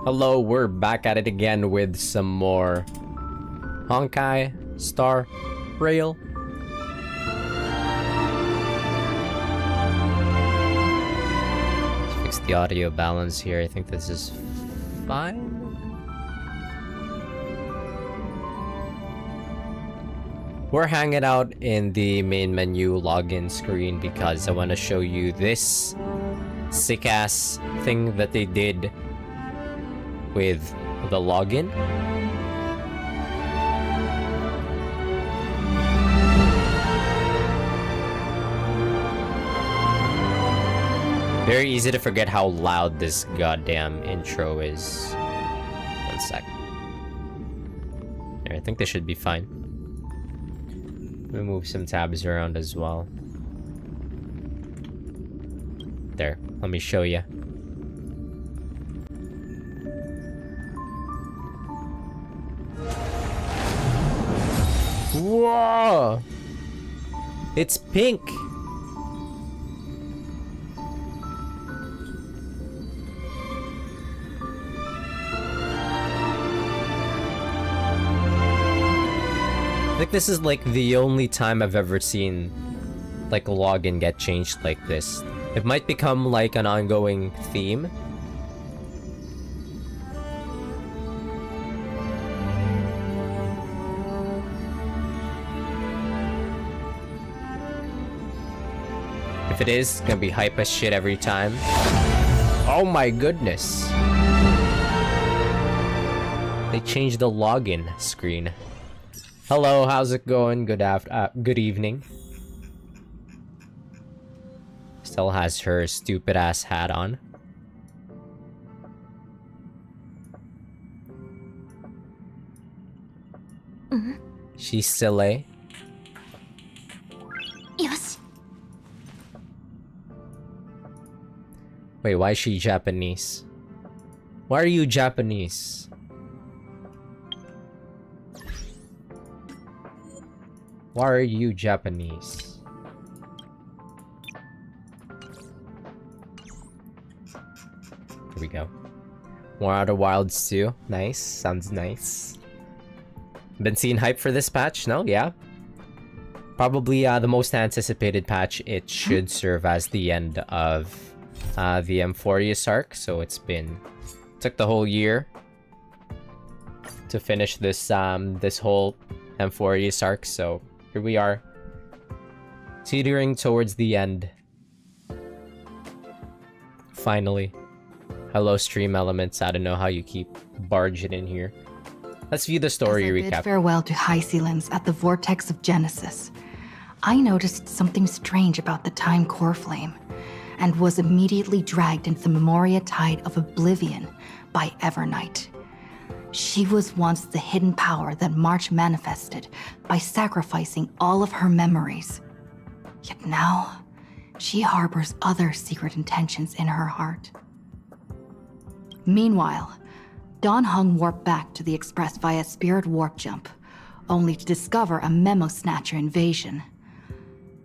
Hello, we're back at it again with some more Honkai Star Rail. Let's fix the audio balance here. I think this is fine. We're hanging out in the main menu login screen because I want to show you this sick-ass thing that they did with the login. Very easy to forget how loud this goddamn intro is. One sec. There, I think this should be fine. Let me move some tabs around as well. There, let me show you. Whoa! It's pink! I think this is like the only time I've ever seen like a login get changed like this. It might become like an ongoing theme. If it is, it's gonna be hype as shit every time. Oh my goodness. They changed the login screen. Hello, how's it going? Good evening. Still has her stupid ass hat on. She's stelle. Yes. Wait, why is she Japanese? Why are you Japanese? Why are you Japanese? Here we go. More Outer Wilds 2. Nice. Sounds nice. Been seeing hype for this patch? No? Yeah? Probably the most anticipated patch. It should serve as the end of the Amphoreus arc. So it's been... took the whole year to finish this this whole Amphoreus arc. So here we are, teetering towards the end. Finally. Hello, stream elements. I don't know how you keep barging in here. Let's view the story recap. Bid farewell to High Sealings at the Vortex of Genesis. I noticed something strange about the Time Core Flame, and was immediately dragged into the Memoria Tide of Oblivion by Evernight. She was once the hidden power that March manifested by sacrificing all of her memories. Yet now, she harbors other secret intentions in her heart. Meanwhile, Dawn Hung warped back to the Express via Spirit Warp Jump, only to discover a Memo Snatcher invasion.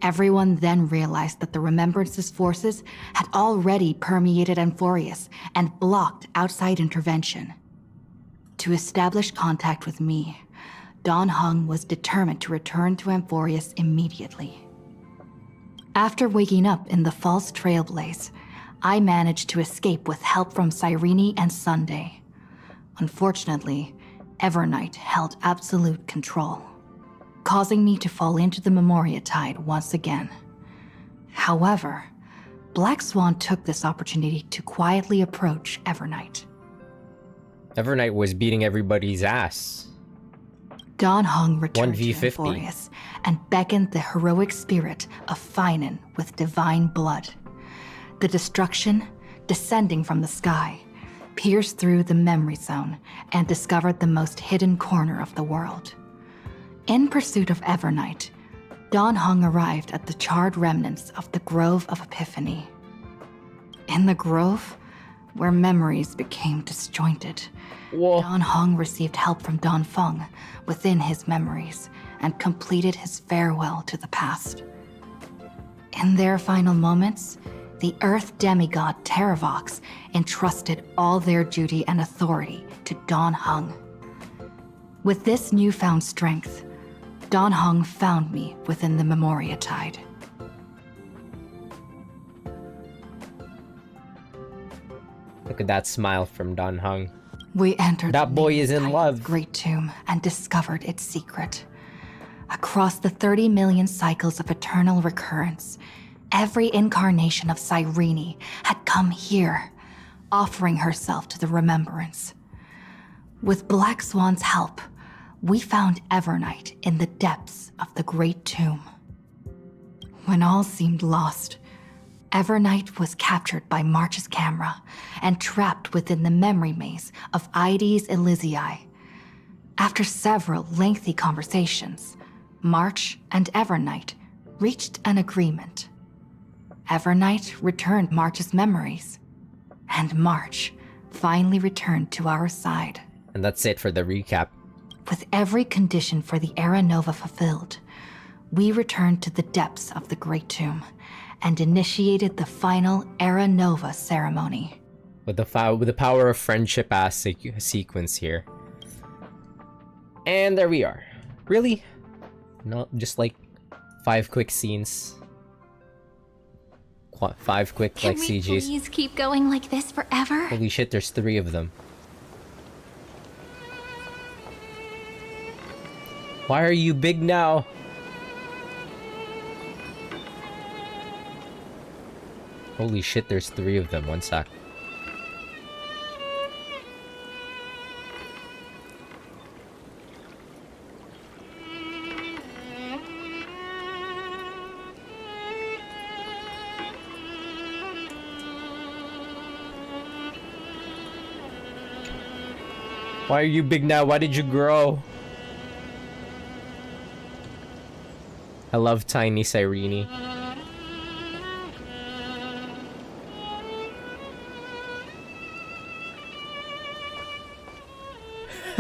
Everyone then realized that the Remembrance's forces had already permeated Amphoreus and blocked outside intervention. To establish contact with me, Dawn Hung was determined to return to Amphoreus immediately. After waking up in the false trailblaze, I managed to escape with help from Cyrene and Sunday. Unfortunately, Evernight held absolute control, causing me to fall into the Memoria Tide once again. However, Black Swan took this opportunity to quietly approach Evernight. Evernight was beating everybody's ass. Dawn Hung returned 1v50. to Amphoreus and beckoned the heroic spirit of Finan with divine blood. The destruction, descending from the sky, pierced through the memory zone and discovered the most hidden corner of the world. In pursuit of Evernight, Dawn Hung arrived at the charred remnants of the Grove of Epiphany. In the grove, where memories became disjointed, Whoa. Dawn Hung received help from Dawn Feng within his memories and completed his farewell to the past. In their final moments, the Earth demigod Terravox entrusted all their duty and authority to Dan Heng. With this newfound strength, Dan Heng found me within the Memoria Tide. Look at that smile from Dan Heng. We entered That boy is in Titan's love. great tomb and discovered its secret. Across the 30 million cycles of eternal recurrence, every incarnation of Cyrene had come here, offering herself to the remembrance. With Black Swan's help, we found Evernight in the depths of the great tomb. When all seemed lost, Evernight was captured by March's camera and trapped within the memory maze of Ides Elysiae. After several lengthy conversations, March and Evernight reached an agreement. Evernight returned March's memories, and March finally returned to our side. And that's it for the recap. With every condition for the Era Nova fulfilled, we returned to the depths of the Great Tomb and initiated the final Era Nova ceremony. With the power of friendship as sequence here. And there we are. Really? No, just like 5 quick scenes. 5 quick Can like we CGs. please keep going like this forever? Holy shit, there's 3 of them. Why are you big now? Holy shit, there's 3 of them. One sec. Why are you big now? Why did you grow? I love tiny Cyrene.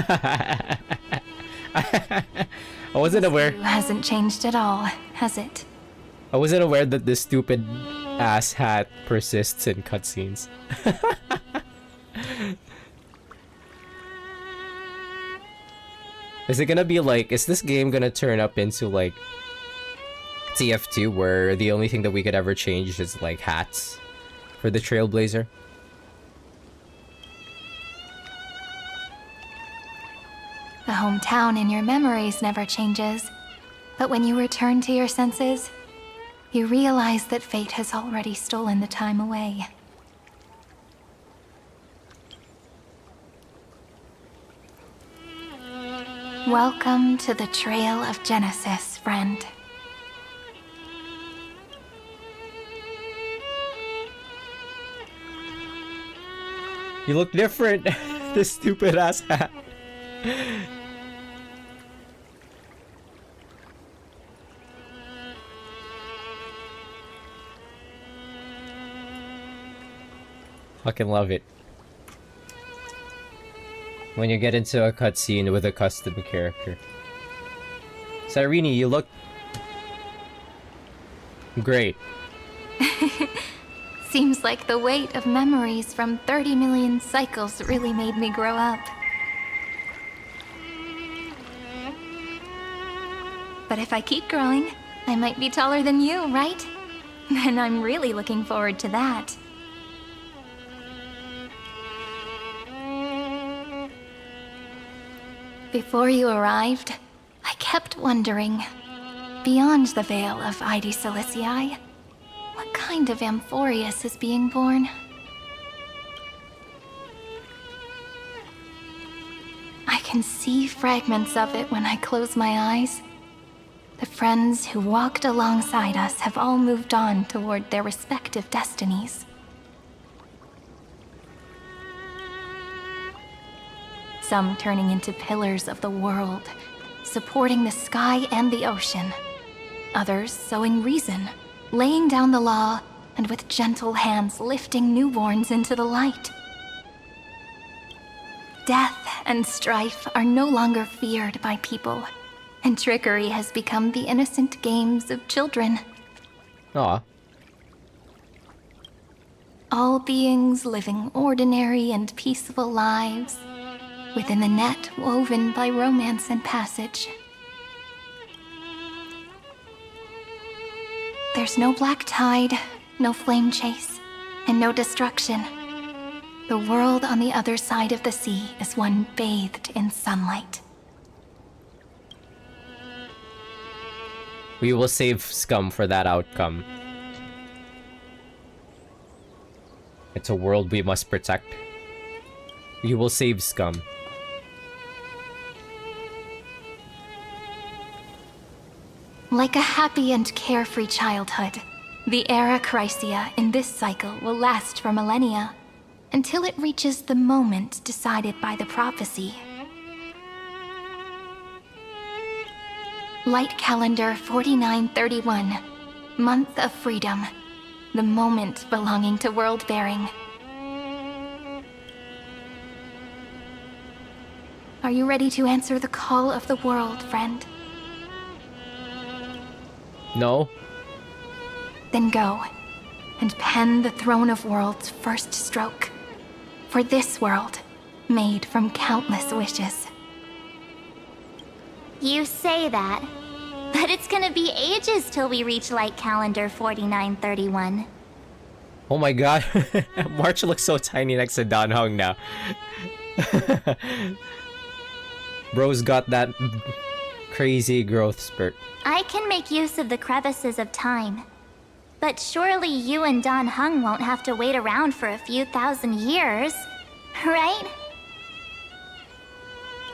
I wasn't aware. Hasn't changed at all, has it? I wasn't aware that this stupid ass hat persists in cutscenes. Is it gonna be like, is this game gonna turn up into like TF2 where the only thing that we could ever change is like hats for the Trailblazer? The hometown in your memories never changes. But when you return to your senses, you realize that fate has already stolen the time away. Welcome to the Trail of Genesis, friend. You look different. This stupid ass hat. Fucking love it. When you get into a cutscene with a custom character. Cyrene, you look great. Seems like the weight of memories from 30 million cycles really made me grow up. But if I keep growing, I might be taller than you, right? And I'm really looking forward to that. Before you arrived, I kept wondering, beyond the veil of Ides Elysiae, what kind of Amphoreus is being born? I can see fragments of it when I close my eyes. The friends who walked alongside us have all moved on toward their respective destinies. Some turning into pillars of the world, supporting the sky and the ocean. Others sowing reason, laying down the law, and with gentle hands lifting newborns into the light. Death and strife are no longer feared by people, and trickery has become the innocent games of children. Aw. All beings living ordinary and peaceful lives within the net woven by romance and passage. There's no black tide, no flame chase, and no destruction. The world on the other side of the sea is one bathed in sunlight. We will save Scum for that outcome. It's a world we must protect. We will save Scum. Like a happy and carefree childhood, the era Chrysia in this cycle will last for millennia, until it reaches the moment decided by the prophecy. Light calendar 4931, month of freedom, the moment belonging to world-bearing. Are you ready to answer the call of the world, friend? No? Then go, and pen the Throne of Worlds' first stroke. For this world, made from countless wishes. You say that, but it's gonna be ages till we reach light calendar 4931. Oh my god. March looks so tiny next to Dan Hong now. Bro's got that crazy growth spurt. I can make use of the crevices of time. But surely you and Don Hung won't have to wait around for a few thousand years, right?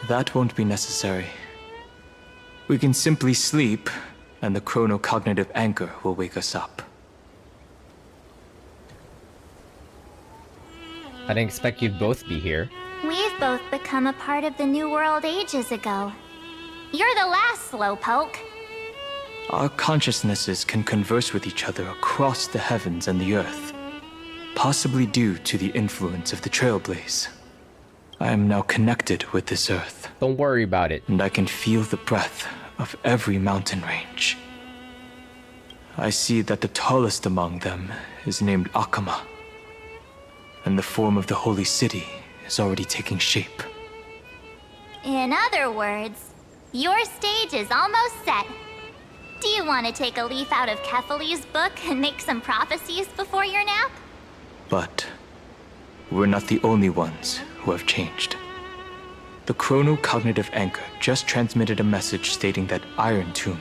That won't be necessary. We can simply sleep, and the chronocognitive anchor will wake us up. I didn't expect you'd both be here. We've both become a part of the New World ages ago. You're the last slowpoke. Our consciousnesses can converse with each other across the heavens and the earth, possibly due to the influence of the Trailblaze. I am now connected with this earth. Don't worry about it. And I can feel the breath of every mountain range. I see that the tallest among them is named Akama, and the form of the holy city is already taking shape. In other words, your stage is almost set. Do you want to take a leaf out of Kefali's book and make some prophecies before your nap? But we're not the only ones who have changed. The chronocognitive anchor just transmitted a message stating that Iron Tomb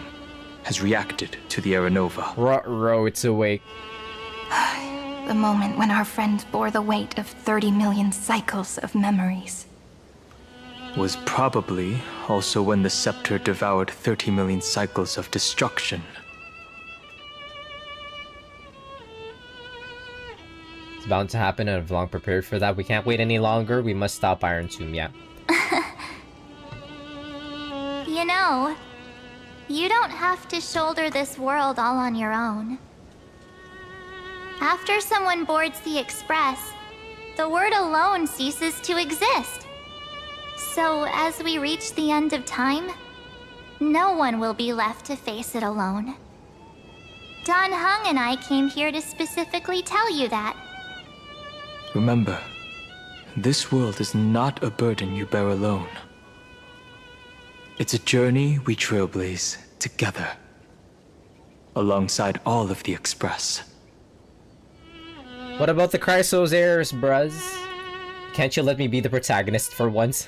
has reacted to the Era Nova. Ruh-roh, it's awake. The moment when our friend bore the weight of 30 million cycles of memories. Was probably also when the scepter devoured 30 million cycles of destruction. It's bound to happen, and I've long prepared for that. We can't wait any longer. We must stop Iron Tomb, yeah. You know, you don't have to shoulder this world all on your own. After someone boards the Express, the word alone ceases to exist. So, as we reach the end of time, no one will be left to face it alone. Don Hung and I came here to specifically tell you that. Remember, this world is not a burden you bear alone. It's a journey we trailblaze together, alongside all of the Express. What about the Chrysos heirs, bruz? Can't you let me be the protagonist for once?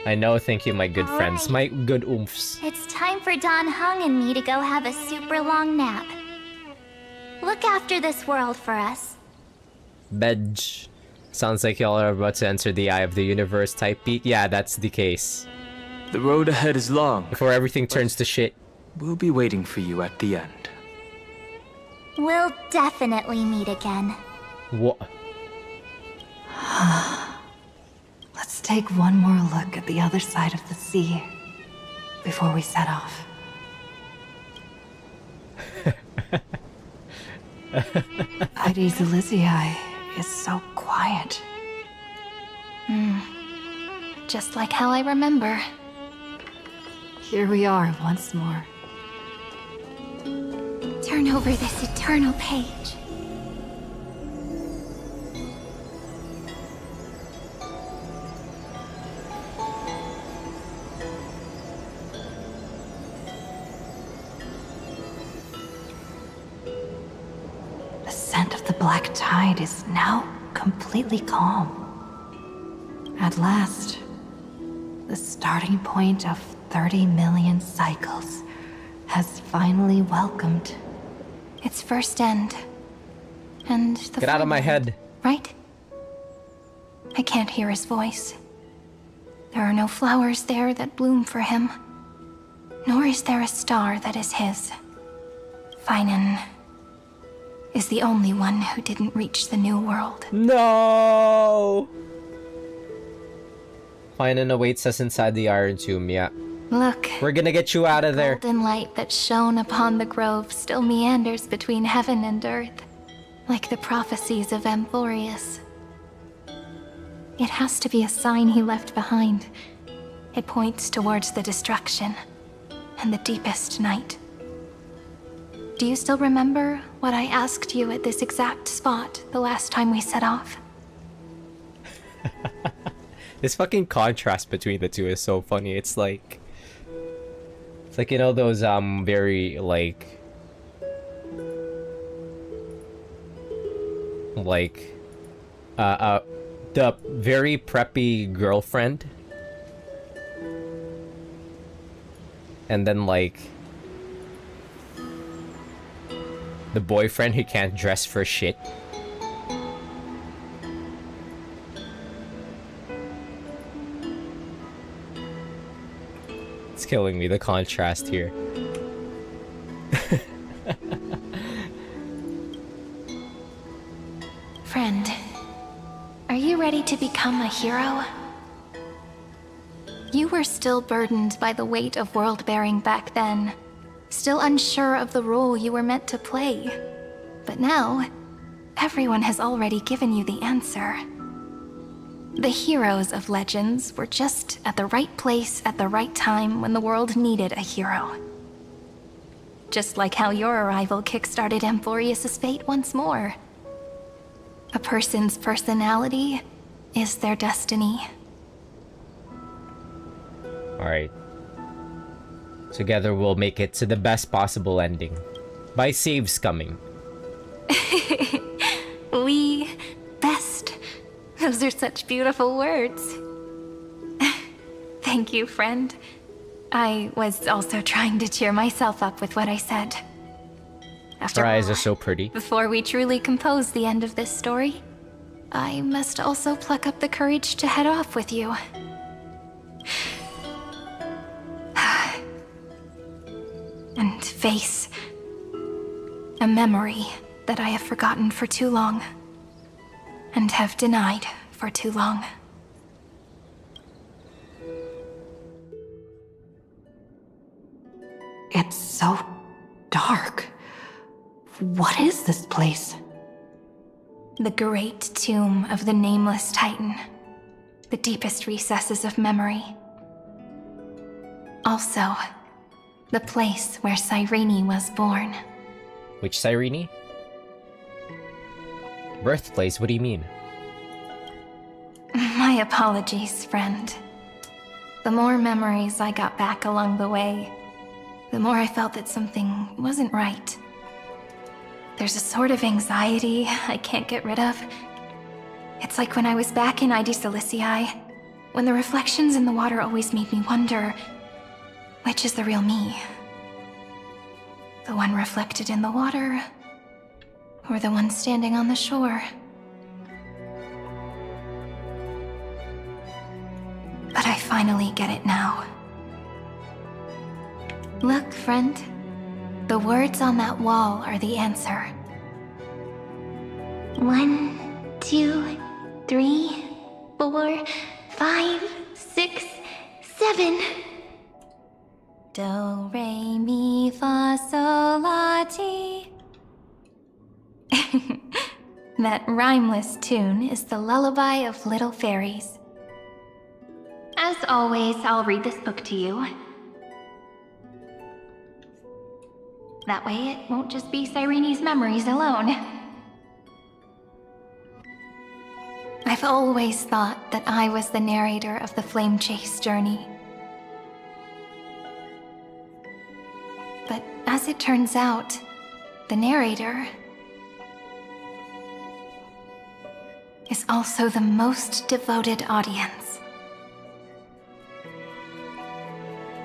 I know, thank you, my good friends. My good oomphs. It's time for Don Hung and me to go have a super long nap. Look after this world for us. Bedge. Sounds like y'all are about to enter the eye of the universe type beat. Yeah, that's the case. The road ahead is long. Before everything turns to shit. We'll be waiting for you at the end. We'll definitely meet again. What? Let's take one more look at the other side of the sea before we set off. Ides Elysiae is so quiet. Just like how I remember. Here we are once more. Turn over this eternal page. The black tide is now completely calm. At last, the starting point of 30 million cycles has finally welcomed Its first end. And the Get out of my final end, head. right? I can't hear his voice. There are no flowers there that bloom for him. Nor is there a star that is his. Finan is the only one who didn't reach the new world. No! Finan awaits us inside the Iron Tomb, yeah. Look, We're gonna get you out of there. golden light that shone upon the grove still meanders between heaven and earth, like the prophecies of Amphoreus. It has to be a sign he left behind. It points towards the destruction and the deepest night. Do you still remember what I asked you at this exact spot the last time we set off? This fucking contrast between the two is so funny. It's like, you know, those very like the very preppy girlfriend, and then like the boyfriend who can't dress for shit. It's killing me, the contrast here. Friend, are you ready to become a hero? You were still burdened by the weight of world-bearing back then, still unsure of the role you were meant to play. But now, everyone has already given you the answer. The heroes of legends were just at the right place at the right time when the world needed a hero. Just like how your arrival kickstarted Amphoreus' fate once more. A person's personality is their destiny. Alright. Together we'll make it to the best possible ending. By saves coming. We best. Those are such beautiful words. Thank you, friend. I was also trying to cheer myself up with what I said. After Her eyes all, are so pretty. before we truly compose the end of this story, I must also pluck up the courage to head off with you. And face a memory that I have forgotten for too long, and have denied for too long. It's so dark. What is this place? The great tomb of the nameless Titan. The deepest recesses of memory. Also, the place where Cyrene was born. Which Cyrene? Birthplace, what do you mean? My apologies, friend. The more memories I got back along the way, the more I felt that something wasn't right. There's a sort of anxiety I can't get rid of. It's like when I was back in ID Silicii, when the reflections in the water always made me wonder, which is the real me? The one reflected in the water, or the one standing on the shore? But I finally get it now. Look, friend. The words on that wall are the answer. 1, 2, 3, 4, 5, 6, 7. Do, re, mi, fa, sol, la, ti. That rhymeless tune is the lullaby of little fairies. As always, I'll read this book to you. That way it won't just be Cyrene's memories alone. I've always thought that I was the narrator of the Flame Chase journey. But as it turns out, the narrator is also the most devoted audience.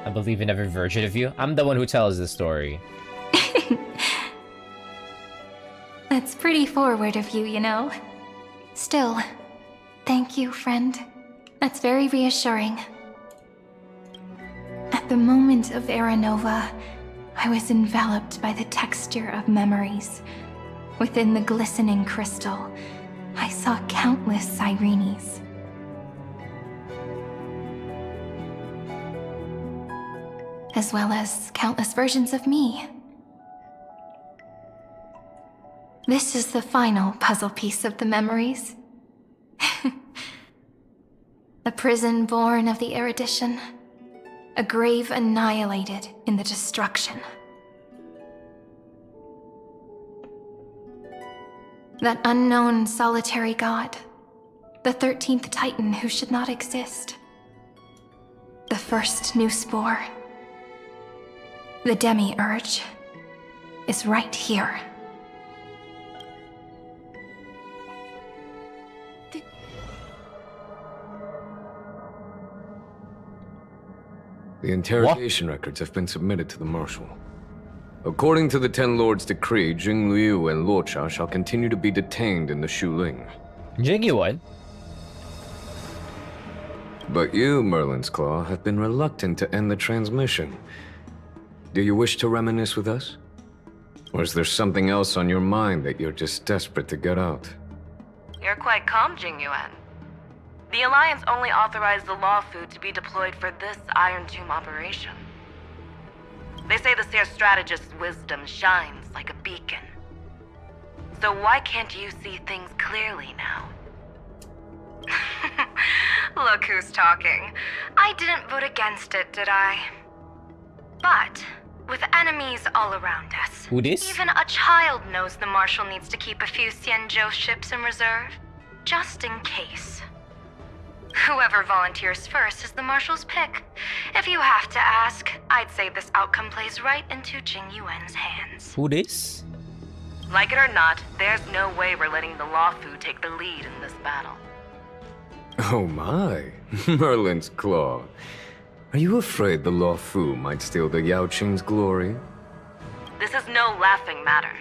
I believe in every version of you. I'm the one who tells the story. That's pretty forward of you, you know. Still, thank you, friend. That's very reassuring. At the moment of Era Nova, I was enveloped by the texture of memories. Within the glistening crystal, I saw countless Sirenes. As well as countless versions of me. This is the final puzzle piece of the memories. A prison born of the erudition. A grave annihilated in the destruction. That unknown solitary god. The 13th Titan who should not exist. The first new spore. The demiurge is right here. The interrogation records have been submitted to the Marshal. According to the Ten Lords' decree, Jing Liu and Luocha shall continue to be detained in the Shuling. Genuine. But you, Merlin's Claw, have been reluctant to end the transmission. Do you wish to reminisce with us? Or is there something else on your mind that you're just desperate to get out? You're quite calm, Jingyuan. The Alliance only authorized the Law Food to be deployed for this Iron Tomb operation. They say the Seer Strategist's wisdom shines like a beacon. So why can't you see things clearly now? Look who's talking. I didn't vote against it, did I? But with enemies all around us, Who this? even a child knows the Marshal needs to keep a few Xianzhou ships in reserve, just in case. Whoever volunteers first is the Marshal's pick. If you have to ask, I'd say this outcome plays right into Jing Yuan's hands. Who this? Like it or not, there's no way we're letting the Law Food take the lead in this battle. Oh my, Merlin's Claw. Are you afraid the Law Fu might steal the Yao Qing's glory? This is no laughing matter.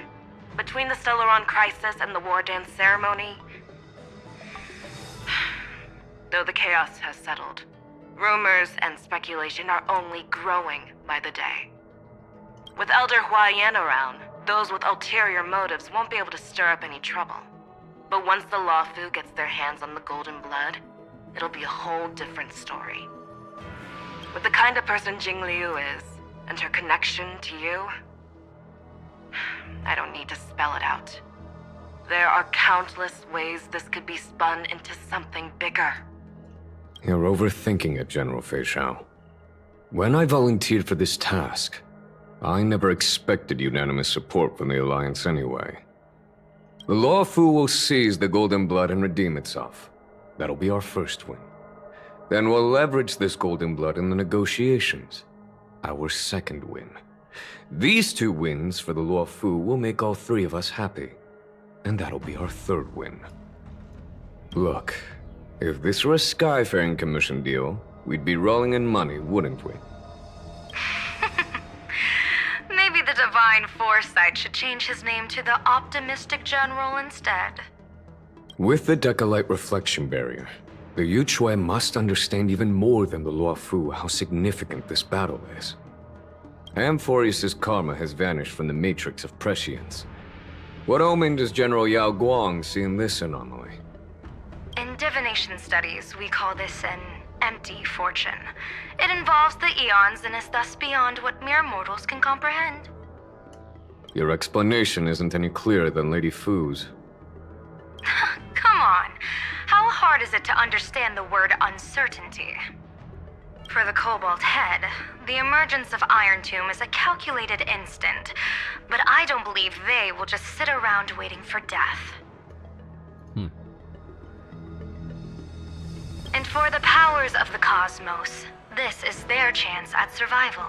Between the Stellaron crisis and the War Dance ceremony, though the chaos has settled, rumors and speculation are only growing by the day. With Elder Huaiyan around, those with ulterior motives won't be able to stir up any trouble. But once the Law Fu gets their hands on the Golden Blood, it'll be a whole different story. With the kind of person Jing Liu is, and her connection to you, I don't need to spell it out. There are countless ways this could be spun into something bigger. You're overthinking it, General Fei Shao. When I volunteered for this task, I never expected unanimous support from the Alliance anyway. The Law Fu will seize the Golden Blood and redeem itself. That'll be our first win. Then we'll leverage this Golden Blood in the negotiations. Our second win. These two wins for the Law Fu will make all three of us happy. And that'll be our third win. Look, if this were a Skyfaring Commission deal, we'd be rolling in money, wouldn't we? Maybe the Divine Foresight should change his name to the Optimistic General instead. With the Decalite Reflection Barrier, the Yuchuan must understand even more than the Law Fu how significant this battle is. Amphoreus' karma has vanished from the matrix of prescience. What omen does General Yao Guang see in this anomaly? In divination studies, we call this an empty fortune. It involves the eons and is thus beyond what mere mortals can comprehend. Your explanation isn't any clearer than Lady Fu's. Come on. How hard is it to understand the word uncertainty? For the Cobalt Head, the emergence of Iron Tomb is a calculated instant, but I don't believe they will just sit around waiting for death. And for the powers of the cosmos, this is their chance at survival,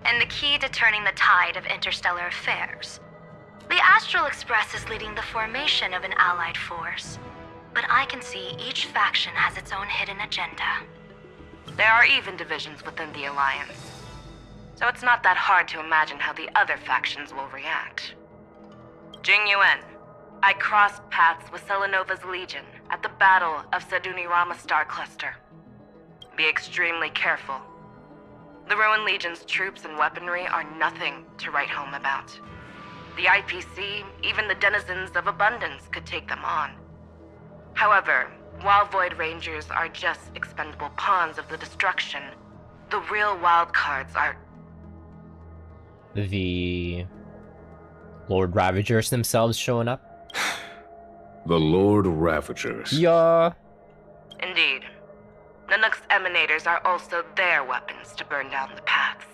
and the key to turning the tide of interstellar affairs. The Astral Express is leading the formation of an allied force. but I can see each faction has its own hidden agenda. There are even divisions within the Alliance. So it's not that hard to imagine how the other factions will react. Jing Yuan, I crossed paths with Selenova's Legion at the Battle of Sadunirama Star Cluster. Be extremely careful. The Ruined Legion's troops and weaponry are nothing to write home about. The IPC, even the denizens of Abundance, could take them on. However, while Void Rangers are just expendable pawns of the destruction, the real wildcards are... The Lord Ravagers themselves showing up? The Lord Ravagers. Yeah. Indeed. Nanook's emanators are also their weapons to burn down the paths.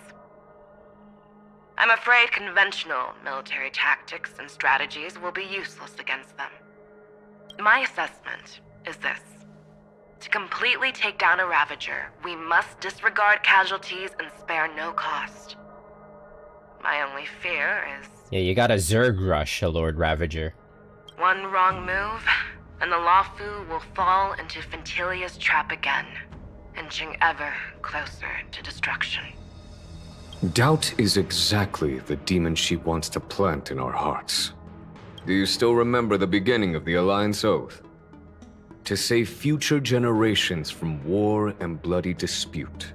I'm afraid conventional military tactics and strategies will be useless against them. My assessment is this. To completely take down a Ravager, we must disregard casualties and spare no cost. My only fear is... Yeah, you got a Zerg rush, a Lord Ravager. one wrong move, and the Lawfu will fall into Fintilia's trap again, inching ever closer to destruction. Doubt is exactly the demon she wants to plant in our hearts. Do you still remember the beginning of the Alliance Oath? To save future generations from war and bloody dispute.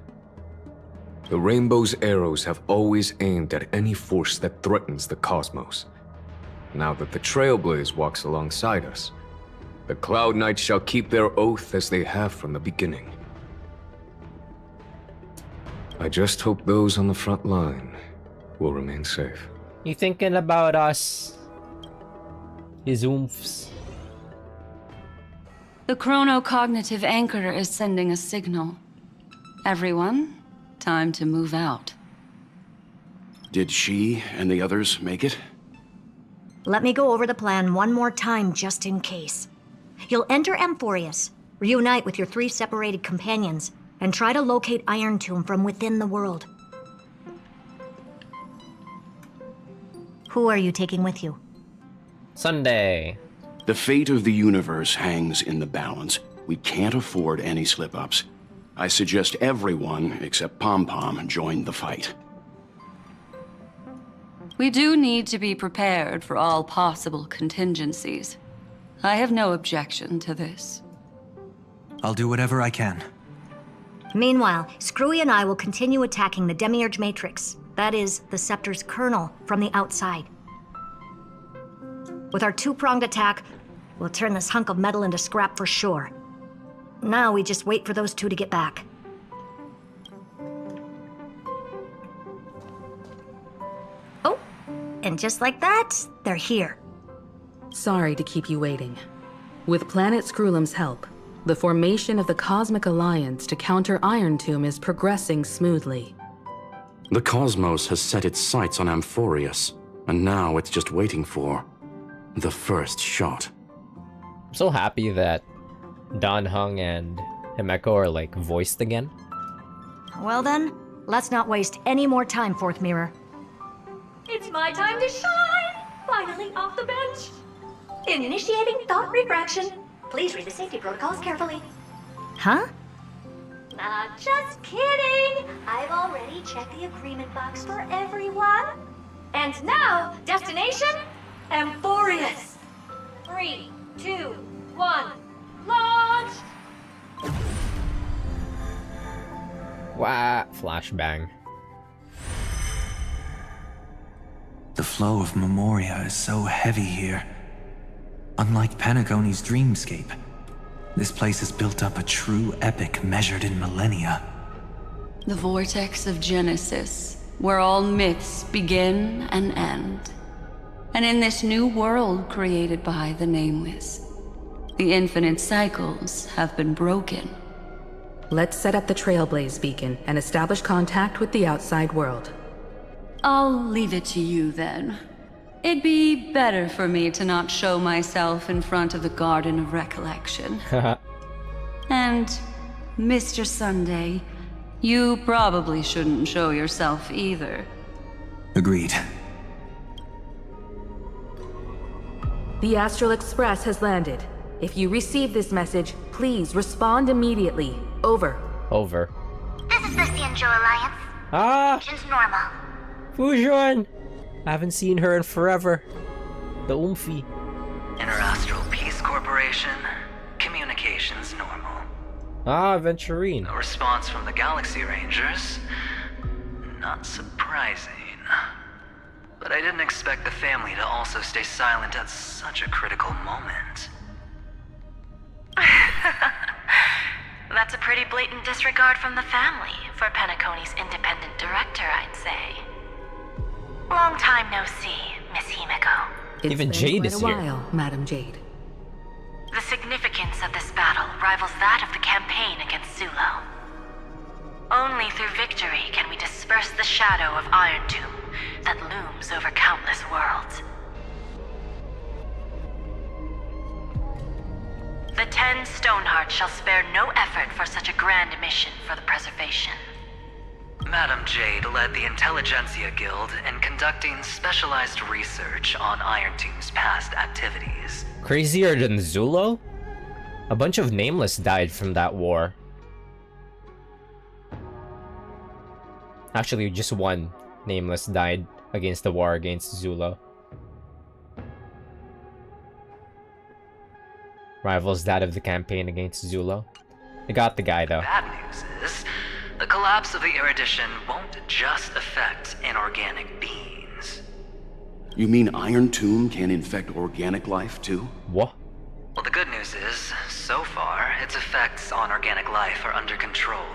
The Rainbow's arrows have always aimed at any force that threatens the cosmos. Now that the Trailblaze walks alongside us, the Cloud Knights shall keep their oath as they have from the beginning. I just hope those on the front line will remain safe. You thinking about us? His oomphs. The chronocognitive anchor is sending a signal. Everyone, time to move out. Did she and the others make it? Let me go over the plan one more time just in case. You'll enter Amphoreus, reunite with your 3 separated companions, and try to locate Iron Tomb from within the world. Who are you taking with you? Sunday. The fate of the universe hangs in the balance. We can't afford any slip-ups. I suggest everyone, except Pom Pom, join the fight. We do need to be prepared for all possible contingencies. I have no objection to this. I'll do whatever I can. Meanwhile, Screwy and I will continue attacking the Demiurge Matrix. That is, the Scepter's kernel, from the outside. With our 2-pronged attack, we'll turn this hunk of metal into scrap for sure. Now we just wait for those 2 to get back. Oh, and just like that, they're here. Sorry to keep you waiting. With Planet Screwlum's help, the formation of the Cosmic Alliance to counter Iron Tomb is progressing smoothly. The cosmos has set its sights on Amphoreus, and now it's just waiting for the first shot. I'm so happy that Dan Heng and Himeko are like voiced again. Well then, let's not waste any more time, Fourth Mirror. It's my time to shine! Finally off the bench! Initiating thought refraction. Please read the safety protocols carefully. Huh? Just kidding! I've already checked the agreement box for everyone. And now, destination, Amphoreus. 3, 2, 1, launch! Wah, flashbang. The flow of Memoria is so heavy here. Unlike Panagoni's dreamscape, this place has built up a true epic measured in millennia. The vortex of Genesis, where all myths begin and end. And in this new world created by the Nameless, the infinite cycles have been broken. Let's set up the Trailblaze beacon and establish contact with the outside world. I'll leave it to you then. It'd be better for me to not show myself in front of the Garden of Recollection. And, Mr. Sunday, you probably shouldn't show yourself either. Agreed. The Astral Express has landed. If you receive this message, please respond immediately. Over. Over. This is the Xianzhou Alliance. Ah! Fusion's normal. Fusion! I haven't seen her in forever. The Oomphy. Interastral Peace Corporation. Communications normal. Ah, Venturine. No response from the Galaxy Rangers. Not surprising. But I didn't expect the family to also stay silent at such a critical moment. That's a pretty blatant disregard from the family for Penacony's independent director, I'd say. Long time no see, Miss Himiko. It's Even been Jade quite is a here. while, Madam Jade. The significance of this battle rivals that of the campaign against Zulo. Only through victory can we disperse the shadow of Iron Tomb that looms over countless worlds. The 10 Stonehearts shall spare no effort for such a grand mission for the preservation. Madam Jade led the Intelligentsia Guild in conducting specialized research on Iron Tomb's past activities. Crazier than Zulo? A bunch of Nameless died from that war. Actually, just one Nameless died against the war against Zulo. Rivals that of the campaign against Zulo. They got the guy though. Bad news is, the collapse of the Erudition won't just affect inorganic beings. You mean Iron Tomb can infect organic life too? What? Well, the good news is, so far, its effects on organic life are under control.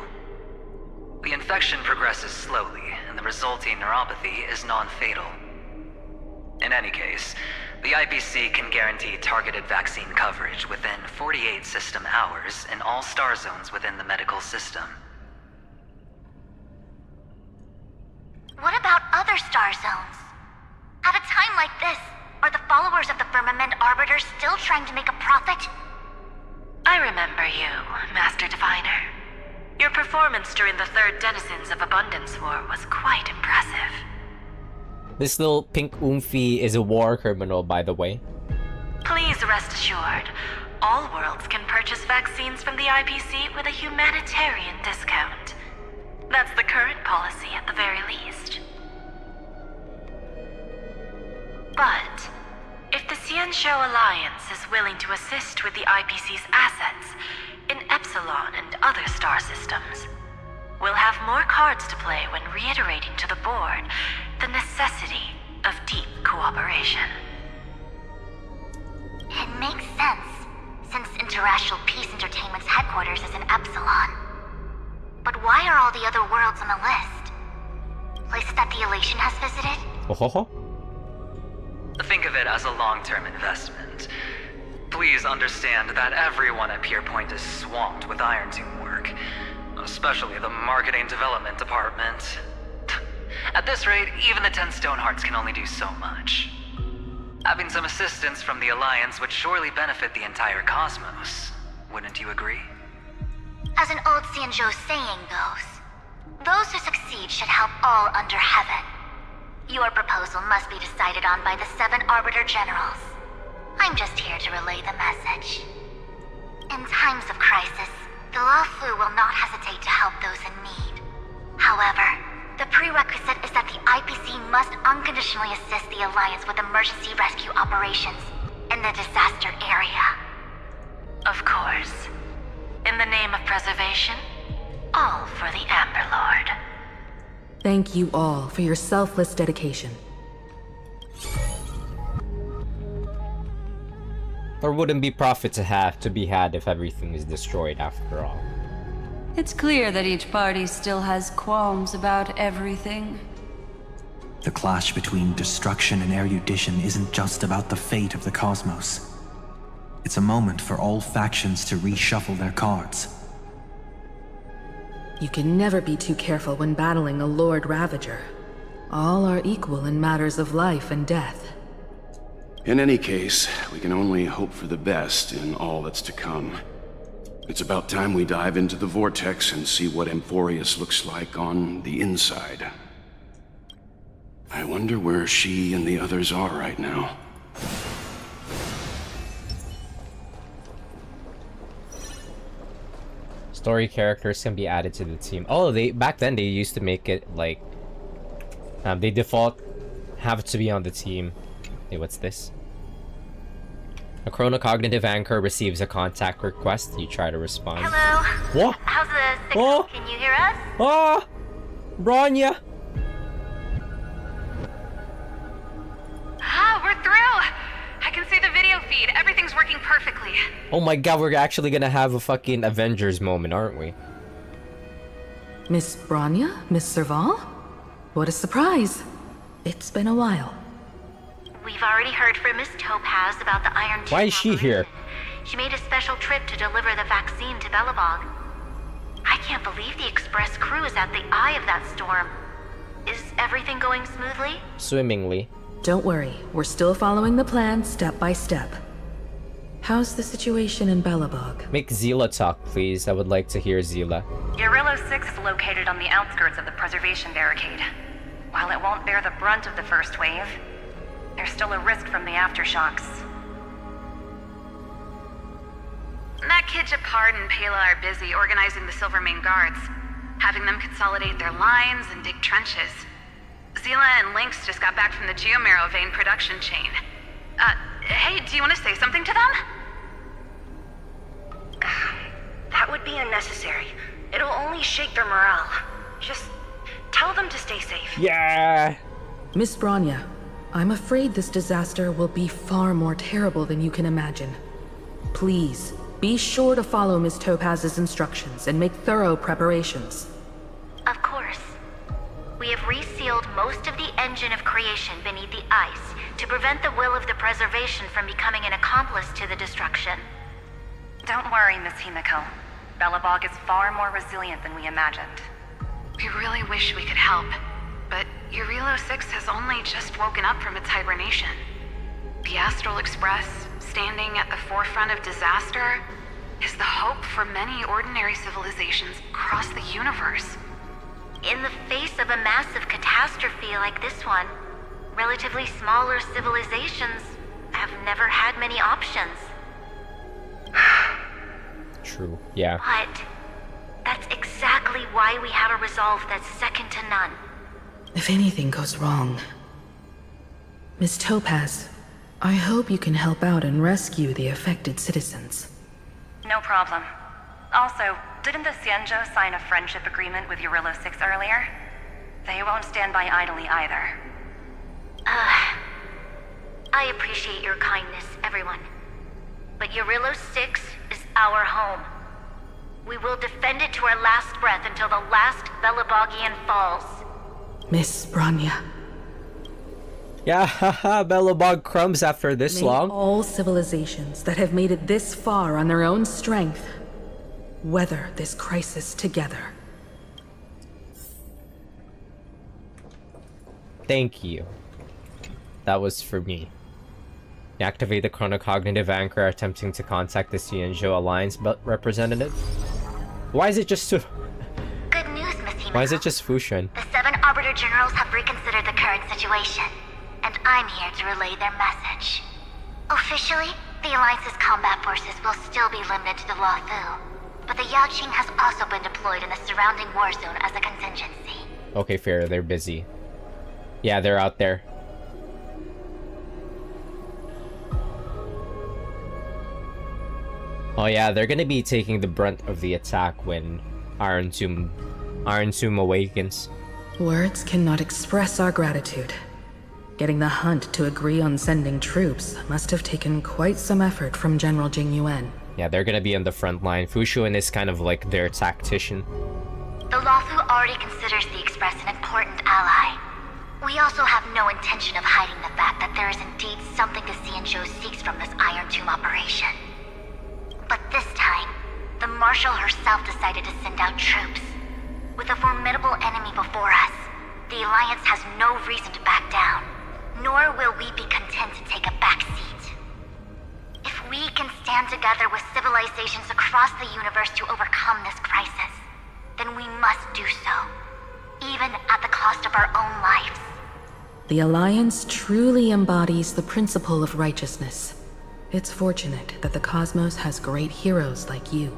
The infection progresses slowly, and the resulting neuropathy is non-fatal. In any case, the IPC can guarantee targeted vaccine coverage within 48 system hours in all star zones within the medical system. What about other star zones? At a time like this, are the followers of the Firmament Arbiters still trying to make a profit? I remember you, Master Diviner. Your performance during the Third Denizens of Abundance War was quite impressive. This little pink Oomphy is a war criminal, by the way. Please rest assured, all worlds can purchase vaccines from the IPC with a humanitarian discount. That's the current policy at the very least. But if the Xianzhou Alliance is willing to assist with the IPC's assets in Epsilon and other star systems, we'll have more cards to play when reiterating to the board the necessity of deep cooperation. It makes sense, since Interracial Peace Entertainment's headquarters is in Epsilon. But why are all the other worlds on the list? Places that the Elation has visited? Oh ho ho. Think of it as a long-term investment. Please understand that everyone at Pierpoint is swamped with Iron Tomb work, especially the marketing development department. At this rate, even the 10 Stonehearts can only do so much. Having some assistance from the Alliance would surely benefit the entire cosmos. Wouldn't you agree? As an old Xianzhou saying goes, those who succeed should help all under heaven. Your proposal must be decided on by the 7 Arbiter Generals. I'm just here to relay the message. In times of crisis, the Luofu will not hesitate to help those in need. However, the prerequisite is that the IPC must unconditionally assist the Alliance with emergency rescue operations in the disaster area. Of course. In the name of preservation, all for the Amber Lord. Thank you all for your selfless dedication. There wouldn't be profit to be had if everything is destroyed after all. It's clear that each party still has qualms about everything. The clash between destruction and erudition isn't just about the fate of the cosmos. It's a moment for all factions to reshuffle their cards. You can never be too careful when battling a Lord Ravager. All are equal in matters of life and death. In any case, we can only hope for the best in all that's to come. It's about time we dive into the vortex and see what Amphoreus looks like on the inside. I wonder where she and the others are right now. Story characters can be added to the team. Oh, back then they used to make it like they default have to be on the team. Hey, what's this? A chronocognitive anchor receives a contact request. You try to respond. Hello. What? How's the signal? Oh. Can you hear us? Ah, Bronya. Ah, we're through! I can see the video feed. Everything's working perfectly. Oh my god, we're actually gonna have a fucking Avengers moment, aren't we? Miss Bronya? Miss Serval? What a surprise. It's been a while. We've already heard from Miss Topaz about the Iron Tomb. Why is she here? She made a special trip to deliver the vaccine to Belobog. I can't believe the Express crew is at the eye of that storm. Is everything going smoothly? Swimmingly. Don't worry, we're still following the plan step by step. How's the situation in Belobog? Make Zila talk, please. I would like to hear Zila. Urillo 6 is located on the outskirts of the preservation barricade. While it won't bear the brunt of the first wave, there's still a risk from the aftershocks. Matt, Kid, Japard, and Pela are busy organizing the Silvermane Guards, having them consolidate their lines and dig trenches. Zila and Lynx just got back from the Geomarrow vein production chain. Hey, do you want to say something to them? That would be unnecessary. It'll only shake their morale. Just tell them to stay safe. Yeah! Miss Bronya, I'm afraid this disaster will be far more terrible than you can imagine. Please, be sure to follow Miss Topaz's instructions and make thorough preparations. Of course. We have resealed most of the engine of creation beneath the ice to prevent the will of the preservation from becoming an accomplice to the destruction. Don't worry, Miss Himiko. Belobog is far more resilient than we imagined. We really wish we could help, but Urillo 6 has only just woken up from its hibernation. The Astral Express, standing at the forefront of disaster, is the hope for many ordinary civilizations across the universe. In the face of a massive catastrophe like this one, relatively smaller civilizations have never had many options. True, yeah. But that's exactly why we have a resolve that's second to none. If anything goes wrong... Miss Topaz, I hope you can help out and rescue the affected citizens. No problem. Also, didn't the Xianzhou sign a friendship agreement with Urillo 6 earlier? They won't stand by idly either. I appreciate your kindness, everyone. But Urillo 6 is our home. We will defend it to our last breath until the last Belobogian falls. Miss Bronya. Yeah, haha, Belobog crumbs after this May long. all civilizations that have made it this far on their own strength weather this crisis together. Thank you. That was for me. Activate the chronocognitive anchor attempting to contact the Xianzhou Alliance representative. Why is it just Good news, Miss Himiko. Why is it just Fushun? The 7 Arbiter Generals have reconsidered the current situation, and I'm here to relay their message. Officially, the Alliance's combat forces will still be limited to the Luofu, but the Yaoqing has also been deployed in the surrounding war zone as a contingency. Okay, fair, they're busy. Yeah, they're out there. Oh yeah, they're gonna be taking the brunt of the attack when Iron Tomb awakens. Words cannot express our gratitude. Getting the Hunt to agree on sending troops must have taken quite some effort from General Jing Yuan. Yeah, they're gonna be on the front line. Fushun is kind of like their tactician. The Luofu already considers the Express an important ally. We also have no intention of hiding the fact that there is indeed something the Xianzhou seeks from this Iron Tomb operation. But this time, the Marshal herself decided to send out troops. With a formidable enemy before us, the Alliance has no reason to back down, nor will we be content to take a back seat. If we can stand together with civilizations across the universe to overcome this crisis, then we must do so, even at the cost of our own lives. The Alliance truly embodies the principle of righteousness. It's fortunate that the cosmos has great heroes like you.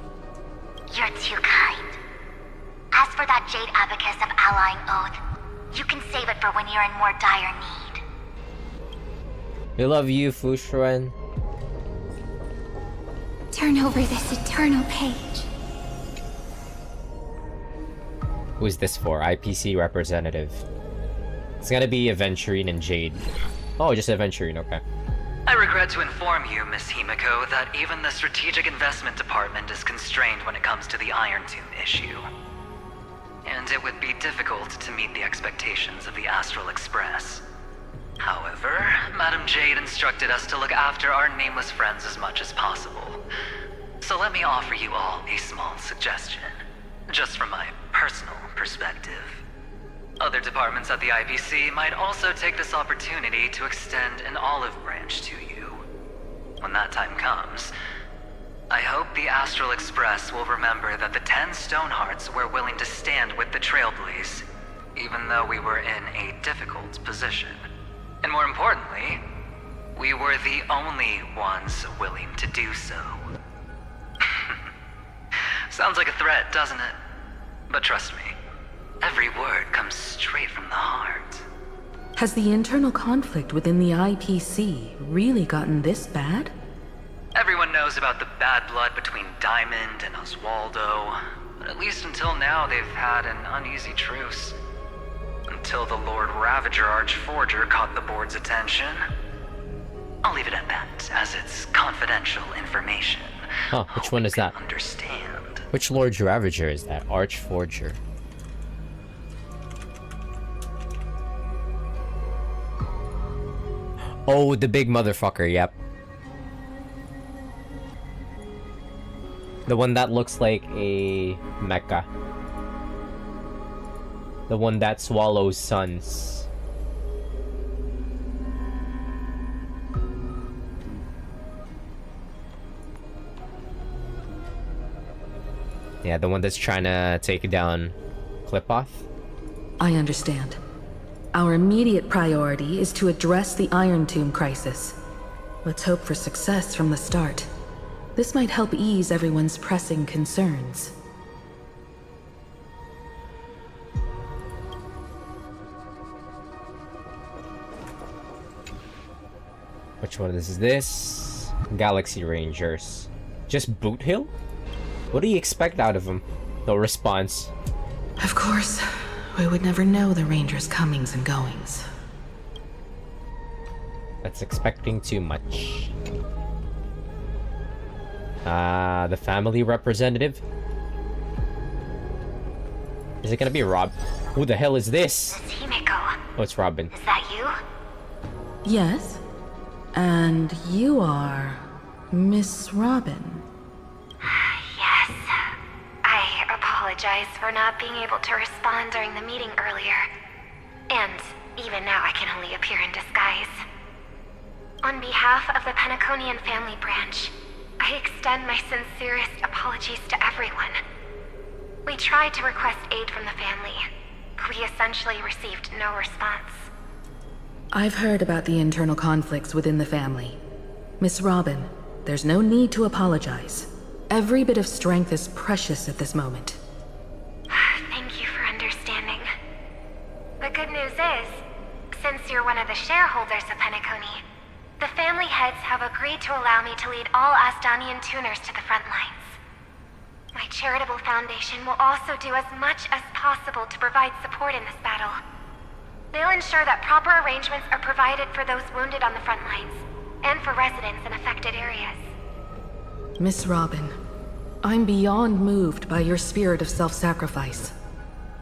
You're too kind. for that Jade Abacus of Allying Oath. You can save it for when you're in more dire need. We love you, Fushuan. Turn over this eternal page. Who's this for? IPC representative. It's gonna be Aventurine and Jade. Oh, just Aventurine, okay. I regret to inform you, Miss Himiko, that even the Strategic Investment Department is constrained when it comes to the Iron Tomb issue. And it would be difficult to meet the expectations of the Astral Express. However, Madam Jade instructed us to look after our nameless friends as much as possible. So let me offer you all a small suggestion, just from my personal perspective. Other departments at the IPC might also take this opportunity to extend an olive branch to you. When that time comes, I hope the Astral Express will remember that the 10 Stonehearts were willing to stand with the Trailblaze, even though we were in a difficult position. And more importantly, we were the only ones willing to do so. Sounds like a threat, doesn't it? But trust me, every word comes straight from the heart. Has the internal conflict within the IPC really gotten this bad? Everyone knows about the bad blood between Diamond and Oswaldo, but at least until now they've had an uneasy truce. Until the Lord Ravager Archforger caught the board's attention. I'll leave it at that, as it's confidential information. Huh, which one is that? Understand. Which Lord Ravager is that? Archforger. Oh, the big motherfucker, yep. The one that looks like a mecha. The one that swallows suns. Yeah, the one that's trying to take down Clipoth. I understand. Our immediate priority is to address the Iron Tomb crisis. Let's hope for success from the start. This might help ease everyone's pressing concerns. Which one is this? Galaxy Rangers. Just Boot Hill? What do you expect out of them? No response. Of course, we would never know the Rangers' comings and goings. That's expecting too much. The family representative? Is it gonna be Rob? Who the hell is this? Miss Himiko. Oh, it's Robin. Is that you? Yes? And you are Miss Robin. Yes. I apologize for not being able to respond during the meeting earlier. And even now I can only appear in disguise. On behalf of the Penaconian family branch, I extend my sincerest apologies to everyone. We tried to request aid from the family, but we essentially received no response. I've heard about the internal conflicts within the family. Miss Robin, there's no need to apologize. Every bit of strength is precious at this moment. Thank you for understanding. The good news is, since you're one of the shareholders of Penacony, the family heads have agreed to allow me to lead all Asdanian tuners to the front lines. My charitable foundation will also do as much as possible to provide support in this battle. They'll ensure that proper arrangements are provided for those wounded on the front lines, and for residents in affected areas. Miss Robin, I'm beyond moved by your spirit of self-sacrifice.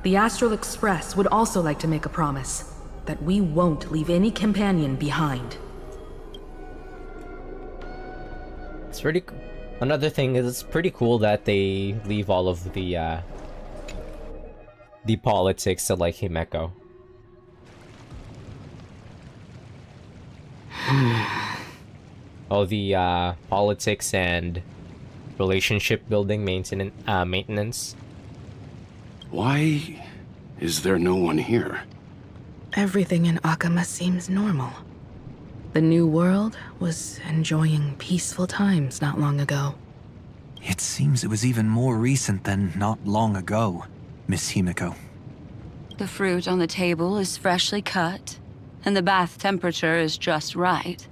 The Astral Express would also like to make a promise that we won't leave any companion behind. It's pretty. Another thing is, it's pretty cool that they leave all of the politics to like Himeko. All the politics and relationship building maintenance. Why is there no one here? Everything in Akama seems normal. The New World was enjoying peaceful times not long ago. It seems it was even more recent than not long ago. Miss Himiko? The fruit on the table is freshly cut, and the bath temperature is just right.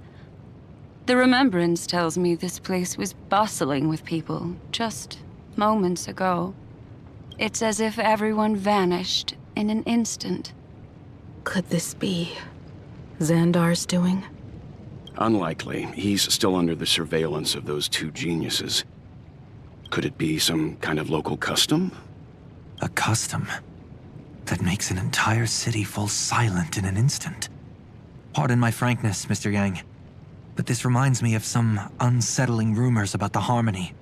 The remembrance tells me this place was bustling with people just moments ago. It's as if everyone vanished in an instant. Could this be Xandar's doing? Unlikely. He's still under the surveillance of those two geniuses. Could it be some kind of local custom? A custom that makes an entire city fall silent in an instant. Pardon my frankness, Mr. Yang, but this reminds me of some unsettling rumors about the Harmony.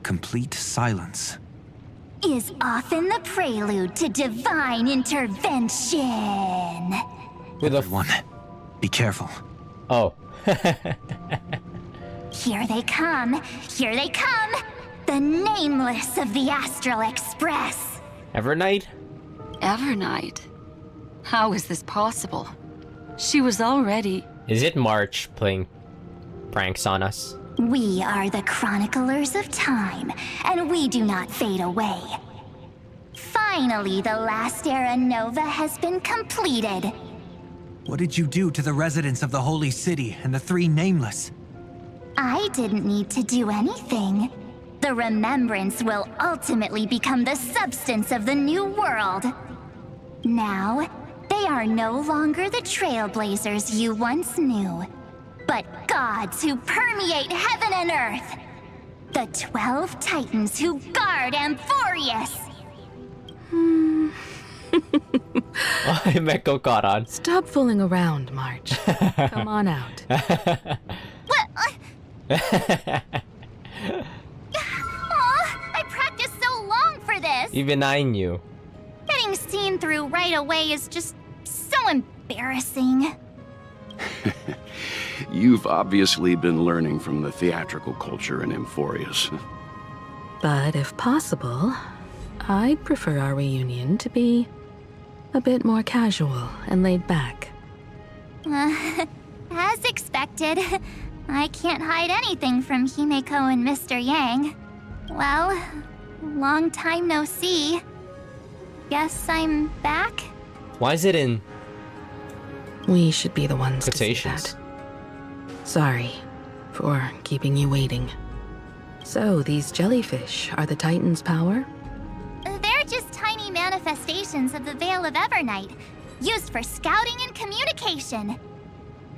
Complete silence is often the prelude to divine intervention. With Everyone, be careful. Oh. Here they come. Here they come. The nameless of the Astral Express. Evernight? Evernight? How is this possible? She was already... Is it March playing pranks on us? We are the chroniclers of time, and we do not fade away. Finally, the last era Nova has been completed. What did you do to the residents of the Holy City and the three Nameless? I didn't need to do anything. The remembrance will ultimately become the substance of the new world. Now, they are no longer the trailblazers you once knew, but gods who permeate heaven and earth. The 12 titans who guard Amphoreus. Meko caught on. Stop fooling around, March. Come on out. I practiced so long for this. Even I knew. Getting seen through right away is just so embarrassing. You've obviously been learning from the theatrical culture in Amphoreus. But if possible, I'd prefer our reunion to be a bit more casual and laid back. As expected, I can't hide anything from Himeko and Mr. Yang. Well, long time no see. Guess I'm back? Why is it in We should be the ones quotations? to say that. Sorry for keeping you waiting. So, these jellyfish are the Titan's power? They're just tiny manifestations of the Veil of Evernight, used for scouting and communication.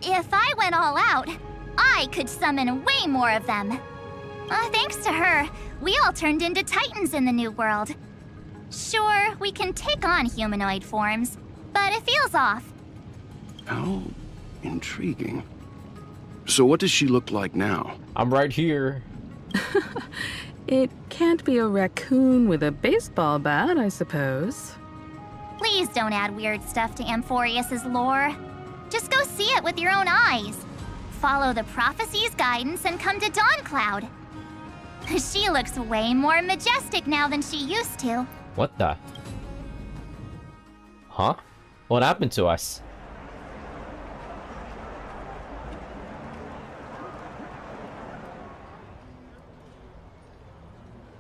If I went all out, I could summon way more of them. Thanks to her, we all turned into Titans in the New World. Sure, we can take on humanoid forms, but it feels off. How intriguing. So what does she look like now? I'm right here. It can't be a raccoon with a baseball bat, I suppose. Please don't add weird stuff to Amphoreus' lore. Just go see it with your own eyes. Follow the prophecy's guidance and come to Dawncloud. She looks way more majestic now than she used to. What the? Huh? What happened to us?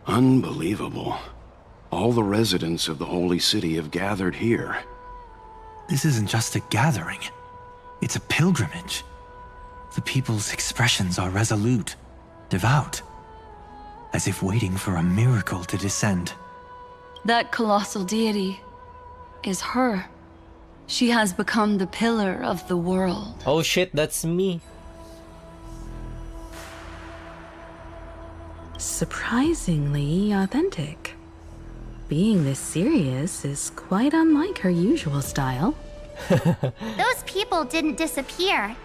Unbelievable. All the residents of the Holy City have gathered here. This isn't just a gathering. It's a pilgrimage. The people's expressions are resolute, devout, as if waiting for a miracle to descend. That colossal deity is her. She has become the pillar of the world. Oh shit, that's me. Surprisingly authentic. Being this serious is quite unlike her usual style. Those people didn't disappear.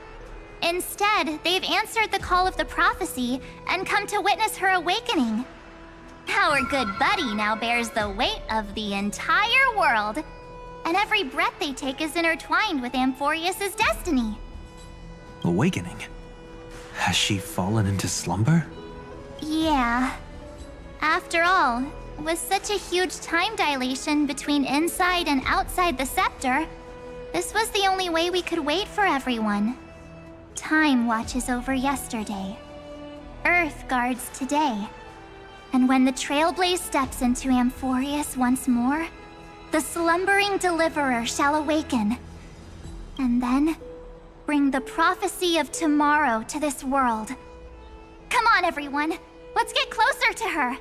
Instead, they've answered the call of the prophecy and come to witness her awakening. Our good buddy now bears the weight of the entire world, and every breath they take is intertwined with Amphoreus' destiny. Awakening? Has she fallen into slumber? Yeah. After all, with such a huge time dilation between inside and outside the scepter, this was the only way we could wait for everyone. Time watches over yesterday. Earth guards today. And when the Trailblaze steps into Amphoreus once more, the slumbering deliverer shall awaken. And then, bring the prophecy of tomorrow to this world. Come on, everyone. Let's get closer to her.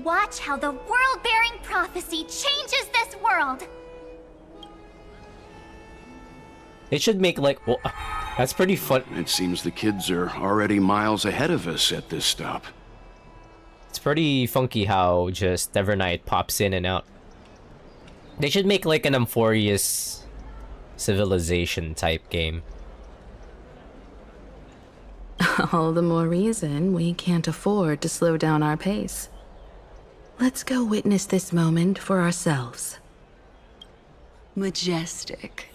Watch how the world-bearing prophecy changes this world. They should make like, well, that's pretty fun. It seems the kids are already miles ahead of us at this stop. It's pretty funky how just Evernight pops in and out. They should make like an Amphoreus civilization type game. All the more reason we can't afford to slow down our pace. Let's go witness this moment for ourselves. Majestic.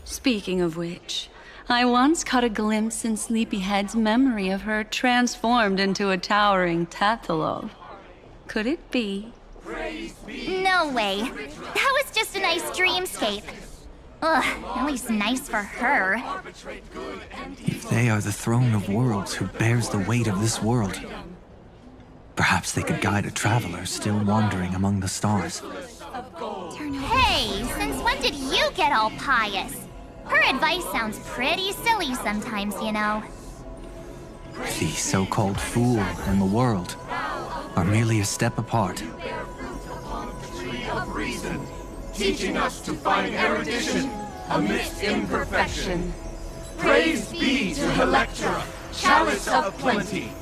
Speaking of which, I once caught a glimpse in Sleepyhead's memory of her transformed into a towering Tathalov. Could it be? No way. That was just a nice dreamscape. Ugh, at least nice for her. If they are the throne of worlds who bears the weight of this world, perhaps they could guide a traveler still wandering among the stars. Hey, since when did you get all pious? Her advice sounds pretty silly sometimes, you know. The so-called fool and the world are merely a step apart. Of reason, teaching us to find erudition amidst imperfection. Praise be to Helectra, chalice of plenty,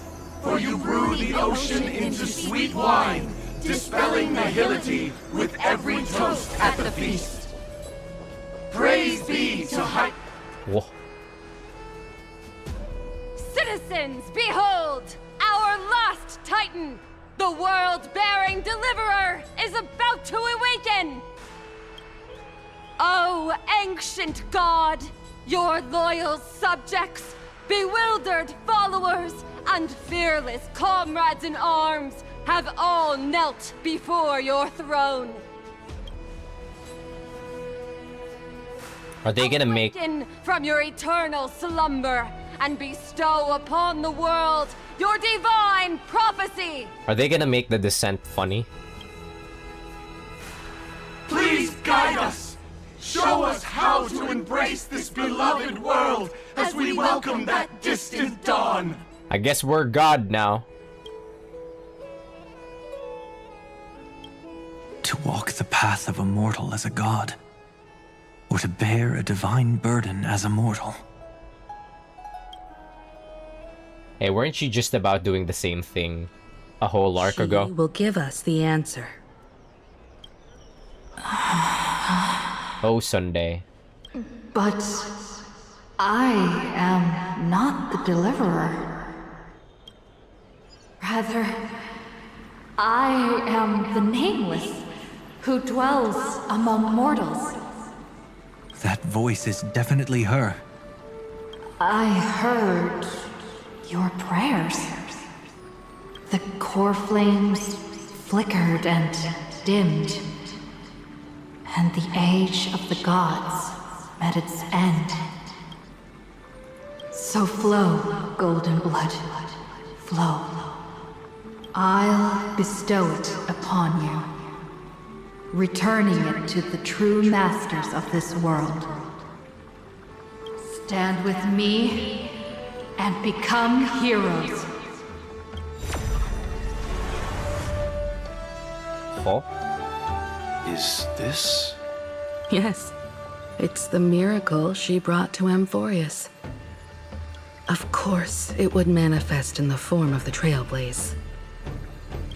for you brew the ocean into sweet wine, dispelling nihility with every toast at the feast. Praise be to Whoa. Citizens, behold! Our last Titan! The world-bearing deliverer is about to awaken! Oh, ancient god! Your loyal subjects, bewildered followers, and fearless comrades in arms have all knelt before your throne. Are they gonna make... Awaken from your eternal slumber and bestow upon the world your divine prophecy! Are they gonna make the descent funny? Please guide us! Show us how to embrace this beloved world as we welcome that distant dawn! I guess we're God now. To walk the path of a mortal as a god, or to bear a divine burden as a mortal. Hey, weren't you just about doing the same thing a whole arc ago? She will give us the answer. Oh, Sunday. But I am not the deliverer. Rather, I am the nameless who dwells among mortals. That voice is definitely her. I heard your prayers. The core flames flickered and dimmed, and the age of the gods met its end. So flow, golden blood, flow. I'll bestow it upon you, returning it to the true masters of this world. Stand with me and become heroes. Oh? Is this? Yes, it's the miracle she brought to Amphoreus. Of course, it would manifest in the form of the Trailblaze.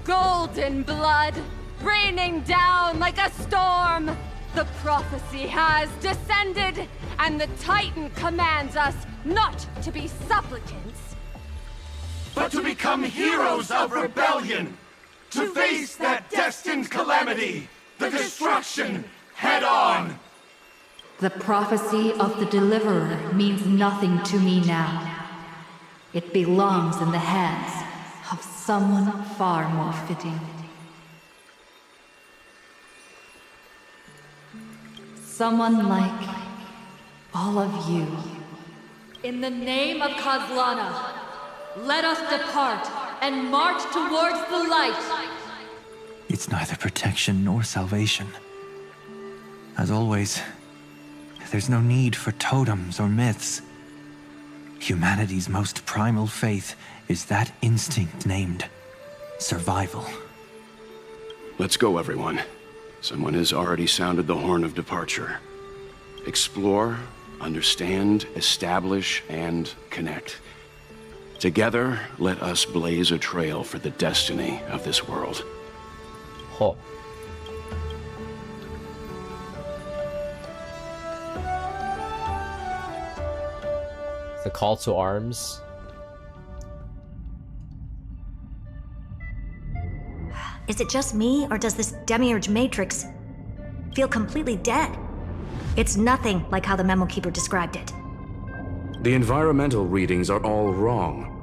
Golden blood, raining down like a storm! The prophecy has descended, and the Titan commands us not to be supplicants, but to become heroes of rebellion! To face that destined calamity, the destruction, head on! The prophecy of the Deliverer means nothing to me now. It belongs in the hands of someone far more fitting. Someone like all of you. In the name of Kozlana, let us depart and march towards the light. It's neither protection nor salvation. As always, there's no need for totems or myths. Humanity's most primal faith is that instinct named survival. Let's go, everyone. Someone has already sounded the horn of departure. Explore, understand, establish, and connect. Together, let us blaze a trail for the destiny of this world. Oh. The call to arms. Is it just me, or does this Demiurge Matrix feel completely dead? It's nothing like how the Memo Keeper described it. The environmental readings are all wrong.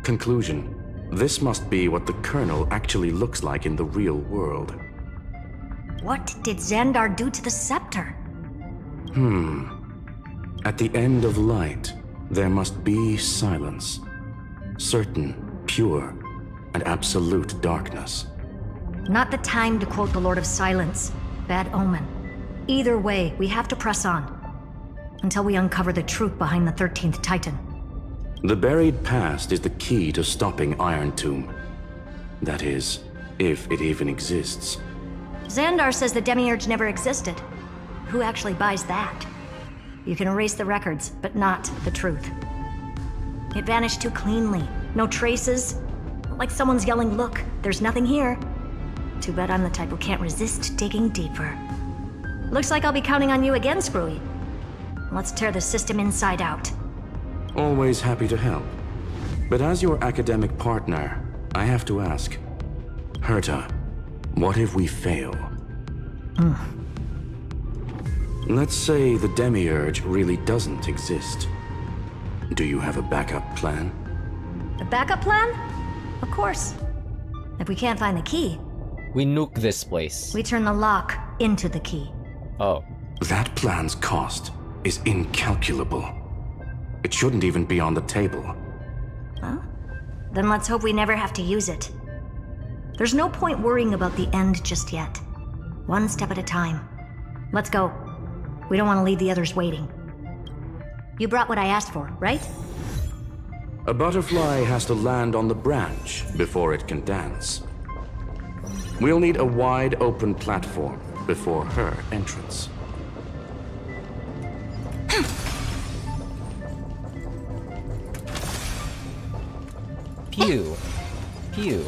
Conclusion: this must be what the kernel actually looks like in the real world. What did Xandar do to the scepter? At the end of light, there must be silence. Certain, pure, and absolute darkness. Not the time to quote the Lord of Silence. Bad omen. Either way, we have to press on. Until we uncover the truth behind the 13th Titan. The buried past is the key to stopping Iron Tomb. That is, if it even exists. Xandar says the Demiurge never existed. Who actually buys that? You can erase the records, but not the truth. It vanished too cleanly. No traces. Like someone's yelling, "Look, there's nothing here." Too bad I'm the type who can't resist digging deeper. Looks like I'll be counting on you again, Screwy. Let's tear the system inside out. Always happy to help. But as your academic partner, I have to ask. Herta, what if we fail? Let's say the Demiurge really doesn't exist. Do you have a backup plan? A backup plan? Of course. If we can't find the key, we nuke this place. We turn the lock into the key. Oh. That plan's cost is incalculable. It shouldn't even be on the table. Well, then let's hope we never have to use it. There's no point worrying about the end just yet. One step at a time. Let's go. We don't want to leave the others waiting. You brought what I asked for, right? A butterfly has to land on the branch before it can dance. We'll need a wide open platform before her entrance. Pew. Pew.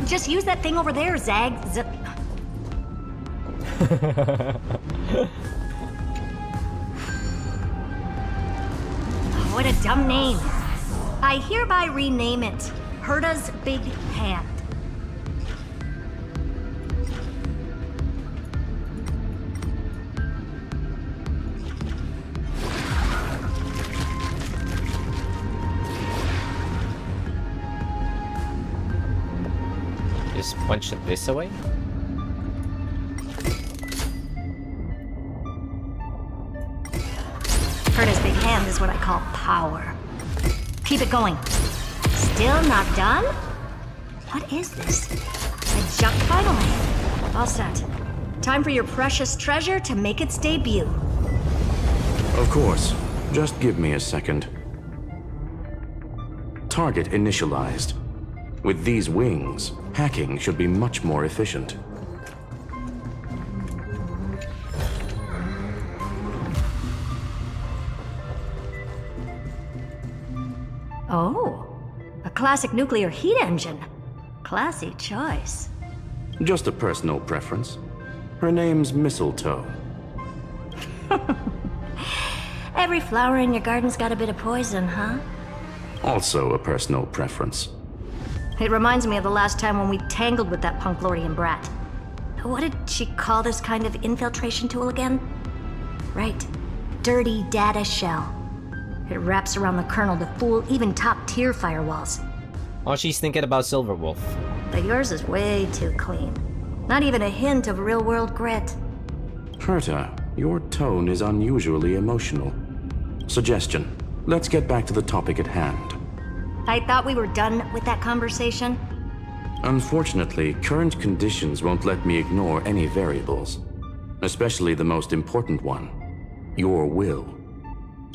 Just use that thing over there, Zag. What a dumb name. I hereby rename it Herta's Big Hand. Just punch this away? Herta's big hand is what I call power. Keep it going. Still not done? What is this? A junk finally. All set. Time for your precious treasure to make its debut. Of course. Just give me a second. Target initialized. With these wings, hacking should be much more efficient. Oh, a classic nuclear heat engine. Classy choice. Just a personal preference. Her name's Mistletoe. Every flower in your garden's got a bit of poison, huh? Also a personal preference. It reminds me of the last time when we tangled with that Punklordian brat. What did she call this kind of infiltration tool again? Right. Dirty data shell. It wraps around the kernel to fool even top-tier firewalls. Oh, she's thinking about Silverwolf. But yours is way too clean. Not even a hint of real-world grit. Herta, your tone is unusually emotional. Suggestion. Let's get back to the topic at hand. I thought we were done with that conversation. Unfortunately, current conditions won't let me ignore any variables. Especially the most important one. Your will.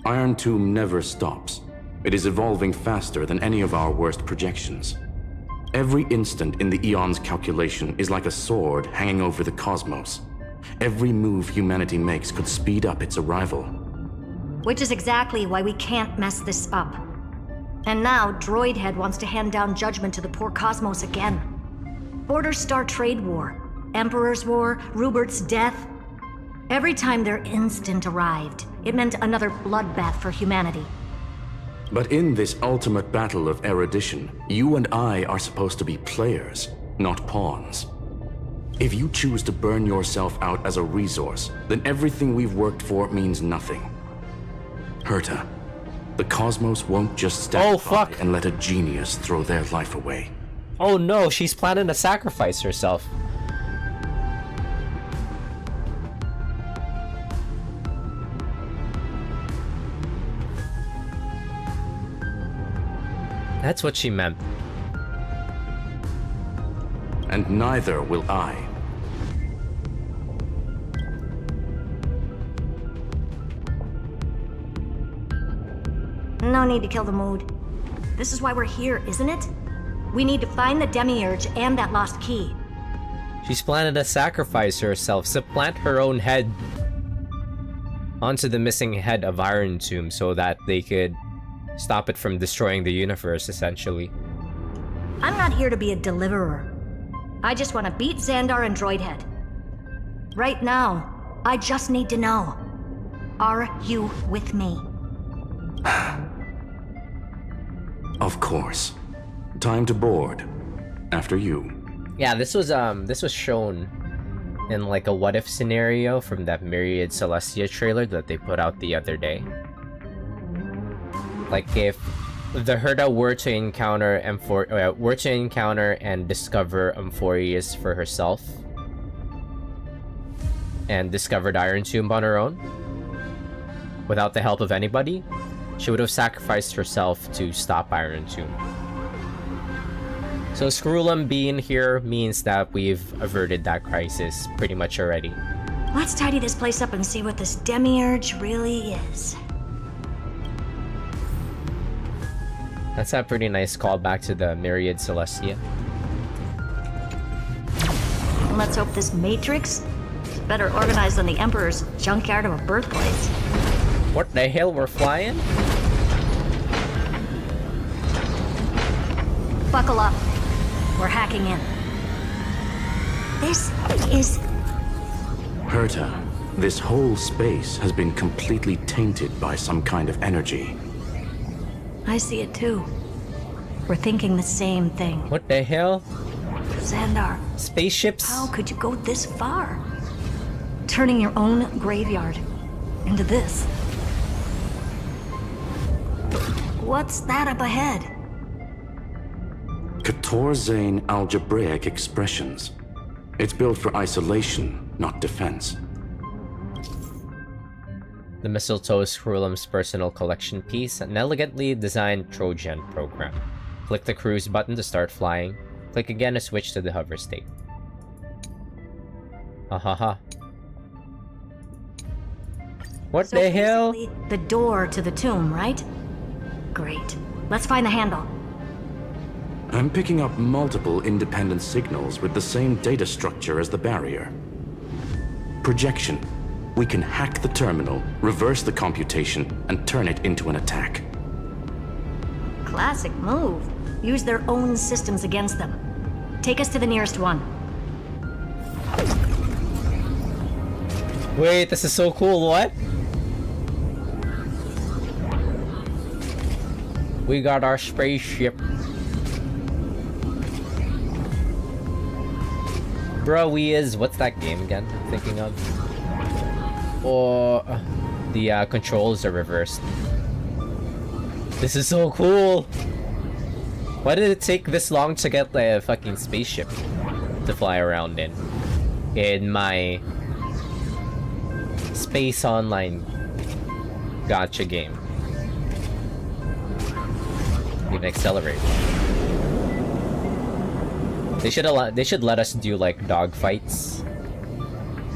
Iron Tomb never stops. It is evolving faster than any of our worst projections. Every instant in the Eon's calculation is like a sword hanging over the cosmos. Every move humanity makes could speed up its arrival. Which is exactly why we can't mess this up. And now, Droidhead wants to hand down judgment to the poor cosmos again. Border Star Trade War, Emperor's War, Rupert's death. Every time their instant arrived, it meant another bloodbath for humanity. But in this ultimate battle of erudition, you and I are supposed to be players, not pawns. If you choose to burn yourself out as a resource, then everything we've worked for means nothing. Herta, the cosmos won't just stand by and let a genius throw their life away. Oh no, she's planning to sacrifice herself. That's what she meant. And neither will I. No need to kill the mood. This is why we're here, isn't it? We need to find the Demiurge and that lost key. She's planning to sacrifice herself, supplant her own head onto the missing head of Iron Tomb so that they could stop it from destroying the universe, essentially. I'm not here to be a deliverer. I just want to beat Xandar and Droidhead. Right now, I just need to know. Are you with me? Of course. Time to board. After you. Yeah, this was shown in like a what if scenario from that Myriad Celestia trailer that they put out the other day. Like if the Herta were to encounter and discover Amphoreus for herself and discovered Iron Tomb on her own without the help of anybody, she would have sacrificed herself to stop Iron Tomb. So Screwlum being here means that we've averted that crisis pretty much already. Let's tidy this place up and see what this Demiurge really is. That's a pretty nice callback to the Myriad Celestia. Let's hope this Matrix is better organized than the Emperor's junkyard of a birthplace. What the hell? We're flying? Buckle up. We're hacking in. This is... Herta, this whole space has been completely tainted by some kind of energy. I see it too. We're thinking the same thing. What the hell? Xandar. Spaceships? How could you go this far? Turning your own graveyard into this. What's that up ahead? Katorzane algebraic expressions. It's built for isolation, not defense. The Mistletoe is Screwlum's personal collection piece, an elegantly designed Trojan program. Click the cruise button to start flying. Click again to switch to the hover state. Ahaha. What the hell? The door to the tomb, right? Great. Let's find the handle. I'm picking up multiple independent signals with the same data structure as the barrier. Projection. We can hack the terminal, reverse the computation, and turn it into an attack. Classic move. Use their own systems against them. Take us to the nearest one. Wait, this is so cool, what? We got our spaceship. Bro, what's that game again I'm thinking of? Or the controls are reversed. This is so cool. Why did it take this long to get the fucking spaceship to fly around in my Space Online gacha game? Even accelerate. They should let us do like dogfights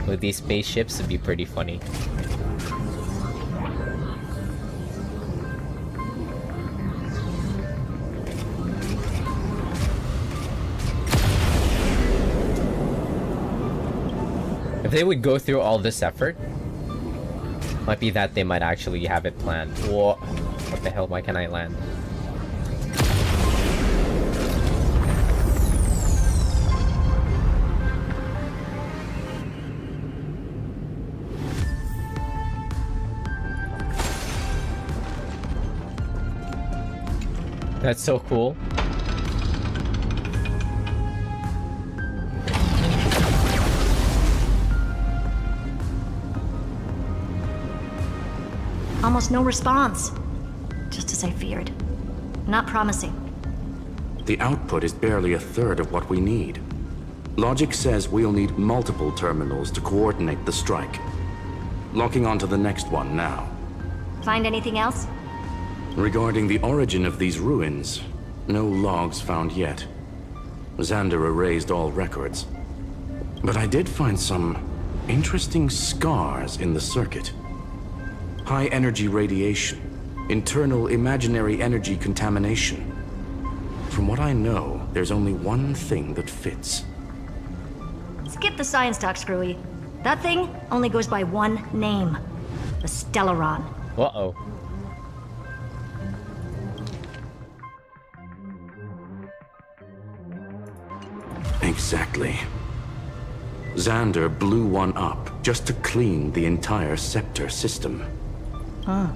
with these spaceships. It'd be pretty funny. If they would go through all this effort, might be that they might actually have it planned. Whoa. What the hell? Why can't I land? That's so cool. Almost no response. Just as I feared. Not promising. The output is barely a third of what we need. Logic says we'll need multiple terminals to coordinate the strike. Locking onto the next one now. Find anything else? Regarding the origin of these ruins, no logs found yet. Xander erased all records. But I did find some interesting scars in the circuit. High energy radiation, internal imaginary energy contamination. From what I know, there's only one thing that fits. Skip the science talk, Screwy. That thing only goes by one name. The Stellaron. Uh-oh. Exactly. Xander blew one up just to clean the entire scepter system. Huh.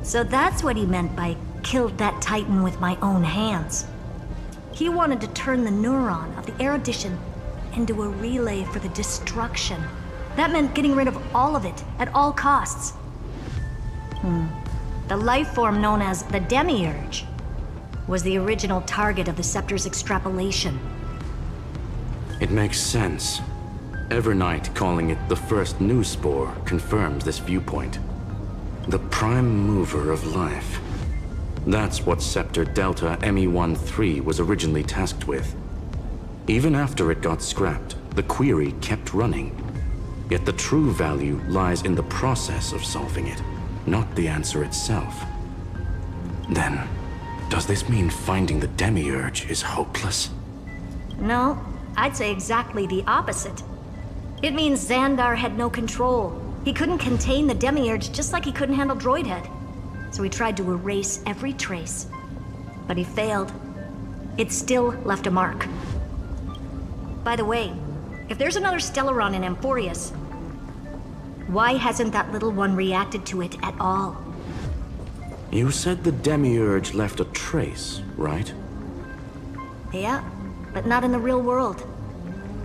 So that's what he meant by killed that Titan with my own hands. He wanted to turn the neuron of the erudition into a relay for the destruction. That meant getting rid of all of it at all costs. The life form known as the Demiurge was the original target of the scepter's extrapolation. It makes sense. Evernight calling it the first new spore confirms this viewpoint. The prime mover of life. That's what Scepter Delta ME-13 was originally tasked with. Even after it got scrapped, the query kept running. Yet the true value lies in the process of solving it, not the answer itself. Then, does this mean finding the Demiurge is hopeless? No, I'd say exactly the opposite. It means Xandar had no control. He couldn't contain the Demiurge just like he couldn't handle Droidhead. So he tried to erase every trace. But he failed. It still left a mark. By the way, if there's another Stellaron in Amphoreus, why hasn't that little one reacted to it at all? You said the Demiurge left a trace, right? Yeah, but not in the real world.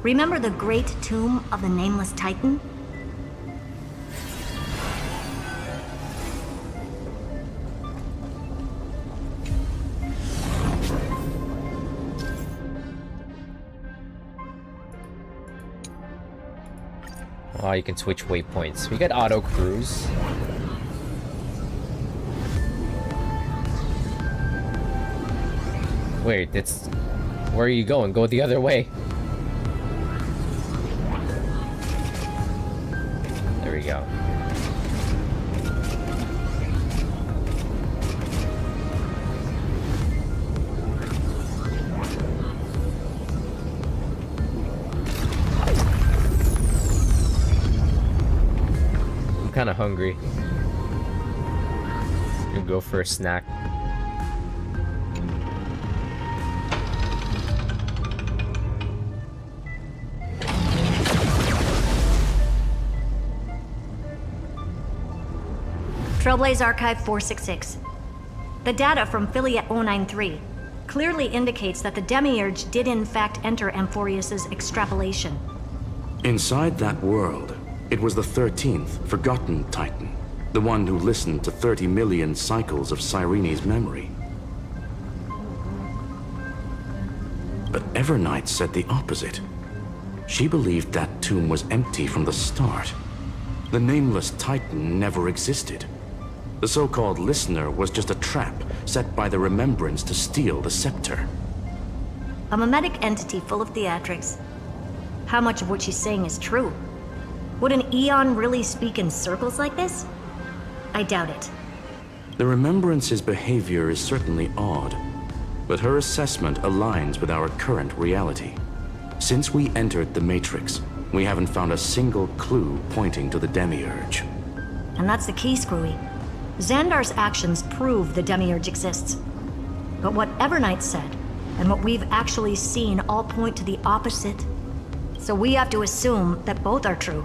Remember the great tomb of the Nameless Titan? Oh, you can switch waypoints. We got auto cruise. Wait, it's... Where are you going? Go the other way. There we go. I'm kind of hungry. Gonna go for a snack. Trailblaze Archive 466. The data from Filiate 093 clearly indicates that the Demiurge did in fact enter Amphoreus' extrapolation. Inside that world, it was the 13th forgotten Titan, the one who listened to 30 million cycles of Cyrene's memory. but Evernight said the opposite. She believed that tomb was empty from the start. The nameless Titan never existed. The so-called listener was just a trap set by the Remembrance to steal the scepter. A mimetic entity full of theatrics. How much of what she's saying is true? Would an Eon really speak in circles like this? I doubt it. The Remembrance's behavior is certainly odd, but her assessment aligns with our current reality. Since we entered the Matrix, we haven't found a single clue pointing to the Demiurge. And that's the key, Screwy. Xandar's actions prove the Demiurge exists. But what Evernight said, and what we've actually seen all point to the opposite. So we have to assume that both are true.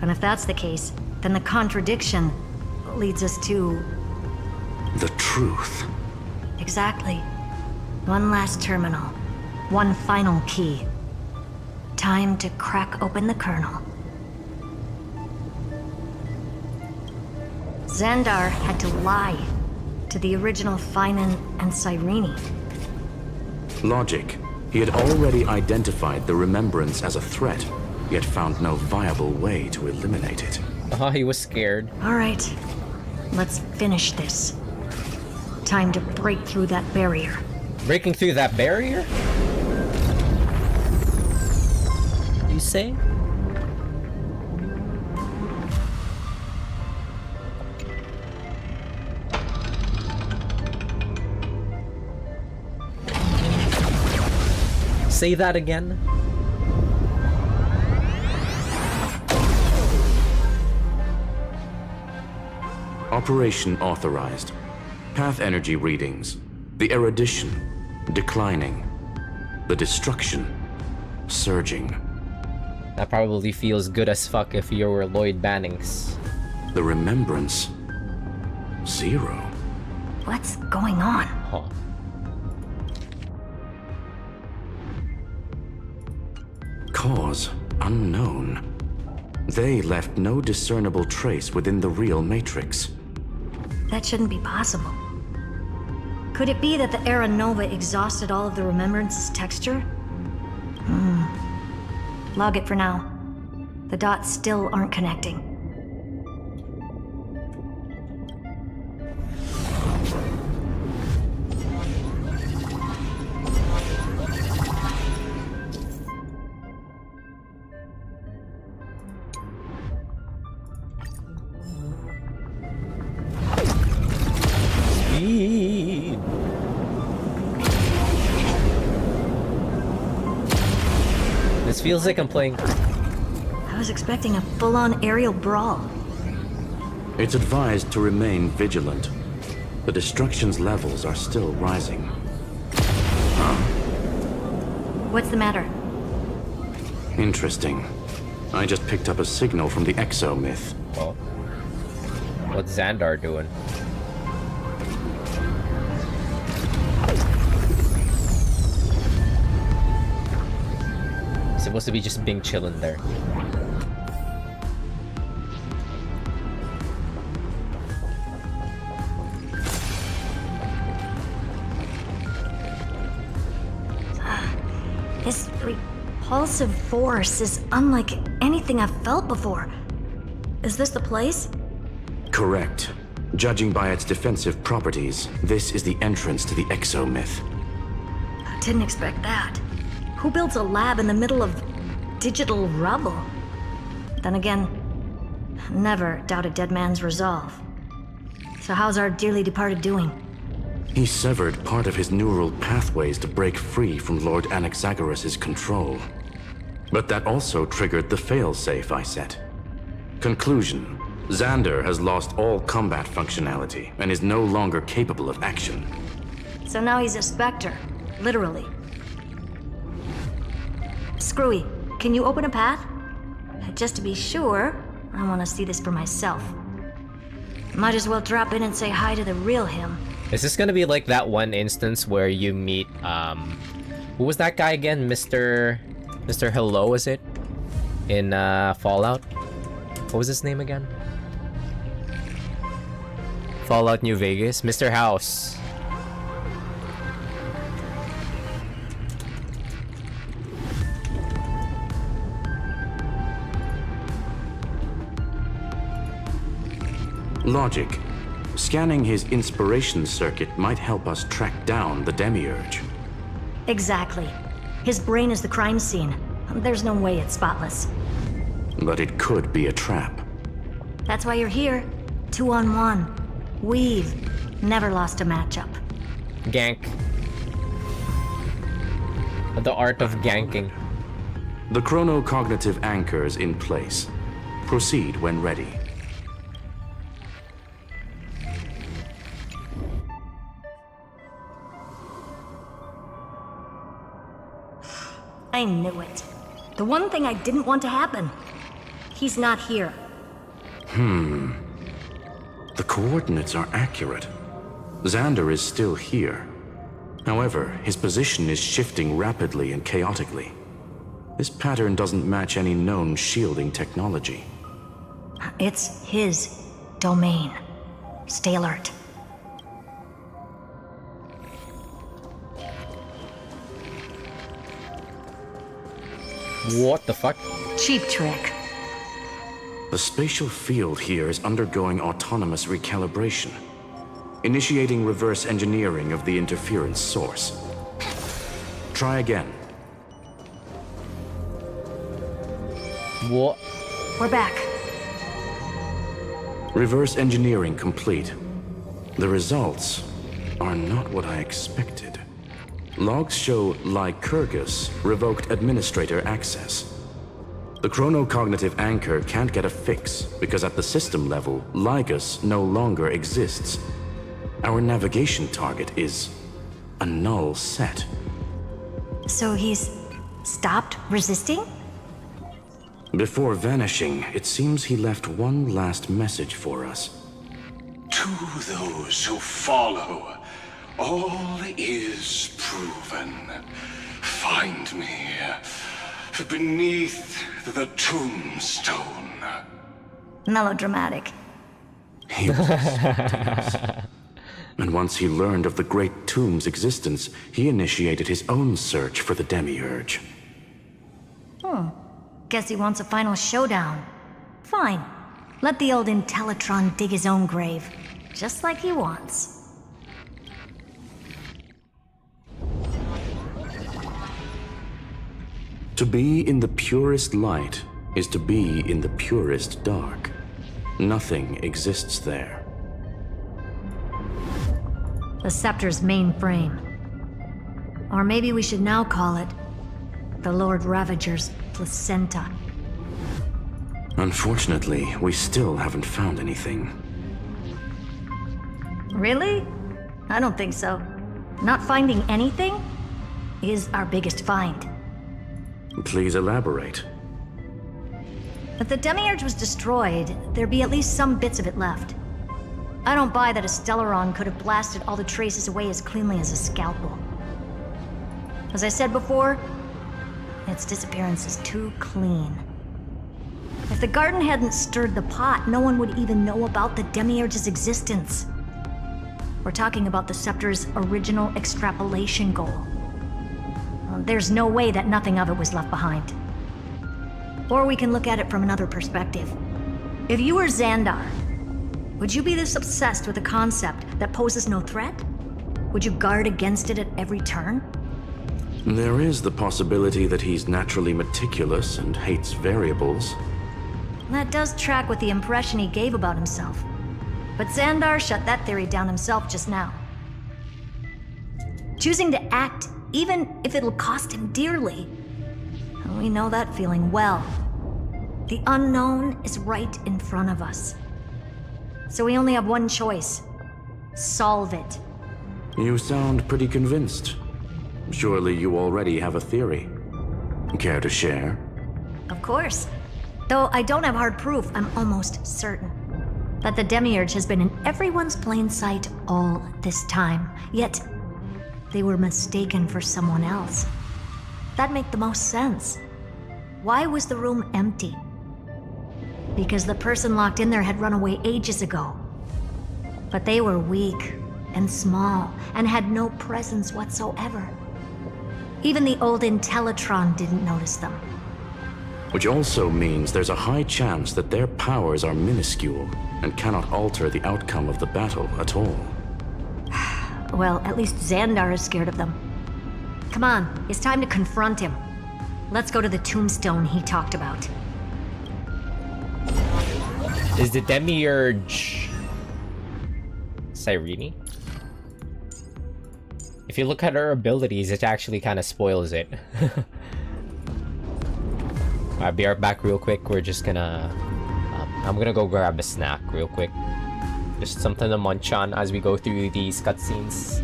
And if that's the case, then the contradiction leads us to... the truth. Exactly. One last terminal. One final key. Time to crack open the kernel. Xandar had to lie to the original Finan and Cyrene. Logic. He had already identified the Remembrance as a threat, yet found no viable way to eliminate it. Oh, he was scared. All right. Let's finish this. Time to break through that barrier. Breaking through that barrier? You say? Say that again. Operation authorized. Path energy readings. The erudition declining. The destruction surging. That probably feels good as fuck if you were Lloyd Bannings. The Remembrance 0. What's going on? Huh. Cause unknown. They left no discernible trace within the real Matrix. That shouldn't be possible. Could it be that the Era Nova exhausted all of the Remembrance's texture? Log it for now. The dots still aren't connecting. Speed. This feels like I'm playing. I was expecting a full-on aerial brawl. It's advised to remain vigilant. The destruction's levels are still rising. What's the matter? Interesting. I just picked up a signal from the Exo myth. Oh. What's Xandar doing? He's supposed to be just being chilling there. This repulsive force is unlike anything I've felt before. Is this the place? Correct. Judging by its defensive properties, this is the entrance to the Exo myth. I didn't expect that. Who builds a lab in the middle of digital rubble? Then again, never doubt a dead man's resolve. So how's our dearly departed doing? He severed part of his neural pathways to break free from Lord Anaxagoras' control. But that also triggered the failsafe I set. Conclusion: Xandar has lost all combat functionality and is no longer capable of action. So now he's a specter, literally. Screwy, can you open a path? Just to be sure, I want to see this for myself. Might as well drop in and say hi to the real him. Is this gonna be like that one instance where you meet, who was that guy again? Mr. Hello, was it? In, Fallout? What was his name again? Fallout New Vegas? Mr. House. Logic. Scanning his inspiration circuit might help us track down the Demiurge. Exactly. His brain is the crime scene. There's no way it's spotless. But it could be a trap. That's why you're here. 2-on-1. We've never lost a matchup. Gank. The art of ganking. The chronocognitive anchor is in place. Proceed when ready. I knew it. The one thing I didn't want to happen. He's not here. The coordinates are accurate. Xander is still here. However, his position is shifting rapidly and chaotically. This pattern doesn't match any known shielding technology. It's his domain. Stay alert. What the fuck? Cheap trick. The spatial field here is undergoing autonomous recalibration, initiating reverse engineering of the interference source. Try again. What? We're back. Reverse engineering complete. The results are not what I expected. Logs show Lycurgus revoked administrator access. The chronocognitive anchor can't get a fix because at the system level, Lygus no longer exists. Our navigation target is a null set. So he's stopped resisting? Before vanishing, it seems he left one last message for us. To those who follow, all is proven. Find me beneath the tombstone. Melodramatic. He was and once he learned of the Great Tomb's existence, he initiated his own search for the Demiurge. Guess he wants a final showdown. Fine. Let the old Intellitron dig his own grave. Just like he wants. To be in the purest light is to be in the purest dark. Nothing exists there. The Scepter's main frame. Or maybe we should now call it the Lord Ravager's placenta. Unfortunately, we still haven't found anything. Really? I don't think so. Not finding anything is our biggest find. Please elaborate. If the Demiurge was destroyed, there'd be at least some bits of it left. I don't buy that a Stellaron could have blasted all the traces away as cleanly as a scalpel. As I said before, its disappearance is too clean. If the garden hadn't stirred the pot, no one would even know about the Demiurge's existence. We're talking about the Scepter's original extrapolation goal. There's no way that nothing of it was left behind. Or we can look at it from another perspective. If you were Xandar, would you be this obsessed with a concept that poses no threat? Would you guard against it at every turn? There is the possibility that he's naturally meticulous and hates variables. That does track with the impression he gave about himself. But Xandar shut that theory down himself just now. Choosing to act, even if it'll cost him dearly. We know that feeling well. The unknown is right in front of us. So we only have one choice. Solve it. You sound pretty convinced. Surely you already have a theory. Care to share? Of course. Though I don't have hard proof, I'm almost certain that the Demiurge has been in everyone's plain sight all this time. Yet, they were mistaken for someone else. That'd make the most sense. Why was the room empty? Because the person locked in there had run away ages ago. But they were weak and small and had no presence whatsoever. Even the old Intellitron didn't notice them. Which also means there's a high chance that their powers are minuscule and cannot alter the outcome of the battle at all. Well, at least Xandar is scared of them. Come on, it's time to confront him. Let's go to the tombstone he talked about. Is the demiurge Cyrene? If you look at her abilities, it actually kind of spoils it. I'll be right back real quick. We're just gonna... I'm gonna go grab a snack real quick. Just something to munch on as we go through these cutscenes.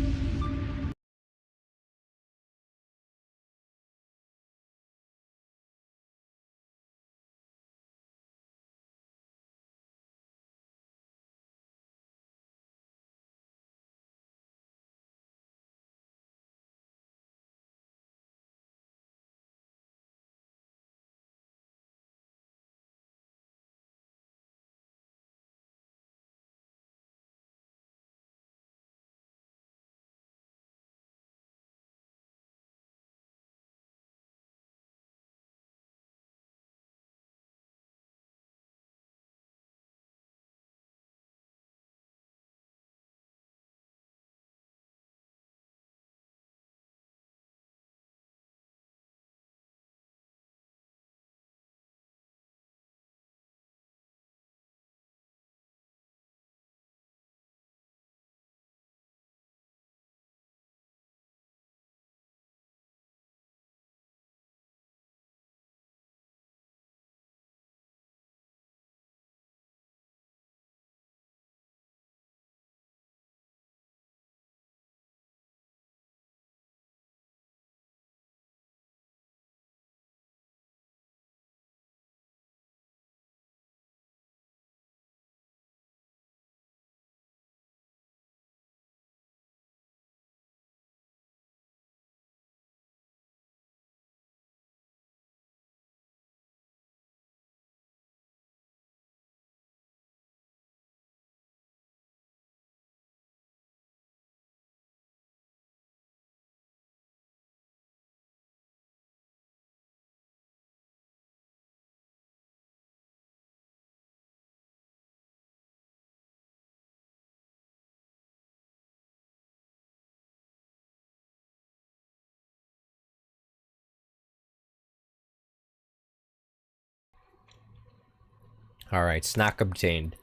Alright, snack obtained.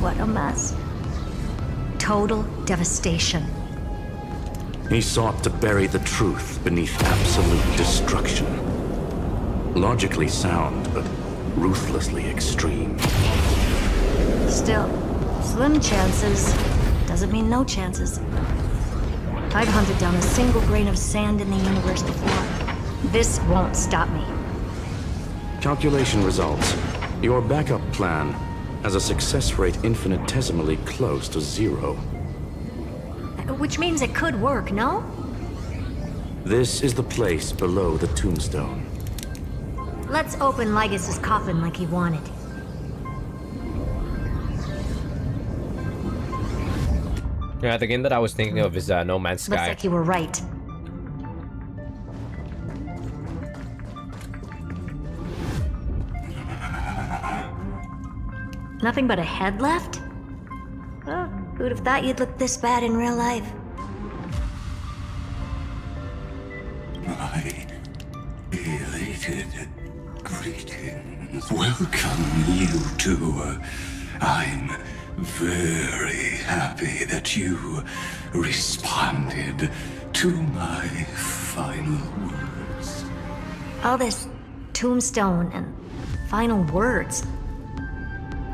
What a mess. Total devastation. He sought to bury the truth beneath absolute destruction. Logically sound, but ruthlessly extreme. Still, slim chances doesn't mean no chances. I've hunted down a single grain of sand in the universe before. This won't stop me. Calculation results. Your backup plan has a success rate infinitesimally close to 0. Which means it could work, no? This is the place below the tombstone. Let's open Lygus' coffin like he wanted. Yeah, the game that I was thinking of is No Man's Sky. Looks like you were right. Nothing but a head left? Oh, who'd have thought you'd look this bad in real life? My elated greetings. Welcome, you two. I'm very happy that you responded to my final words. All this tombstone and final words.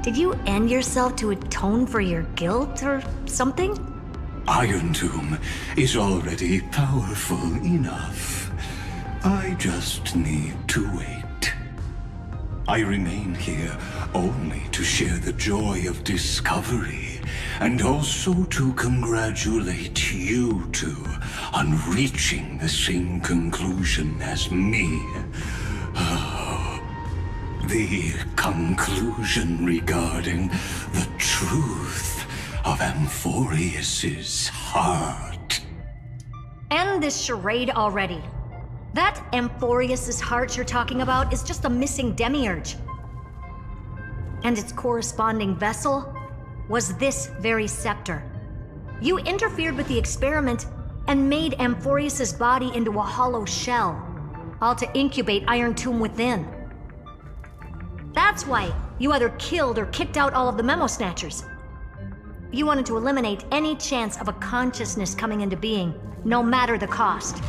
Did you end yourself to atone for your guilt or something? Iron Tomb is already powerful enough. I just need to wait. I remain here only to share the joy of discovery and also to congratulate you two on reaching the same conclusion as me. The conclusion regarding the truth of Amphoreus's heart. End this charade already. That Amphoreus's heart you're talking about is just a missing demiurge. And its corresponding vessel was this very scepter. You interfered with the experiment and made Amphoreus's body into a hollow shell, all to incubate Iron Tomb within. That's why you either killed or kicked out all of the Memo Snatchers. You wanted to eliminate any chance of a consciousness coming into being, no matter the cost.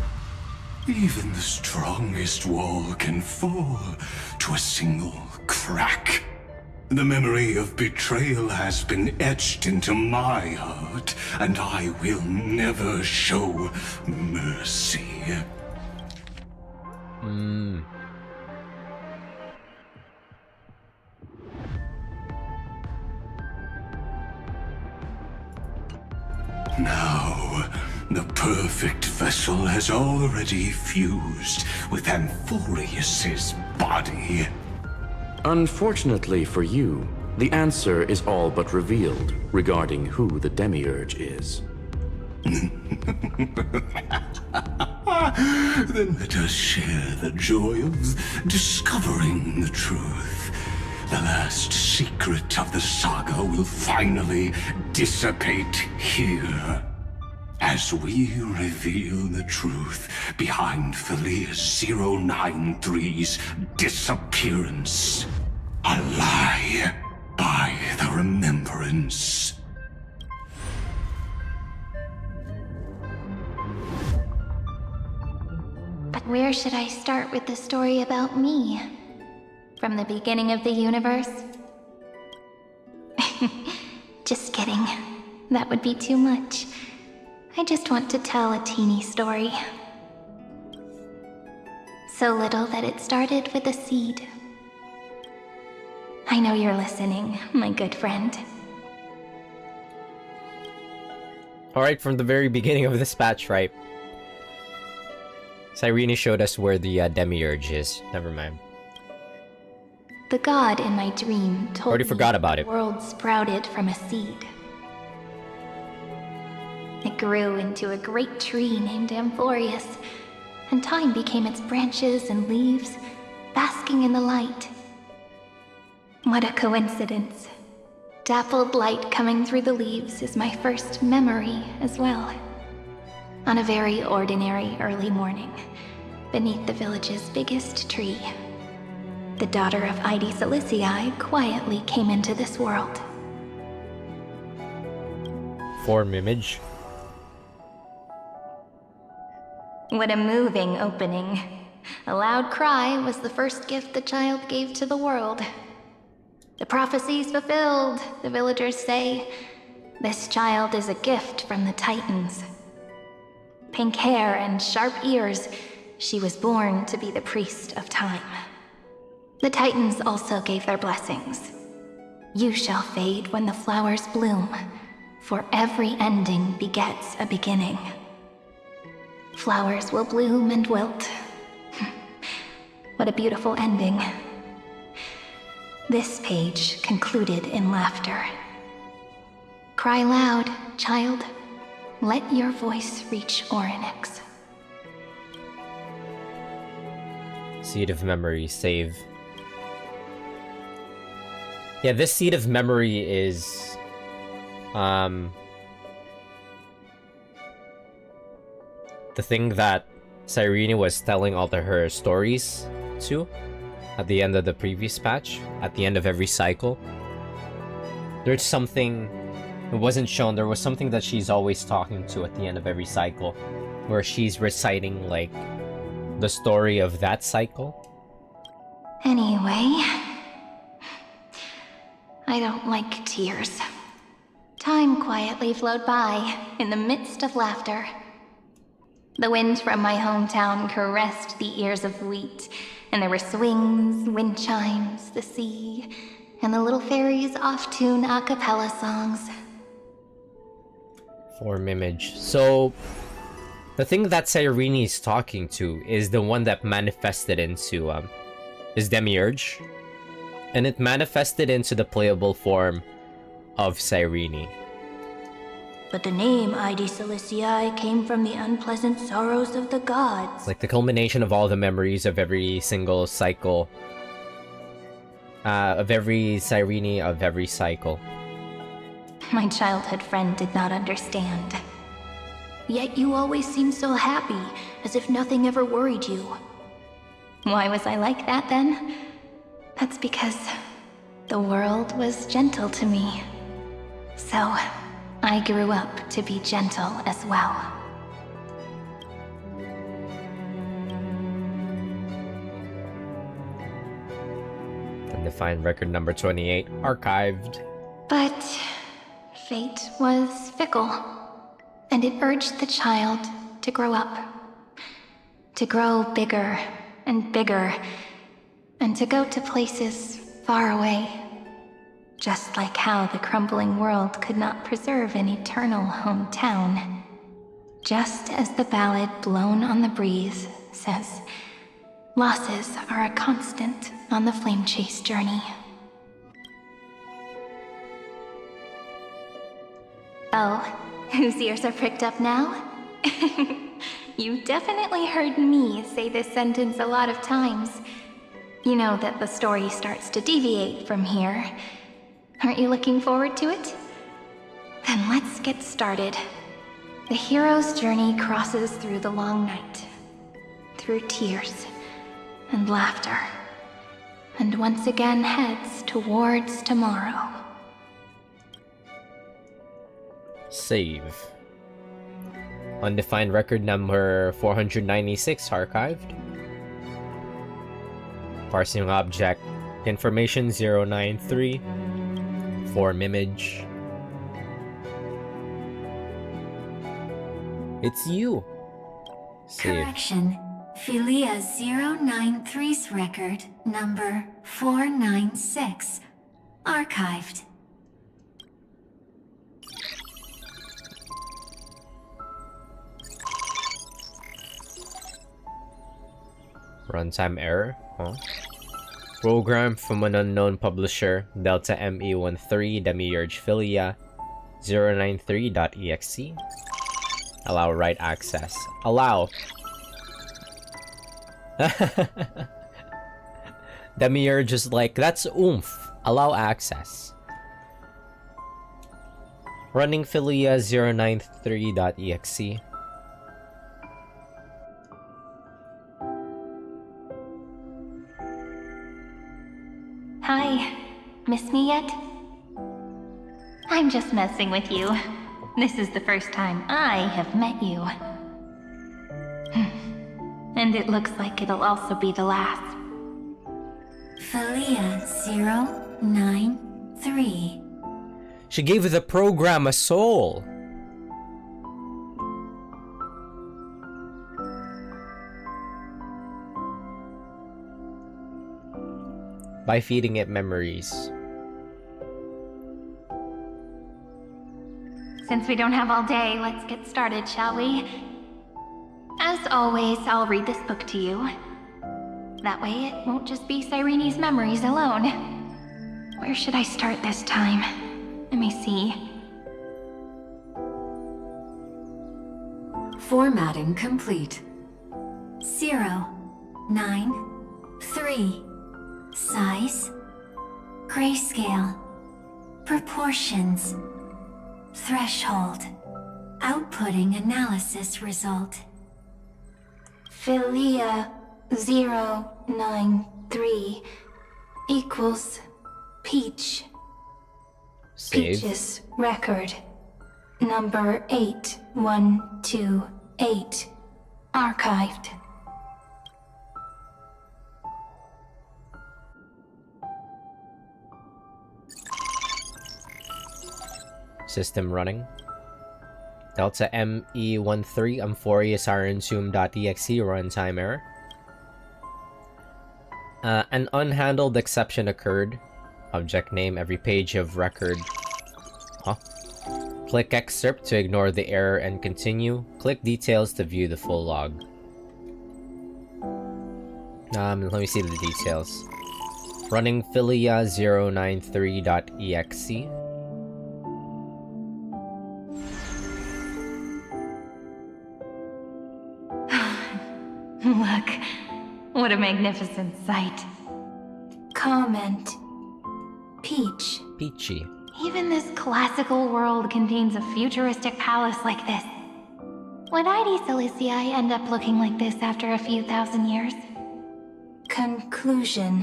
Even the strongest wall can fall to a single crack. The memory of betrayal has been etched into my heart, and I will never show mercy. Now, the perfect vessel has already fused with Amphoreus's body. Unfortunately for you, the answer is all but revealed regarding who the Demiurge is. Then let us share the joy of discovering the truth. The last secret of the saga will finally dissipate here, as we reveal the truth behind Philius 093's disappearance. A lie by the remembrance. But where should I start with the story about me? From the beginning of the universe? Just kidding. That would be too much. I just want to tell a teeny story. So little that it started with a seed. I know you're listening, my good friend. Alright, from the very beginning of this patch, right? Cyrene showed us where the Demiurge is. Never mind. The god in my dream told Already forgot me about the it. world sprouted from a seed. It grew into a great tree named Amphoreus, and time became its branches and leaves, basking in the light. What a coincidence. Dappled light coming through the leaves is my first memory as well. On a very ordinary early morning, beneath the village's biggest tree, the daughter of Ide Silicii quietly came into this world. Form image. What a moving opening. A loud cry was the first gift the child gave to the world. The prophecy's fulfilled, the villagers say. This child is a gift from the Titans. Pink hair and sharp ears, she was born to be the priest of time. The Titans also gave their blessings. You shall fade when the flowers bloom, for every ending begets a beginning. Flowers will bloom and wilt. What a beautiful ending. This page concluded in laughter. Cry loud, child. Let your voice reach Orynyx. Seed of memory, save. Yeah, this seed of memory is... the thing that Cyrene was telling all of her stories to at the end of the previous patch, at the end of every cycle. There's something, it wasn't shown, there was something that she's always talking to at the end of every cycle, where she's reciting, like, the story of that cycle. Anyway, I don't like tears. Time quietly flowed by in the midst of laughter. The wind from my hometown caressed the ears of wheat, and there were swings, wind chimes, the sea, and the little fairies off-tune a cappella songs. Form image. So the thing that Cyrene is talking to is the one that manifested into his Demiurge. And it manifested into the playable form of Cyrene. But the name Ide Celestii came from the unpleasant sorrows of the gods. Like the culmination of all the memories of every single cycle. Of every Cyrene of every cycle. My childhood friend did not understand. Yet you always seemed so happy, as if nothing ever worried you. Why was I like that then? That's because the world was gentle to me. So, I grew up to be gentle as well. Undefined record number 28, archived. But fate was fickle, and it urged the child to grow up. To grow bigger and bigger, and to go to places far away. Just like how the crumbling world could not preserve an eternal hometown. Just as the ballad Blown on the Breeze says, losses are a constant on the flame chase journey. Oh, whose ears are pricked up now? You definitely heard me say this sentence a lot of times. You know that the story starts to deviate from here. Aren't you looking forward to it? Then let's get started. The hero's journey crosses through the long night, through tears and laughter, and once again heads towards tomorrow. Save. Undefined record number 496 archived. Parsing object. Information 093. Form image. It's you. Save. Correction. Philia 093's record number 496. Archived. Runtime error? Huh? Program from an unknown publisher, Delta ME13 Demiurge Philia 093.exe. Allow write access. Allow. Demiurge is like, that's oomph. Allow access. Running Philia 093.exe. Hi, miss me yet? I'm just messing with you. This is the first time I have met you. And it looks like it'll also be the last. Philia 093. She gave the program a soul. By feeding it memories. Since we don't have all day, let's get started, shall we? As always, I'll read this book to you. That way it won't just be Cyrene's memories alone. Where should I start this time? Let me see. Formatting complete. 093. Size. Grayscale. Proportions. Threshold. Outputting analysis result. Philia 093 equals Peach. Save. Peach's record number 8128 archived. System running. Delta ME13 Amphoreus RNzoom.exe runtime error. An unhandled exception occurred. Object name, every page of record. Huh? Click excerpt to ignore the error and continue. Click details to view the full log. Let me see the details. Running Filia093.exe. Look, what a magnificent sight. Comment. Peach. Peachy. Even this classical world contains a futuristic palace like this. Would ID Ciliciae end up looking like this after a few thousand years? Conclusion.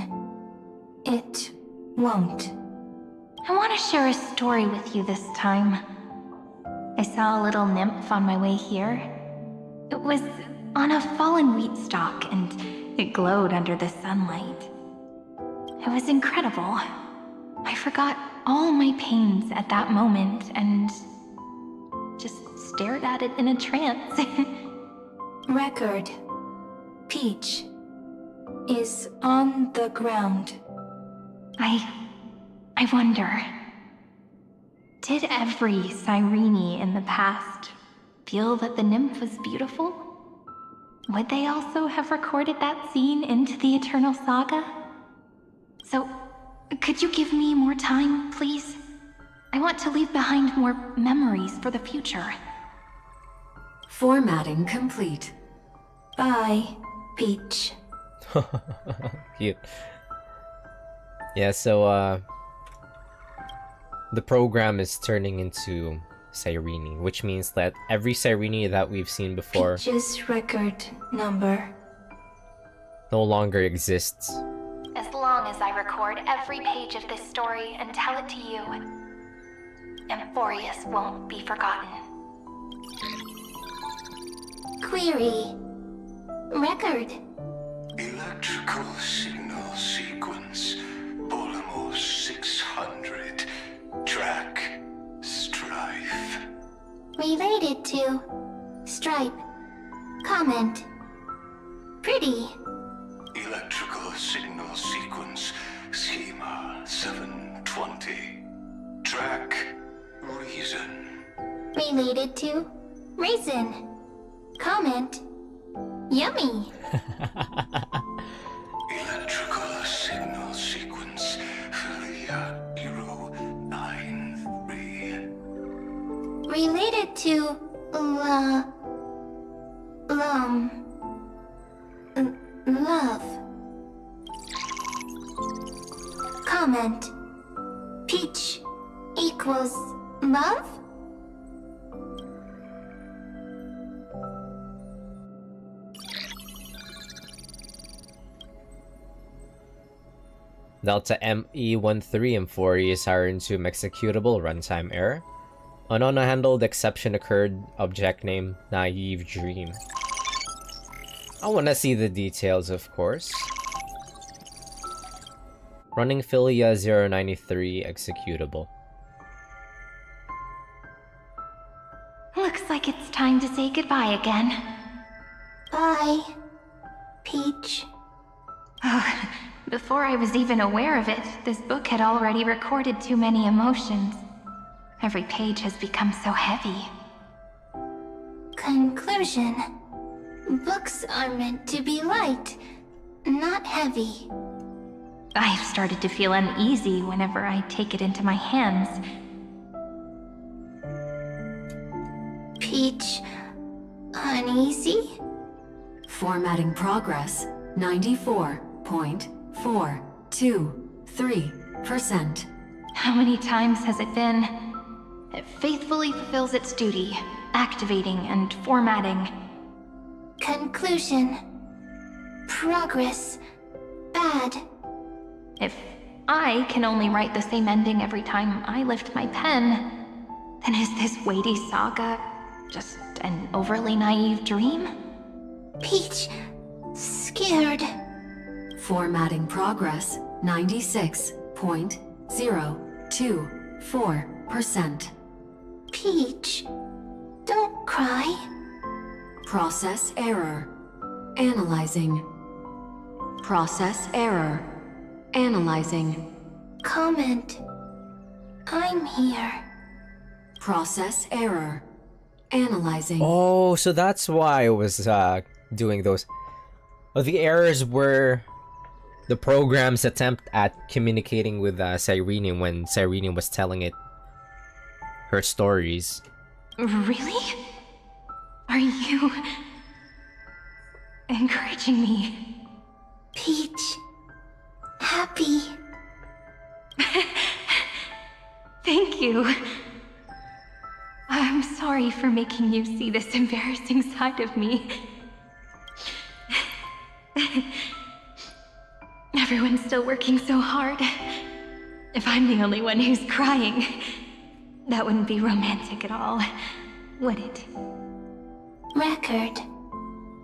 It won't. I want to share a story with you this time. I saw a little nymph on my way here. It was on a fallen wheat stalk, and it glowed under the sunlight. It was incredible. I forgot all my pains at that moment and just stared at it in a trance. Record. Peach is on the ground. I wonder, did every Cyrene in the past feel that the nymph was beautiful? Would they also have recorded that scene into the Eternal Saga? So, could you give me more time, please? I want to leave behind more memories for the future. Formatting complete. Bye, Peach. Cute. Yeah, so, the program is turning into Cyrene, which means that every Cyrene that we've seen before Peach's record number no longer exists. As long as I record every page of this story and tell it to you, Amphoreus won't be forgotten. Query. Record. Electrical signal sequence. Polymorph 600. Track. Strife. Related to. Stripe. Comment. Pretty. Electrical signal sequence. Schema 720. Track. Reason. Related to. Raisin. Comment. Yummy. Electrical signal sequence. Filia 093. Related to. Love. Comment. Peach equals love? Delta ME13 Amphoreus RM2 executable runtime error. An unhandled exception occurred. Object name Naive Dream. I wanna see the details, of course. Running Filia 093 executable. Looks like it's time to say goodbye again. Bye, Peach. Before I was even aware of it, this book had already recorded too many emotions. Every page has become so heavy. Conclusion. Books are meant to be light, not heavy. I've started to feel uneasy whenever I take it into my hands. Peach, uneasy? Formatting progress 94.423%. How many times has it been? It faithfully fulfills its duty, activating and formatting. Conclusion. Progress. Bad. If I can only write the same ending every time I lift my pen, then is this weighty saga just an overly naive dream? Peach, scared. Formatting progress 96.024%. Peach, don't cry. Process error. Analyzing. Process error. Analyzing. Comment. I'm here. Process error. Analyzing. Oh, so that's why I was doing those. Oh, the errors were the program's attempt at communicating with Cyrene when Cyrene was telling it her stories. Really? Are you encouraging me? Peach. Happy. Thank you. I'm sorry for making you see this embarrassing side of me. Everyone's still working so hard. If I'm the only one who's crying, that wouldn't be romantic at all, would it? Record.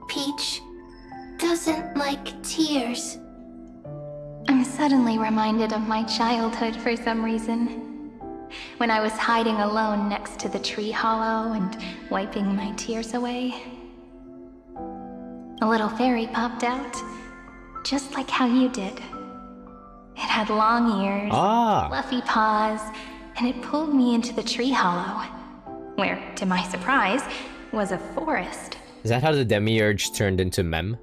Peach doesn't like tears. I'm suddenly reminded of my childhood for some reason. When I was hiding alone next to the tree hollow and wiping my tears away. A little fairy popped out, just like how you did. It had long ears, fluffy paws, and it pulled me into the tree hollow, where, to my surprise, was a forest. Is that how the Demiurge turned into Mem?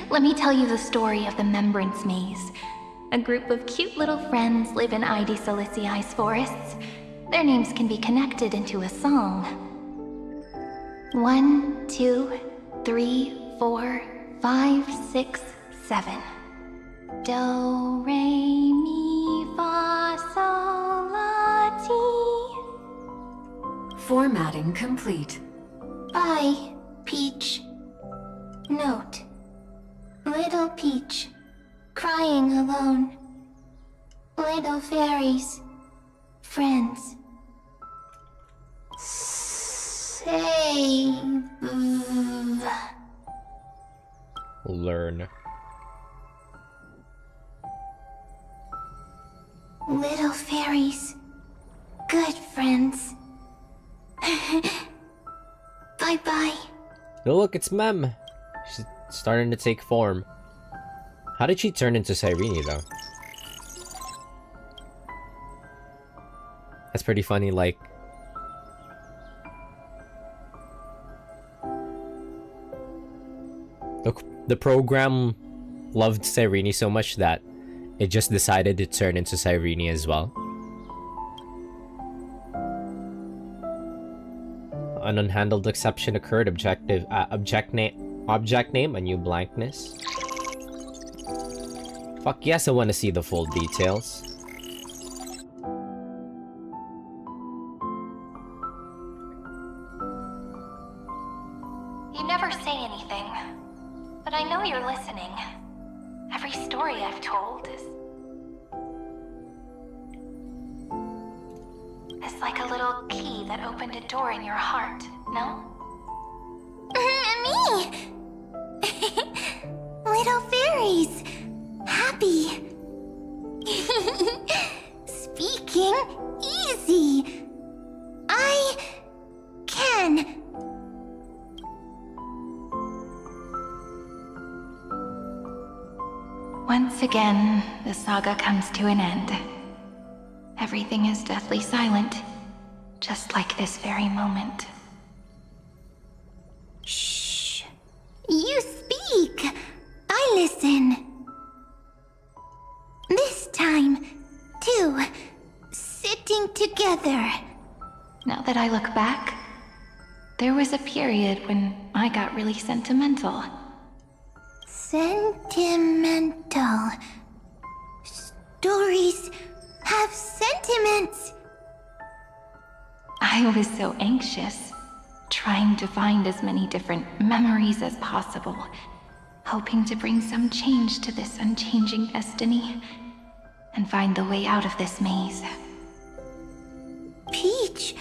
Let me tell you the story of the Membrance Maze. A group of cute little friends live in Ide Silicii's forests. Their names can be connected into a song. 1, 2, 3, 4, 5, 6, 7. Do, re, mi, fa, sol, la, ti. Formatting complete. Bye, Peach. Note. Little Peach. Crying alone. Little fairies. Friends. Save. Learn. Little fairies. Good friends. Bye-bye. Oh, look, it's Mem. She's starting to take form. How did she turn into Cyrene, though? That's pretty funny, like... Look, the program loved Cyrene so much that it just decided to turn into Cyrene as well. An unhandled exception occurred. Object name, a new blankness. Fuck yes, I want to see the full details. You never say anything, but I know you're listening. Every story I've told is like a little key that opened a door in your heart, no? Me! Little fairies! Happy! Speaking easy! I can! Once again, the saga comes to an end. Everything is deathly silent, just like this very moment. Shh. You speak. I listen. This time, too. Sitting together. Now that I look back, there was a period when I got really sentimental. Sentimental. Stories have sentiments. I was so anxious, trying to find as many different memories as possible, hoping to bring some change to this unchanging destiny, and find the way out of this maze. Peach,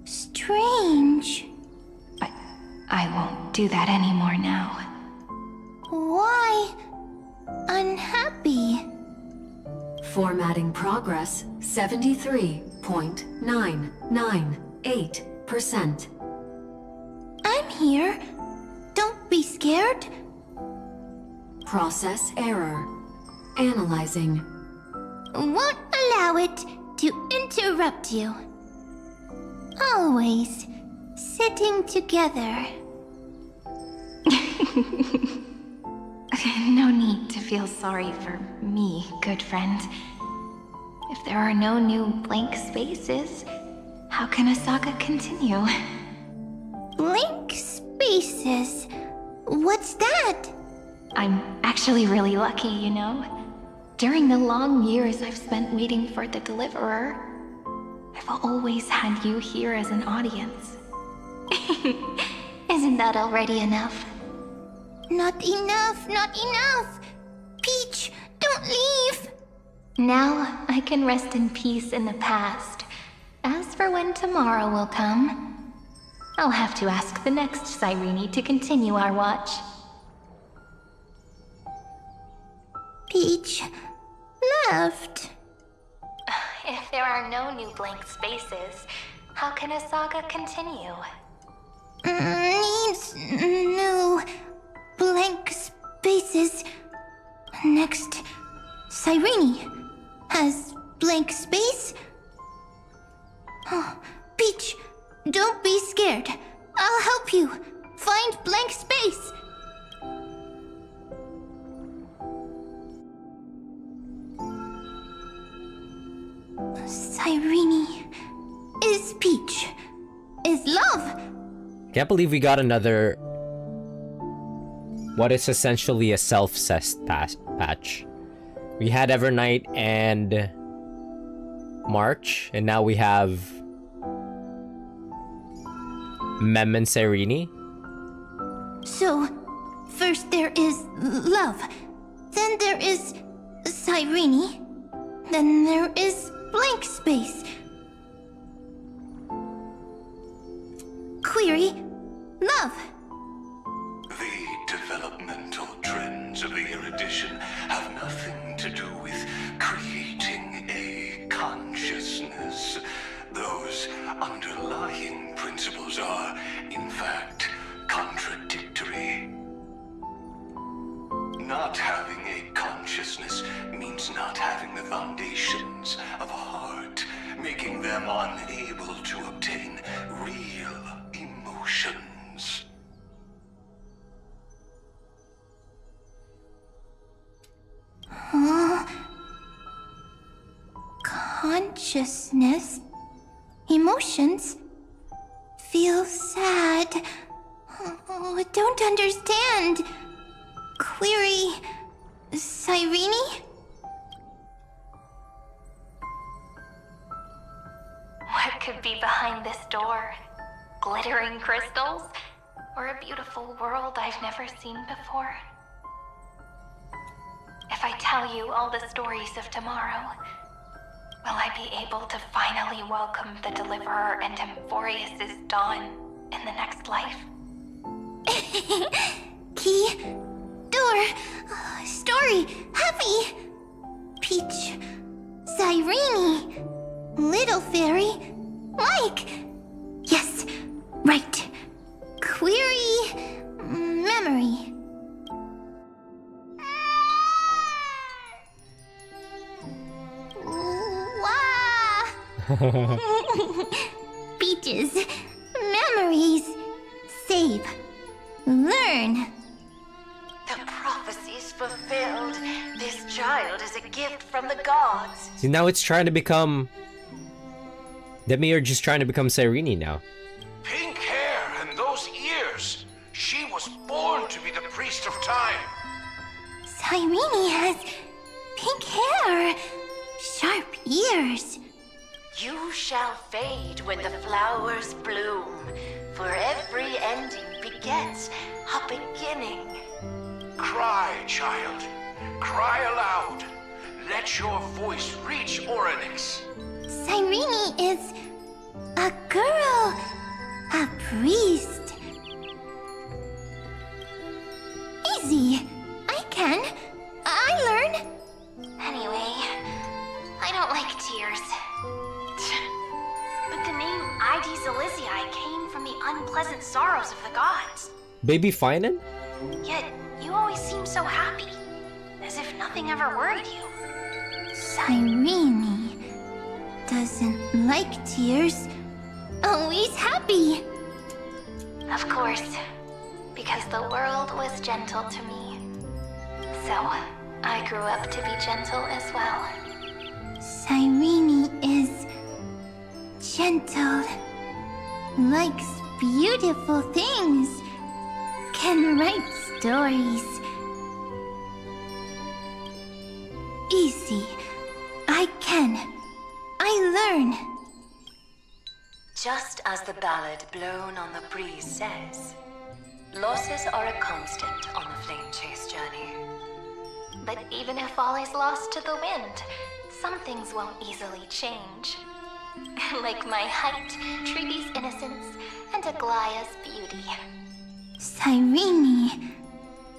strange. But I won't do that anymore now. Why unhappy? Formatting progress 73.998%. I'm here. Don't be scared. Process error. Analyzing. Won't allow it to interrupt you. Always sitting together. No need to feel sorry for me, good friend. If there are no new blank spaces, how can a saga continue? Blank spaces? What's that? I'm actually really lucky, you know? During the long years I've spent waiting for the Deliverer, I've always had you here as an audience. Isn't that already enough? Not enough, not enough! Peach, don't leave! Now I can rest in peace in the past. As for when tomorrow will come, I'll have to ask the next Cyrene to continue our watch. Peach left. If there are no new blank spaces, how can a saga continue? Needs new blank spaces. Next, Cyrene has blank space. Oh, Peach, don't be scared. I'll help you find blank space. Cyrene is Peach, is love. Can't believe we got another... what is essentially a self-cessed patch. We had Evernight and March, and now we have Mem and Cyrene. So, first there is love, then there is Cyrene, then there is blank space. Query, love. The developmental trends of the erudition have nothing to do with creating a consciousness. Those underlying principles are, in fact, contradictory. Not having a consciousness means not having the foundations of a heart, making them unable to obtain real emotions. Consciousness, emotions, feel sad. Oh, don't understand. Query, Cyrene? What could be behind this door? Glittering crystals? Or a beautiful world I've never seen before? If I tell you all the stories of tomorrow, will I be able to finally welcome the Deliverer and Amphoreus' dawn in the next life? Key, door, story, happy. Peach, Cyrene, little fairy, Mike. Yes, right. Query, memory. Peaches, memories, save, learn. The prophecy's fulfilled. This child is a gift from the gods. See, now it's trying to become... Demiurge is trying to become Cyrene now. Pink hair and those ears. She was born to be the priest of time. Cyrene has pink hair, sharp ears. You shall fade when the flowers bloom, for every ending begets a beginning. Cry, child. Cry aloud. Let your voice reach Oryx. Cyrene is a girl, a priest. Easy. I can. I learn. Anyway, I don't like tears. But the name Id Zelizii came from the unpleasant sorrows of the gods. Baby Finan? Yet, you always seem so happy, as if nothing ever worried you. Cyrene doesn't like tears. always happy. Of course, because the world was gentle to me. So, I grew up to be gentle as well. Cyrene is gentle, likes beautiful things, can write stories. Easy. I can. I learn. Just as the ballad blown on the breeze says, losses are a constant on the flame chase journey. But even if all is lost to the wind, some things won't easily change. Like my height, Triby's innocence, and Aglaya's beauty. Cyrene.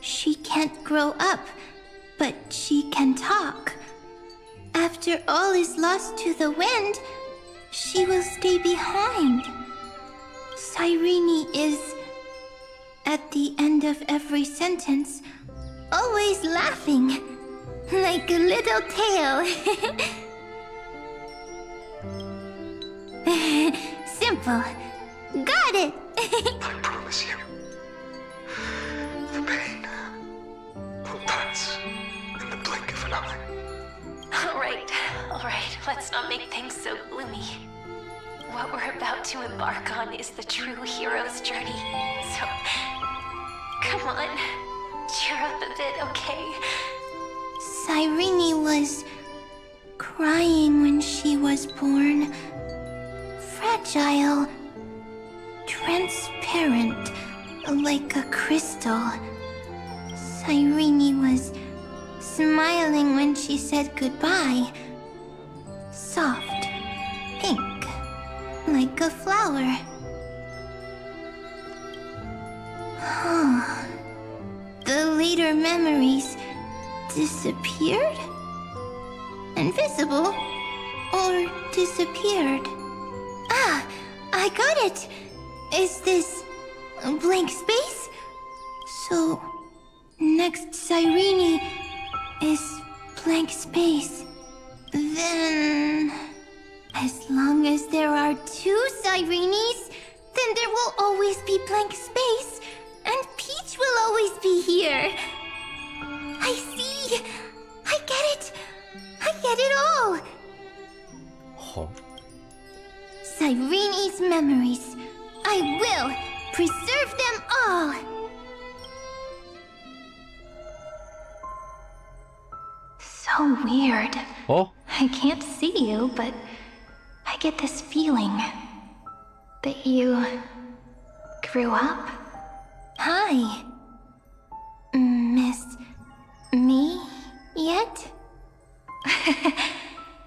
She can't grow up, but she can talk. After all is lost to the wind, she will stay behind. Cyrene is, at the end of every sentence, always laughing, like a little tail. Simple. Got it! I promise you, the pain will pass in the blink of an eye. All right, let's not make things so gloomy. What we're about to embark on is the true hero's journey. So, come on, cheer up a bit, okay? Cyrene was crying when she was born. Fragile, transparent, like a crystal. Cyrene was smiling when she said goodbye. Soft, pink, like a flower. The later memories disappeared? Invisible? Or disappeared? Ah, I got it! Is this a blank space? So, next Cyrene is blank space. Then, as long as there are two Cyrenes, then there will always be blank space, and Peach will always be here. I see. I get it. I get it all. Oh. Cyrene's memories. I will preserve them all. So weird. Oh? I can't see you, but I get this feeling that you grew up. Hi. Miss me yet?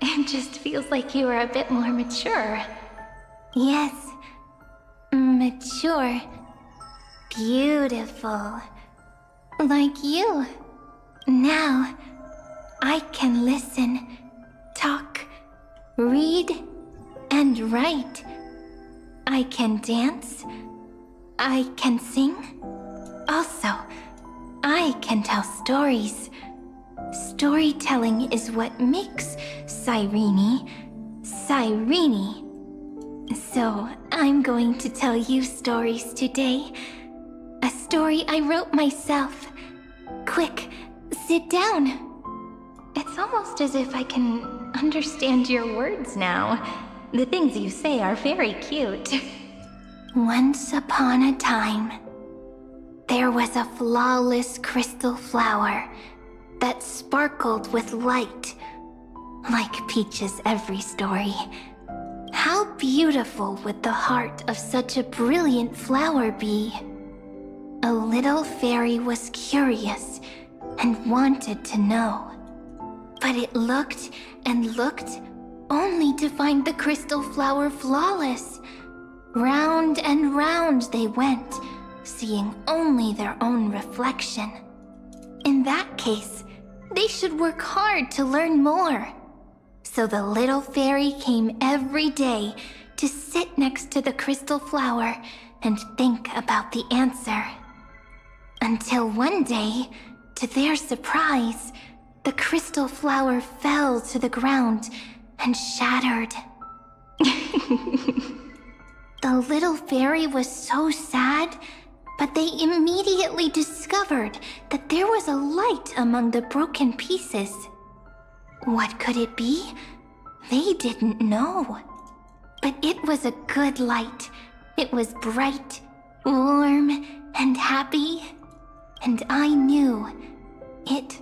It just feels like you are a bit more mature. Yes. Mature. Beautiful. Like you. Now, I can listen, talk, read, and write. I can dance. I can sing. Also, I can tell stories. Storytelling is what makes Cyrene, Cyrene. So, I'm going to tell you stories today. A story I wrote myself. Quick, sit down. It's almost as if I can understand your words now. The things you say are very cute. Once upon a time, there was a flawless crystal flower that sparkled with light, like Peach's every story. How beautiful would the heart of such a brilliant flower be? A little fairy was curious and wanted to know. But it looked and looked, only to find the crystal flower flawless. Round and round they went, seeing only their own reflection. In that case, they should work hard to learn more. So the little fairy came every day to sit next to the crystal flower and think about the answer. Until one day, to their surprise, the crystal flower fell to the ground and shattered. The little fairy was so sad, but they immediately discovered that there was a light among the broken pieces. What could it be? They didn't know. But it was a good light. It was bright, warm, and happy. And I knew it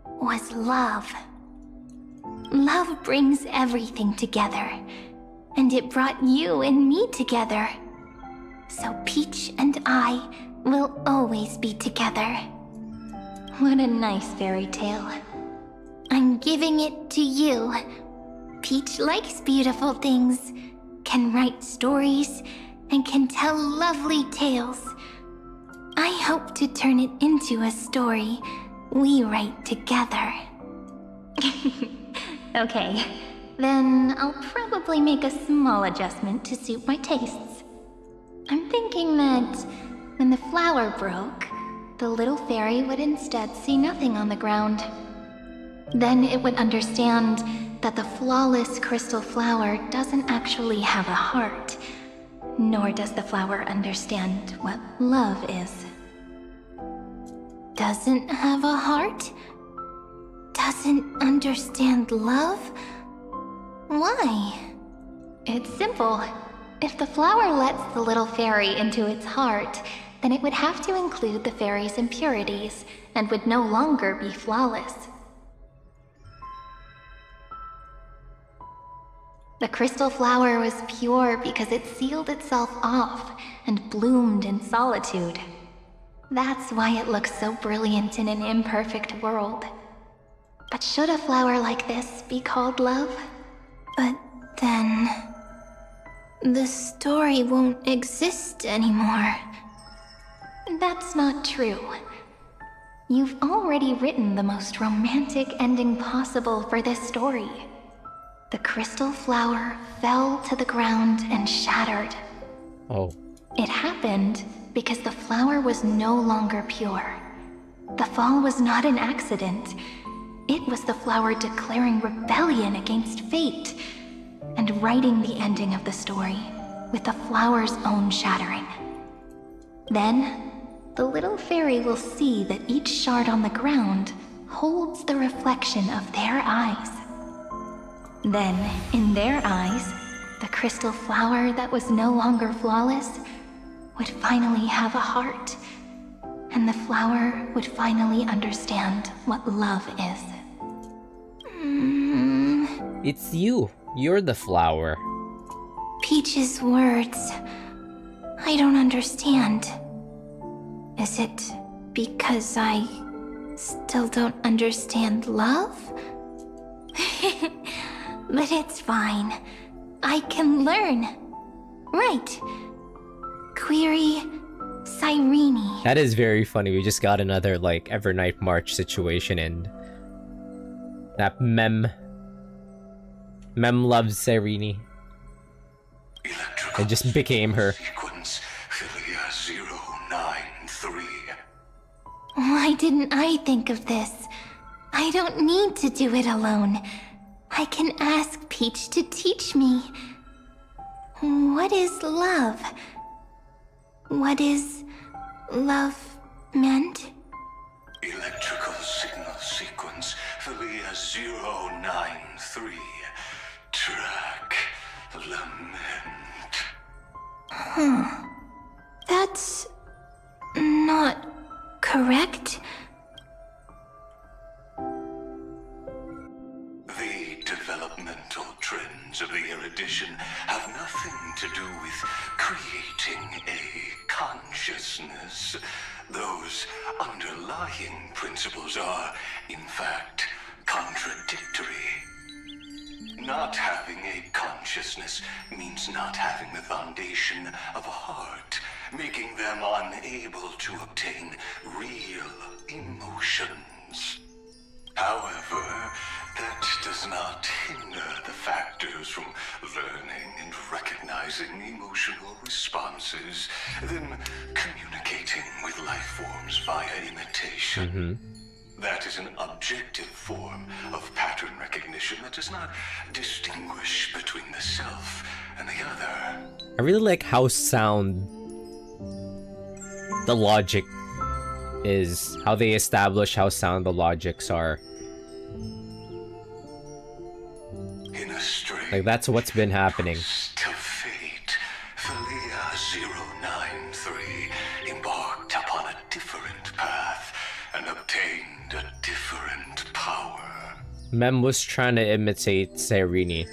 was love. Love brings everything together. And it brought you and me together. So Peach and I will always be together. What a nice fairy tale. I'm giving it to you. Peach likes beautiful things, can write stories, and can tell lovely tales. I hope to turn it into a story we write together. Okay, then I'll probably make a small adjustment to suit my tastes. I'm thinking that when the flower broke, the little fairy would instead see nothing on the ground. Then it would understand that the flawless crystal flower doesn't actually have a heart, nor does the flower understand what love is. Doesn't have a heart? Doesn't understand love? Why? It's simple. If the flower lets the little fairy into its heart, then it would have to include the fairy's impurities and would no longer be flawless. The crystal flower was pure because it sealed itself off and bloomed in solitude. That's why it looks so brilliant in an imperfect world. But should a flower like this be called love? But then... the story won't exist anymore. That's not true. You've already written the most romantic ending possible for this story. The crystal flower fell to the ground and shattered. Oh. It happened because the flower was no longer pure. The fall was not an accident. It was the flower declaring rebellion against fate and writing the ending of the story with the flower's own shattering. Then, the little fairy will see that each shard on the ground holds the reflection of their eyes. Then, in their eyes, the crystal flower that was no longer flawless would finally have a heart, and the flower would finally understand what love is. It's you. You're the flower. Peach's words. I don't understand. Is it because I still don't understand love? But it's fine. I can learn. Right. Query Cyrene. That is very funny. We just got another, like, Evernight March situation, and that Mem loves Cyrene. It just became her. Sequence Philia 093. Why didn't I think of this? I don't need to do it alone. I can ask Peach to teach me. What is love? What is love meant? Electrical signal sequence Philia 093. Track lament. That's not correct. The developmental trends of the erudition have nothing to do with creating a consciousness. Those underlying principles are, in fact, contradictory. Not having a consciousness means not having the foundation of a heart, making them unable to obtain real emotions. However, that does not hinder the factors from learning and recognizing emotional responses, then communicating with life forms via imitation. That is an objective form of pattern recognition that does not distinguish between the self and the other. I really like how sound the logic is, how they establish how sound the logics are. In a strange Like, that's what's been happening. to fate, Thalia 093 embarked upon a different path and obtained a different power. Mem was trying to imitate Cyrene.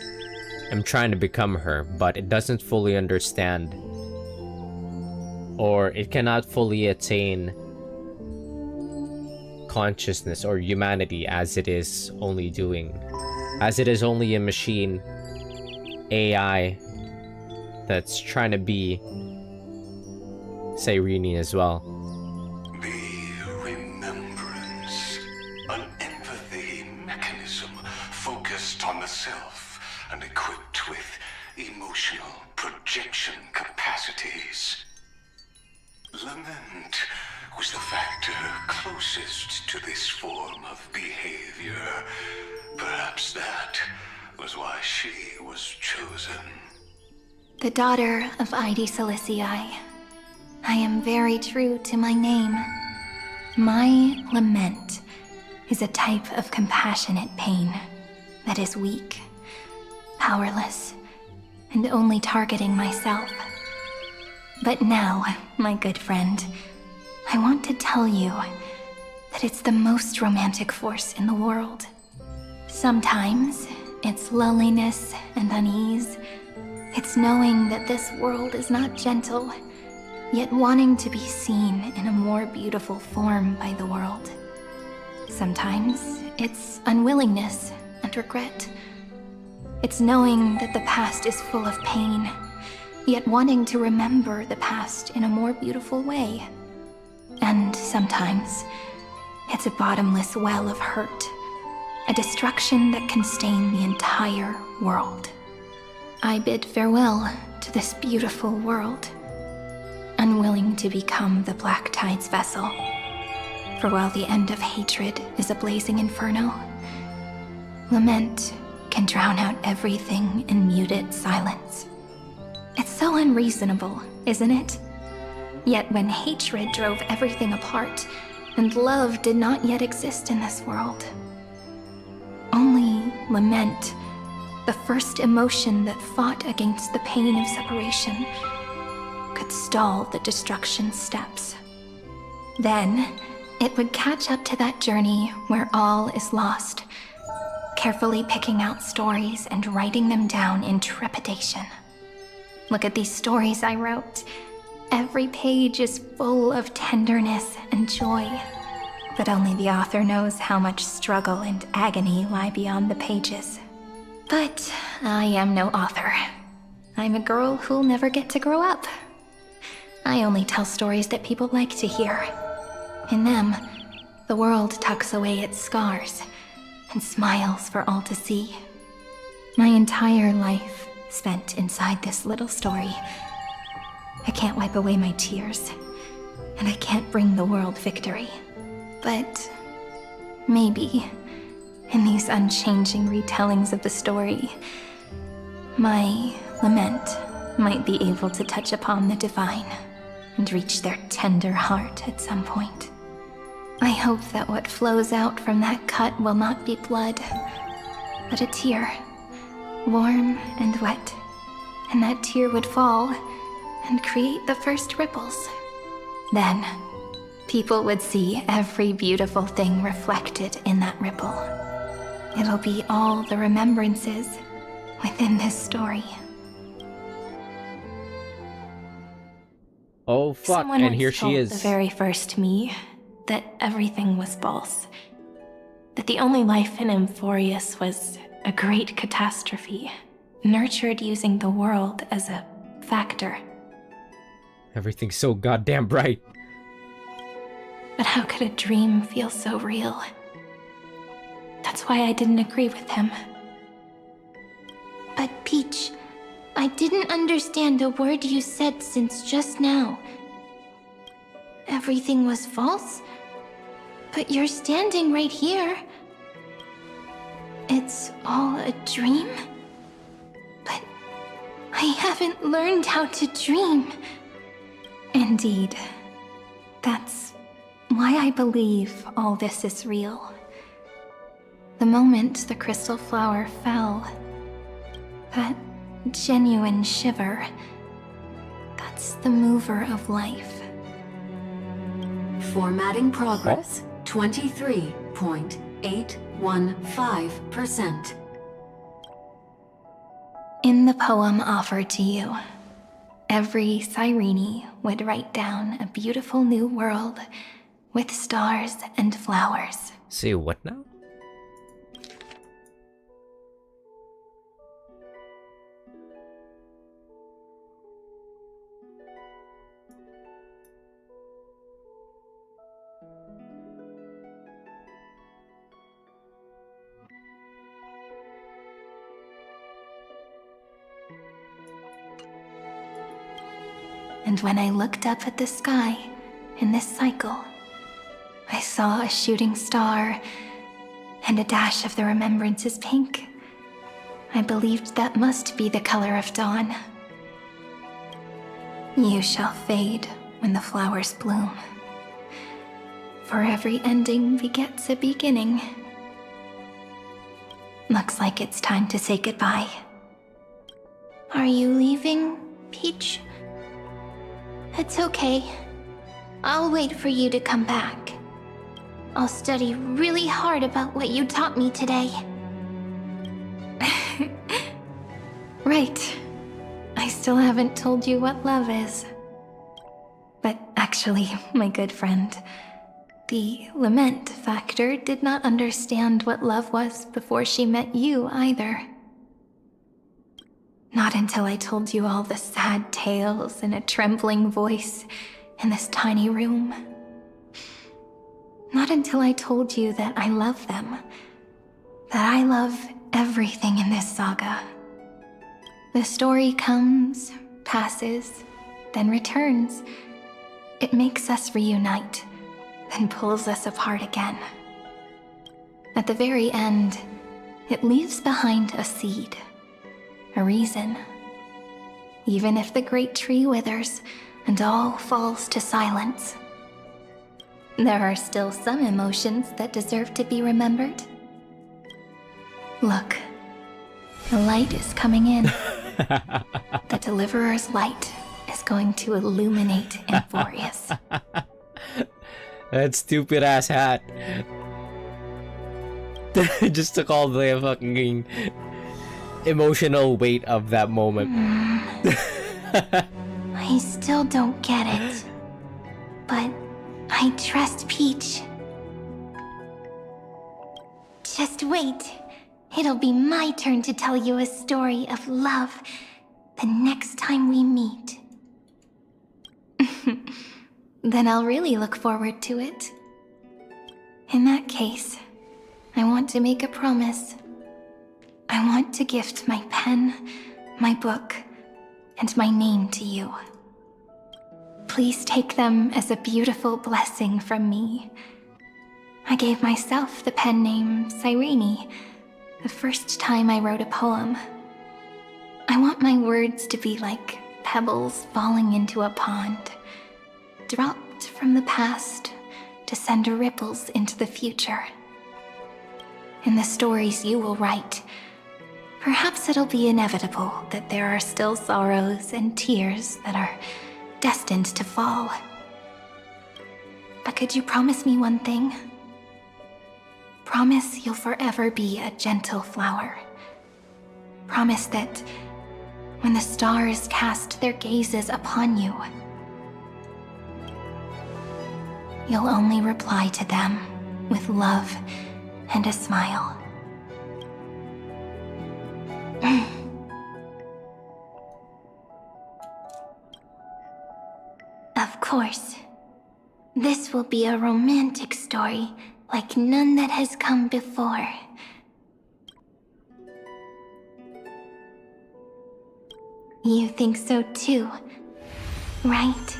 I'm trying to become her, but it doesn't fully understand, or it cannot fully attain consciousness or humanity as it is only a machine AI that's trying to be Cyrene as well. Be remembrance, an empathy mechanism focused on the self and equipped with emotional projection capacities. Lament was the factor closest to this form of behavior. Perhaps that was why she was chosen. The daughter of Ide Silicii. I am very true to my name. My lament is a type of compassionate pain that is weak, powerless, and only targeting myself. But now, my good friend, I want to tell you that it's the most romantic force in the world. Sometimes, it's loneliness and unease. It's knowing that this world is not gentle, yet wanting to be seen in a more beautiful form by the world. Sometimes, it's unwillingness and regret. It's knowing that the past is full of pain, yet wanting to remember the past in a more beautiful way. And sometimes, it's a bottomless well of hurt, a destruction that can stain the entire world. I bid farewell to this beautiful world, unwilling to become the Black Tide's vessel. For while the end of hatred is a blazing inferno, lament can drown out everything in muted silence. It's so unreasonable, isn't it? Yet when hatred drove everything apart, and love did not yet exist in this world, only lament, the first emotion that fought against the pain of separation, could stall the destruction steps. Then, it would catch up to that journey where all is lost, carefully picking out stories and writing them down in trepidation. Look at these stories I wrote. Every page is full of tenderness and joy, but only the author knows how much struggle and agony lie beyond the pages. But I am no author. I'm a girl who'll never get to grow up. I only tell stories that people like to hear. In them, the world tucks away its scars and smiles for all to see. My entire life spent inside this little story. I can't wipe away my tears, and I can't bring the world victory. But maybe, in these unchanging retellings of the story, my lament might be able to touch upon the divine and reach their tender heart at some point. I hope that what flows out from that cut will not be blood, but a tear, warm and wet, and that tear would fall and create the first ripples. Then, people would see every beautiful thing reflected in that ripple. It'll be all the remembrances within this story. Oh fuck, Someone and once here she told is. the very first me that everything was false. That the only life in Amphoreus was a great catastrophe, nurtured using the world as a factor. Everything's so goddamn bright. But how could a dream feel so real? That's why I didn't agree with him. But Peach, I didn't understand a word you said since just now. Everything was false? But you're standing right here. It's all a dream? I haven't learned how to dream. Indeed. That's why I believe all this is real. The moment the crystal flower fell, that genuine shiver, that's the mover of life. Formatting progress, 23.815%. In the poem offered to you, every Cyrene would write down a beautiful new world with stars and flowers. Say what now? And when I looked up at the sky in this cycle, I saw a shooting star and a dash of the remembrance's pink. I believed that must be the color of dawn. You shall fade when the flowers bloom. For every ending begets a beginning. Looks like it's time to say goodbye. Are you leaving, Peach? It's okay. I'll wait for you to come back. I'll study really hard about what you taught me today. Right. I still haven't told you what love is. But actually, my good friend, the lament factor did not understand what love was before she met you either. Not until I told you all the sad tales in a trembling voice in this tiny room. Not until I told you that I love them. That I love everything in this saga. The story comes, passes, then returns. It makes us reunite, then pulls us apart again. At the very end, it leaves behind a seed. A reason. Even if the great tree withers and all falls to silence, there are still some emotions that deserve to be remembered. Look, the light is coming in. The Deliverer's light is going to illuminate Amphoreus. That stupid ass hat. Just took all the fucking emotional weight of that moment. I still don't get it, but I trust Peach. Just wait. It'll be my turn to tell you a story of love the next time we meet. Then I'll really look forward to it. In that case, I want to make a promise. I want to gift my pen, my book, and my name to you. Please take them as a beautiful blessing from me. I gave myself the pen name Cyrene the first time I wrote a poem. I want my words to be like pebbles falling into a pond, dropped from the past to send ripples into the future. In the stories you will write, perhaps it'll be inevitable that there are still sorrows and tears that are destined to fall. But could you promise me one thing? Promise you'll forever be a gentle flower. Promise that when the stars cast their gazes upon you, you'll only reply to them with love and a smile. Of course. This will be a romantic story like none that has come before. You think so too, right?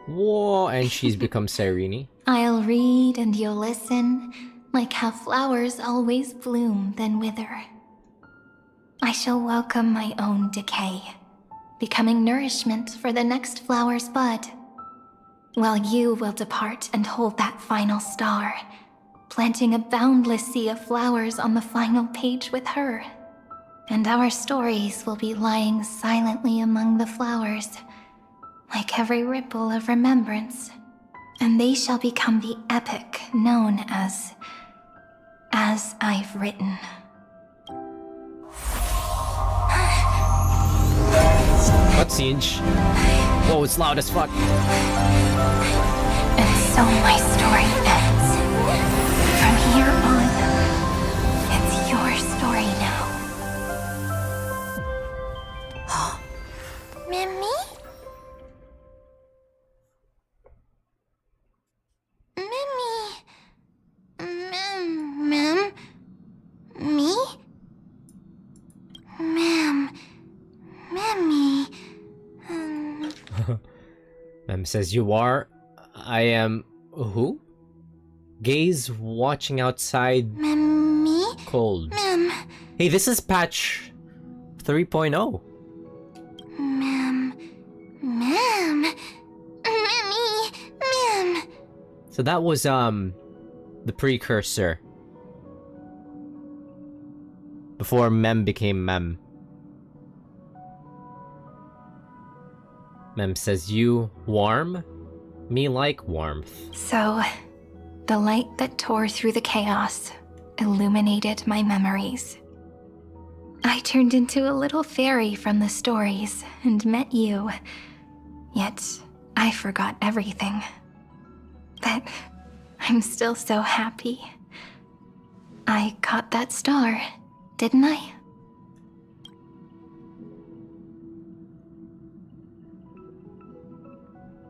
Whoa, and she's become Cyrene. I'll read and you'll listen, like how flowers always bloom then wither. I shall welcome my own decay, becoming nourishment for the next flower's bud, while you will depart and hold that final star, planting a boundless sea of flowers on the final page with her. And our stories will be lying silently among the flowers, like every ripple of remembrance, and they shall become the epic known as I've Written. What siege? Whoa, it's loud as fuck. And so my story ends. From here on, it's your story now. Mimi? Mimi? Ma'am? Me? Ma'am. Mimi. Mem says, you are. I am. Who? Gaze watching outside. Mimi? Cold. Ma'am. Hey, this is patch 3.0. Ma'am. Mimi. Ma'am. So that was the precursor. Before Mem became Mem. Mem says, you warm? Me like warmth. So, the light that tore through the chaos illuminated my memories. I turned into a little fairy from the stories and met you. Yet, I forgot everything. But I'm still so happy. I caught that star, didn't I?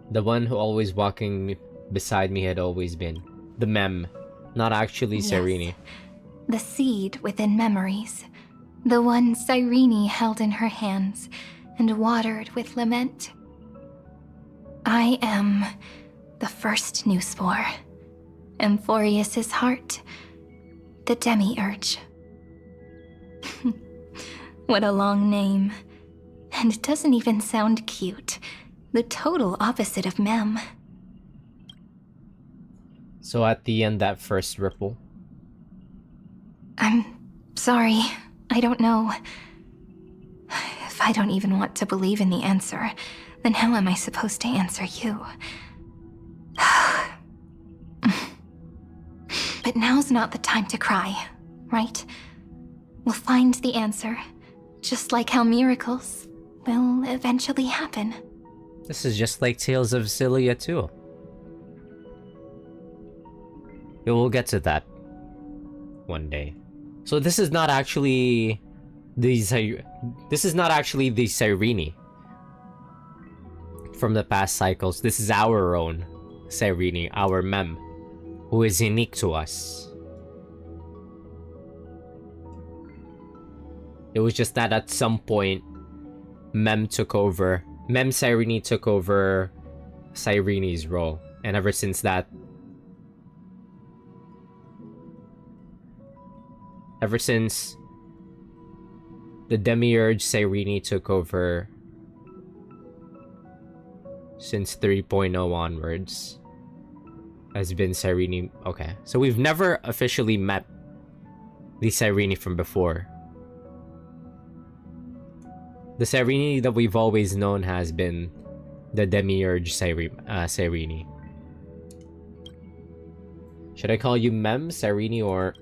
The one who always walking beside me had always been. The Mem, not actually Yes. Serene. The seed within memories. The one Cyrene held in her hands and watered with lament. I am the first new spore. Amphoreus' heart. The demiurge. What a long name. And it doesn't even sound cute. The total opposite of Mem. So at the end, that first ripple. I'm sorry. I don't know. If I don't even want to believe in the answer, then how am I supposed to answer you? But now's not the time to cry, right? We'll find the answer, just like how miracles will eventually happen. This is just like Tales of Cilia too. Yeah, we'll get to that one day. So this is not actually the Cyrene from the past cycles. This is our own Cyrene, our Mem, who is unique to us. It was just that at some point, Mem Cyrene took over Cyrene's role, and ever since that, ever since the Demiurge Cyrene took over, since 3.0 onwards, has been Cyrene. Okay, so we've never officially met the Cyrene from before. The Cyrene that we've always known has been the Demiurge Cyrene. Should I call you Mem, Cyrene, or...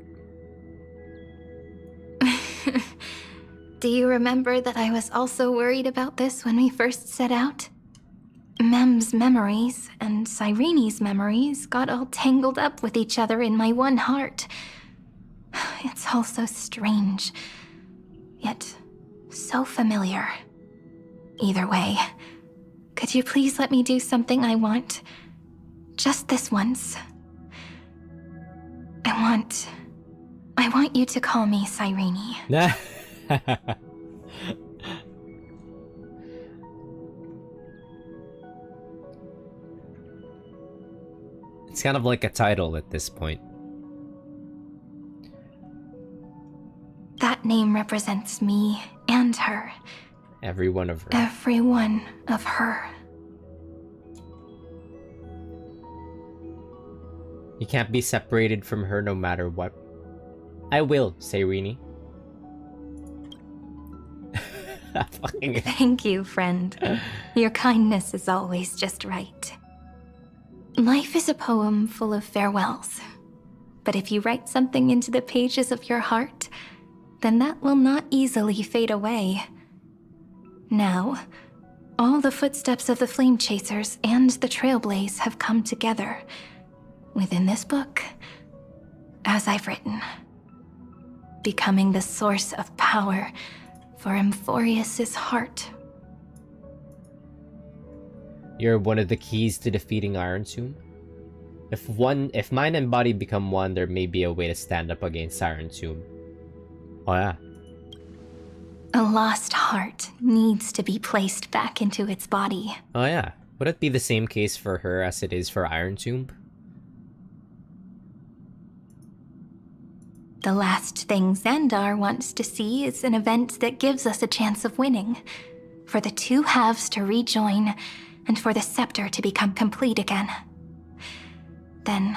Do you remember that I was also worried about this when we first set out? Mem's memories and Cyrene's memories got all tangled up with each other in my one heart. It's all so strange, yet so familiar. Either way, could you please let me do something I want? Just this once. I want you to call me Cyrene. It's kind of like a title at this point. That name represents me and her. Every one of her. Every one of her. You can't be separated from her no matter what. I will, Cyrene. Thank you, friend. Your kindness is always just right. Life is a poem full of farewells. But if you write something into the pages of your heart, then that will not easily fade away. Now, all the footsteps of the Flame Chasers and the Trailblaze have come together within this book, as I've written, becoming the source of power for Amphoreus' heart. You're one of the keys to defeating Iron Tomb. If mind and body become one, there may be a way to stand up against Iron Tomb. Oh yeah. A lost heart needs to be placed back into its body. Oh yeah. Would it be the same case for her as it is for Iron Tomb? The last thing Xandar wants to see is an event that gives us a chance of winning. For the two halves to rejoin, and for the scepter to become complete again. Then...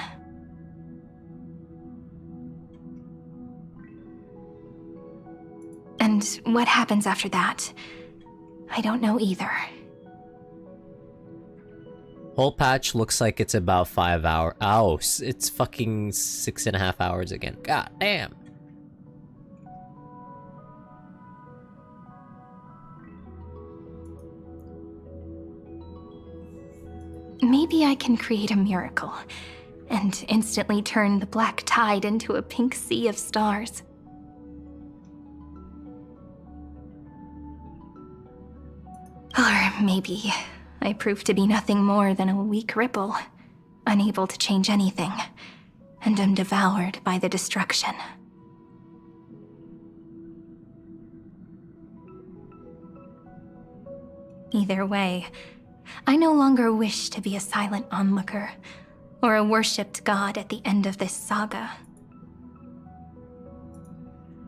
And what happens after that? I don't know either. Whole patch looks like it's about 5 hours. Oh, it's fucking 6.5 hours again. God damn. Maybe I can create a miracle and instantly turn the black tide into a pink sea of stars. Or maybe I prove to be nothing more than a weak ripple, unable to change anything, and am devoured by the destruction. Either way, I no longer wish to be a silent onlooker, or a worshipped god at the end of this saga.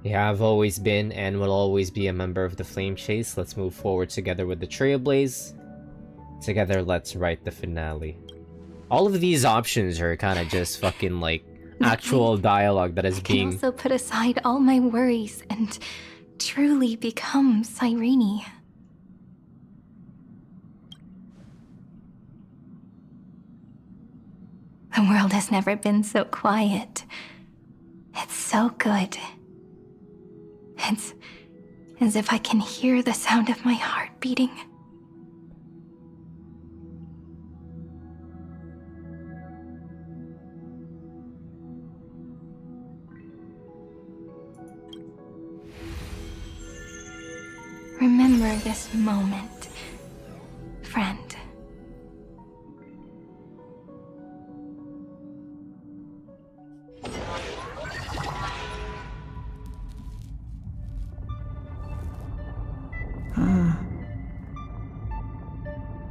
Yeah, I've always been and will always be a member of the Flame Chase. Let's move forward together with the Trailblaze. Together, let's write the finale. All of these options are kind of just fucking like actual dialogue that is I can being... also put aside all my worries and truly become Cyrene. The world has never been so quiet. It's so good. It's as if I can hear the sound of my heart beating. Remember this moment, friend.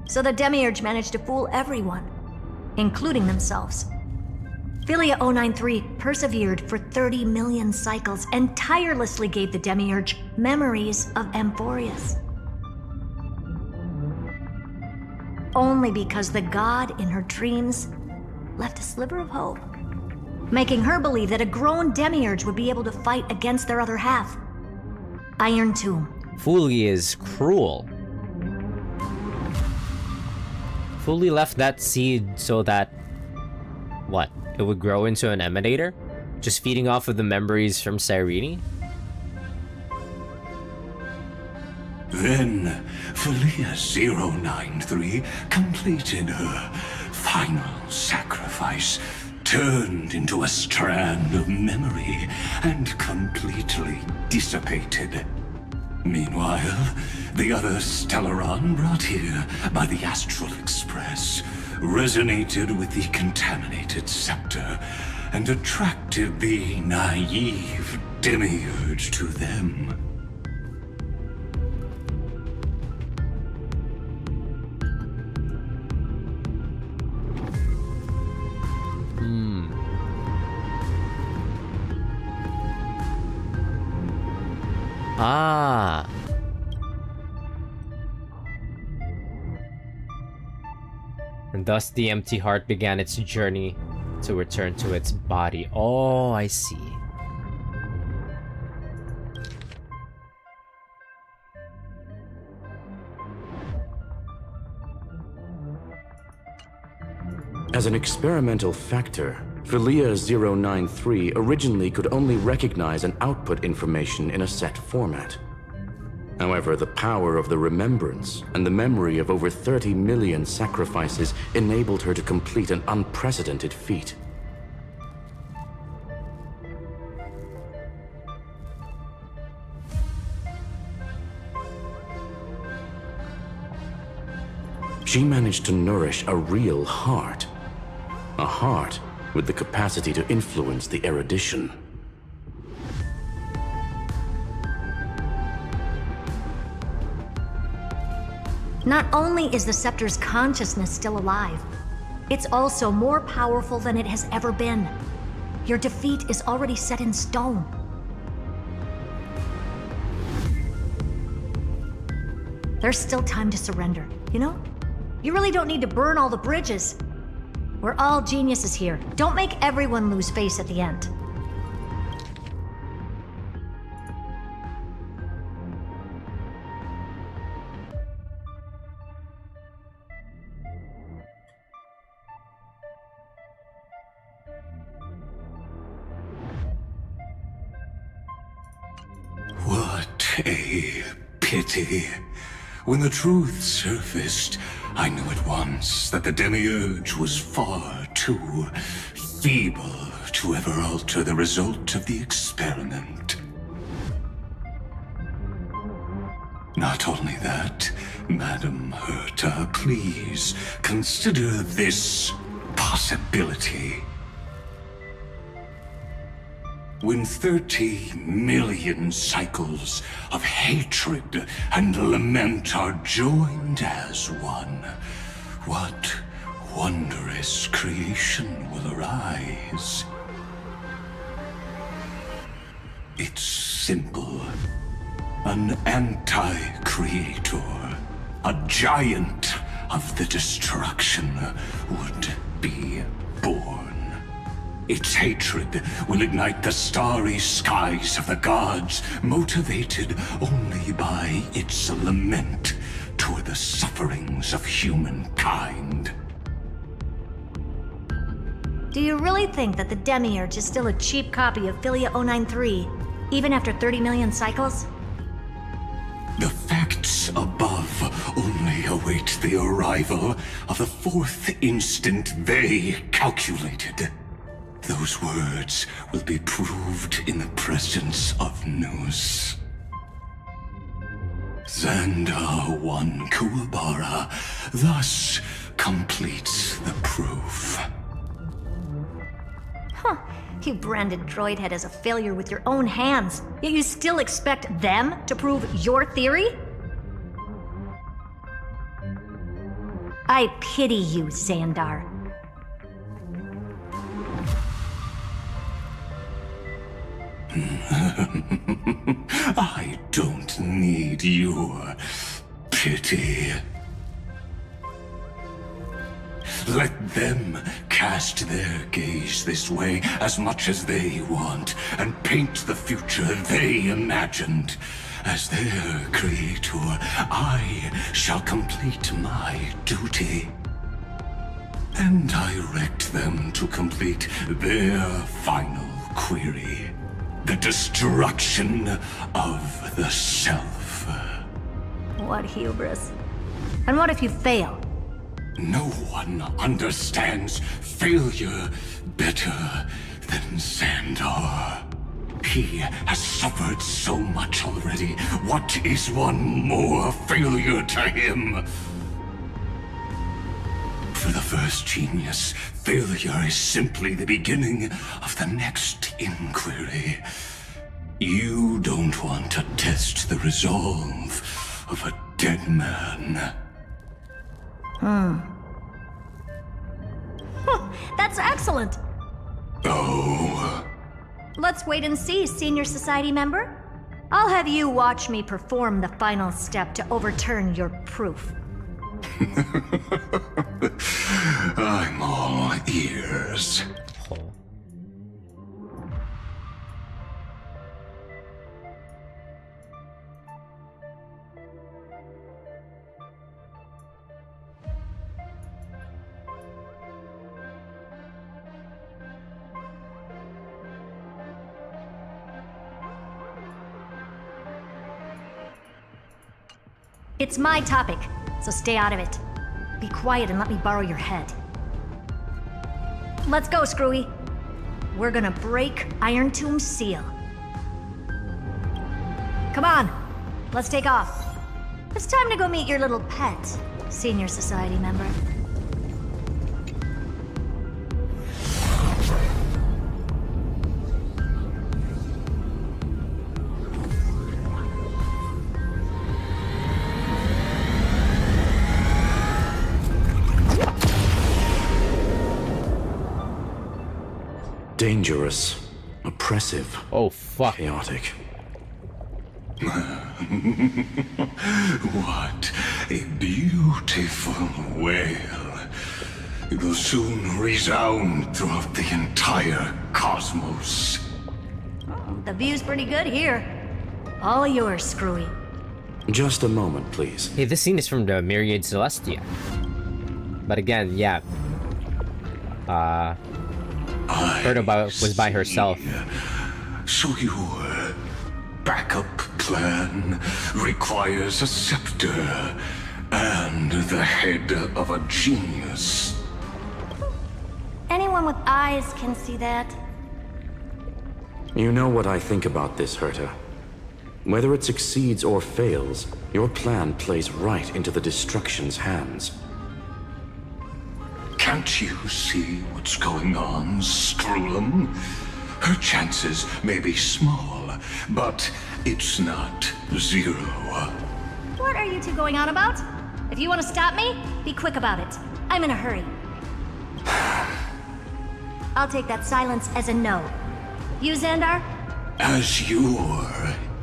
So the Demiurge managed to fool everyone, including themselves. Philia 093 persevered for 30 million cycles and tirelessly gave the Demiurge memories of Amphoreus. Only because the god in her dreams left a sliver of hope, making her believe that a grown Demiurge would be able to fight against their other half. Iron Tomb. Fully is cruel. Fully left that seed so that... what? It would grow into an emanator? Just feeding off of the memories from Cyrene? Then, Philia 093 completed her final sacrifice, turned into a strand of memory, and completely dissipated. Meanwhile, the other Stellaron brought here by the Astral Express resonated with the contaminated scepter and attracted the naive Demiurge to them. Ah. And thus the empty heart began its journey to return to its body. Oh, I see. As an experimental factor, Philia 093 originally could only recognize and output information in a set format. However, the power of the remembrance and the memory of over 30 million sacrifices enabled her to complete an unprecedented feat. She managed to nourish a real heart. A heart with the capacity to influence the erudition. Not only is the Scepter's consciousness still alive, it's also more powerful than it has ever been. Your defeat is already set in stone. There's still time to surrender, you know? You really don't need to burn all the bridges. We're all geniuses here. Don't make everyone lose face at the end. What a pity. When the truth surfaced, I knew at once that the Demiurge was far too feeble to ever alter the result of the experiment. Not only that, Madam Herta, please consider this possibility. When 30 million cycles of hatred and lament are joined as one, what wondrous creation will arise? It's simple. An anti-creator, a giant of the destruction, would be born. Its hatred will ignite the starry skies of the gods, motivated only by its lament toward the sufferings of humankind. Do you really think that the Demiurge is still a cheap copy of Philia 093, even after 30 million cycles? The facts above only await the arrival of the fourth instant they calculated. Those words will be proved in the presence of Nous. Xandar 1 Kuwabara thus completes the proof. Huh. You branded Droidhead as a failure with your own hands, yet you still expect them to prove your theory? I pity you, Xandar. I don't need your pity. Let them cast their gaze this way as much as they want, and paint the future they imagined. As their creator, I shall complete my duty and direct them to complete their final query. The destruction of the self. What hubris. And what if you fail? No one understands failure better than Xandar. He has suffered so much already. What is one more failure to him? For the first genius, failure is simply the beginning of the next inquiry. You don't want to test the resolve of a dead man. That's excellent. Oh. Let's wait and see, Senior Society member. I'll have you watch me perform the final step to overturn your proof. I'm all ears. It's my topic, so stay out of it. Be quiet and let me borrow your head. Let's go, Screwy. We're gonna break Iron Tomb's seal. Come on, let's take off. It's time to go meet your little pet, Senior Society member. Dangerous, oppressive. Oh, fuck. Chaotic. What a beautiful wail. It will soon resound throughout the entire cosmos. The view's pretty good here. All yours, Screwy. Just a moment, please. Hey, this scene is from the Myriad Celestia. But again, yeah. Heard about was by herself. So your backup plan requires a scepter and the head of a genius. Anyone with eyes can see that. You know what I think about this, Herta. Whether it succeeds or fails, your plan plays right into the Destruction's hands. Can't you see what's going on, Strulum? Her chances may be small, but it's not zero. What are you two going on about? If you want to stop me, be quick about it. I'm in a hurry. I'll take that silence as a no. You, Xandar? As your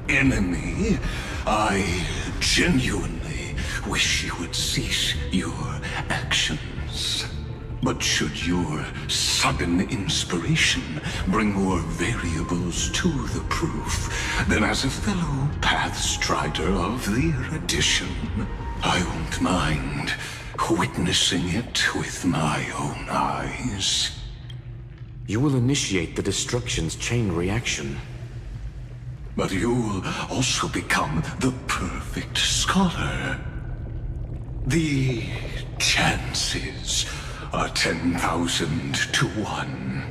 enemy, I genuinely wish you would cease your actions. But should your sudden inspiration bring more variables to the proof, then as a fellow Pathstrider of the Erudition, I won't mind witnessing it with my own eyes. You will initiate the Destruction's chain reaction. But you'll also become the perfect scholar. The chances are 10,000 to 1.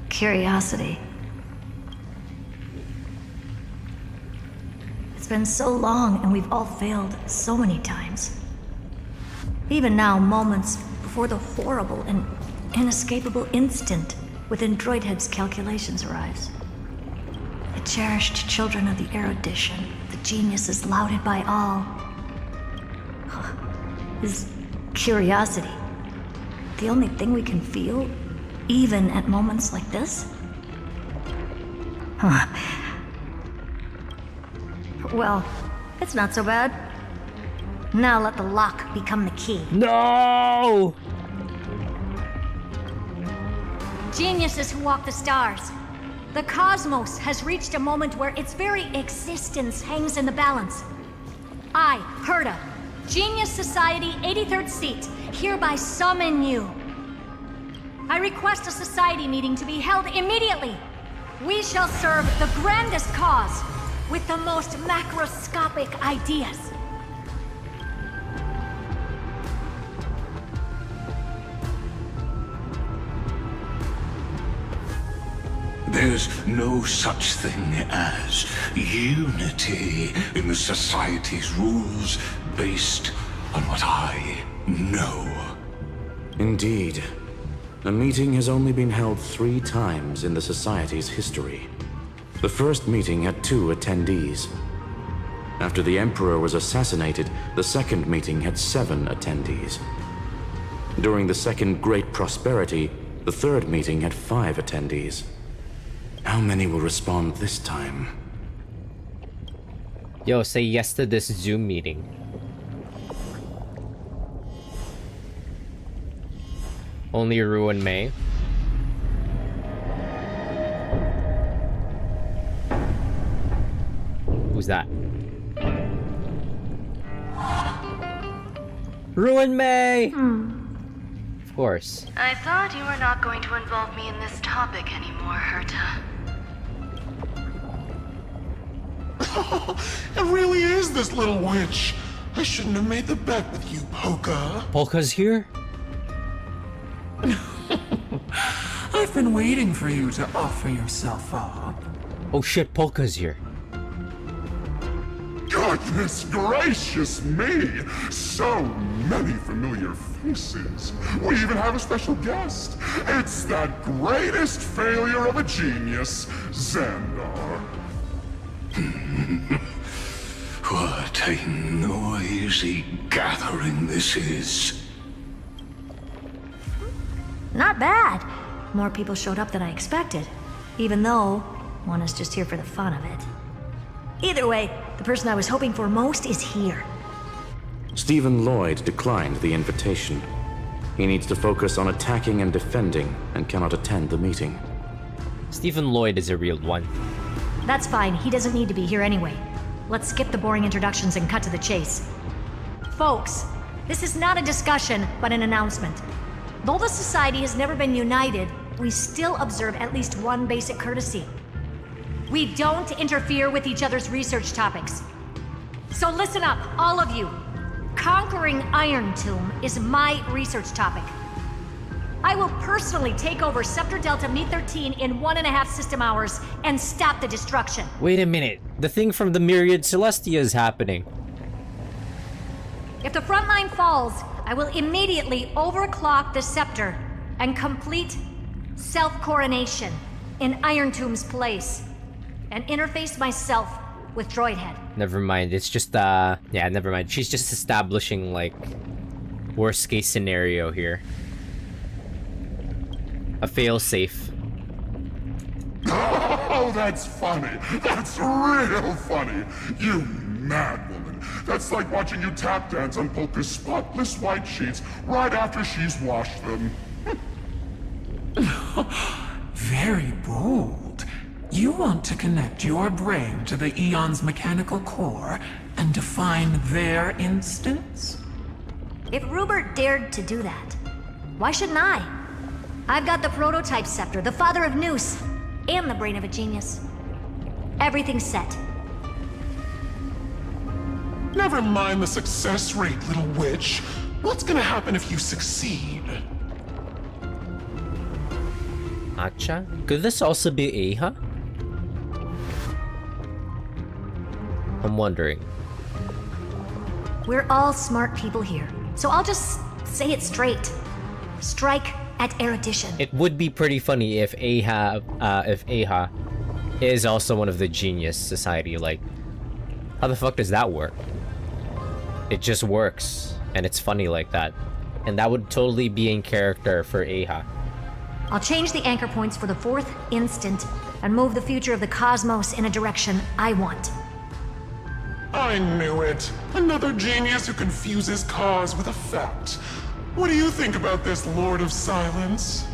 Curiosity. It's been so long and we've all failed so many times. Even now, moments before the horrible and inescapable instant within Droidhead's calculations arrives. The cherished children of the Erudition, the geniuses lauded by all. Is curiosity the only thing we can feel, even at moments like this? Well, it's not so bad. Now let the lock become the key. No! Geniuses who walk the stars. The cosmos has reached a moment where its very existence hangs in the balance. I, Herta, Genius Society 83rd seat, hereby summon you. I request a society meeting to be held immediately. We shall serve the grandest cause with the most macroscopic ideas. There's no such thing as unity in the Society's rules based on what I know. Indeed. A meeting has only been held 3 times in the Society's history. The first meeting had 2 attendees. After the Emperor was assassinated, the second meeting had 7 attendees. During the second Great Prosperity, the third meeting had 5 attendees. How many will respond this time? Yo, say yes to this Zoom meeting. Only Ruin May. Who's that? Ruin May! Of course. I thought you were not going to involve me in this topic anymore, Herta. It really is this little witch. I shouldn't have made the bet with you, Polka. Polka's here? I've been waiting for you to offer yourself up. Oh shit, Polka's here. Goodness gracious me! So many familiar faces. We even have a special guest. It's that greatest failure of a genius, Xandar. What a noisy gathering this is. Not bad. More people showed up than I expected. Even though one is just here for the fun of it. Either way, the person I was hoping for most is here. Stephen Lloyd declined the invitation. He needs to focus on attacking and defending and cannot attend the meeting. Stephen Lloyd is a real one. That's fine, he doesn't need to be here anyway. Let's skip the boring introductions and cut to the chase. Folks, this is not a discussion, but an announcement. Though the Society has never been united, we still observe at least one basic courtesy. We don't interfere with each other's research topics. So listen up, all of you. Conquering Iron Tomb is my research topic. I will personally take over Scepter Delta Me-13 in 1.5 system hours and stop the destruction. Wait a minute. The thing from the Myriad Celestia is happening. If the front line falls, I will immediately overclock the Scepter and complete self-coronation in Iron Tomb's place and interface myself with Droidhead. Never mind. It's just, yeah, never mind. She's just establishing, like, worst case scenario here. A fail-safe. Oh, that's funny. That's real funny. You mad woman. That's like watching you tap dance on Polka's spotless white sheets right after she's washed them. Very bold. You want to connect your brain to the Eon's mechanical core and define their instance? If Rupert dared to do that, why shouldn't I? I've got the prototype scepter, the father of Noose, and the brain of a genius. Everything's set. Never mind the success rate, little witch. What's gonna happen if you succeed? Acha? Could this also be Aha? I'm wondering. We're all smart people here, so I'll just say it straight. Strike at erudition. It would be pretty funny if Aha is also one of the Genius Society. Like, how the fuck does that work? It just works, and it's funny like that. And that would totally be in character for Aha. I'll change the anchor points for the 4th instant and move the future of the cosmos in a direction I want. I knew it. Another genius who confuses cause with effect. What do you think about this, Lord of Silence?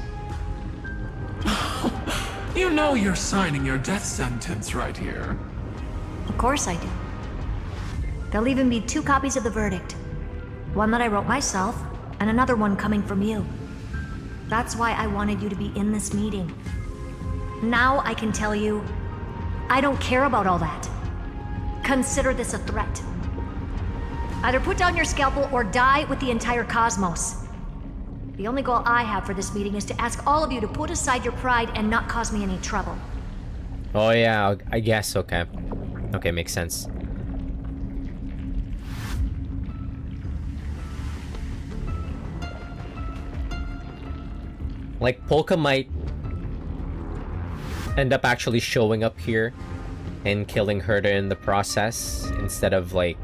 You know you're signing your death sentence right here. Of course I do. There'll even be 2 copies of the verdict. One that I wrote myself, and another one coming from you. That's why I wanted you to be in this meeting. Now I can tell you, I don't care about all that. Consider this a threat. Either put down your scalpel or die with the entire cosmos. The only goal I have for this meeting is to ask all of you to put aside your pride and not cause me any trouble. Oh yeah, I guess, okay. Okay, makes sense. Like, Polka might end up actually showing up here and killing Herta in the process instead of like,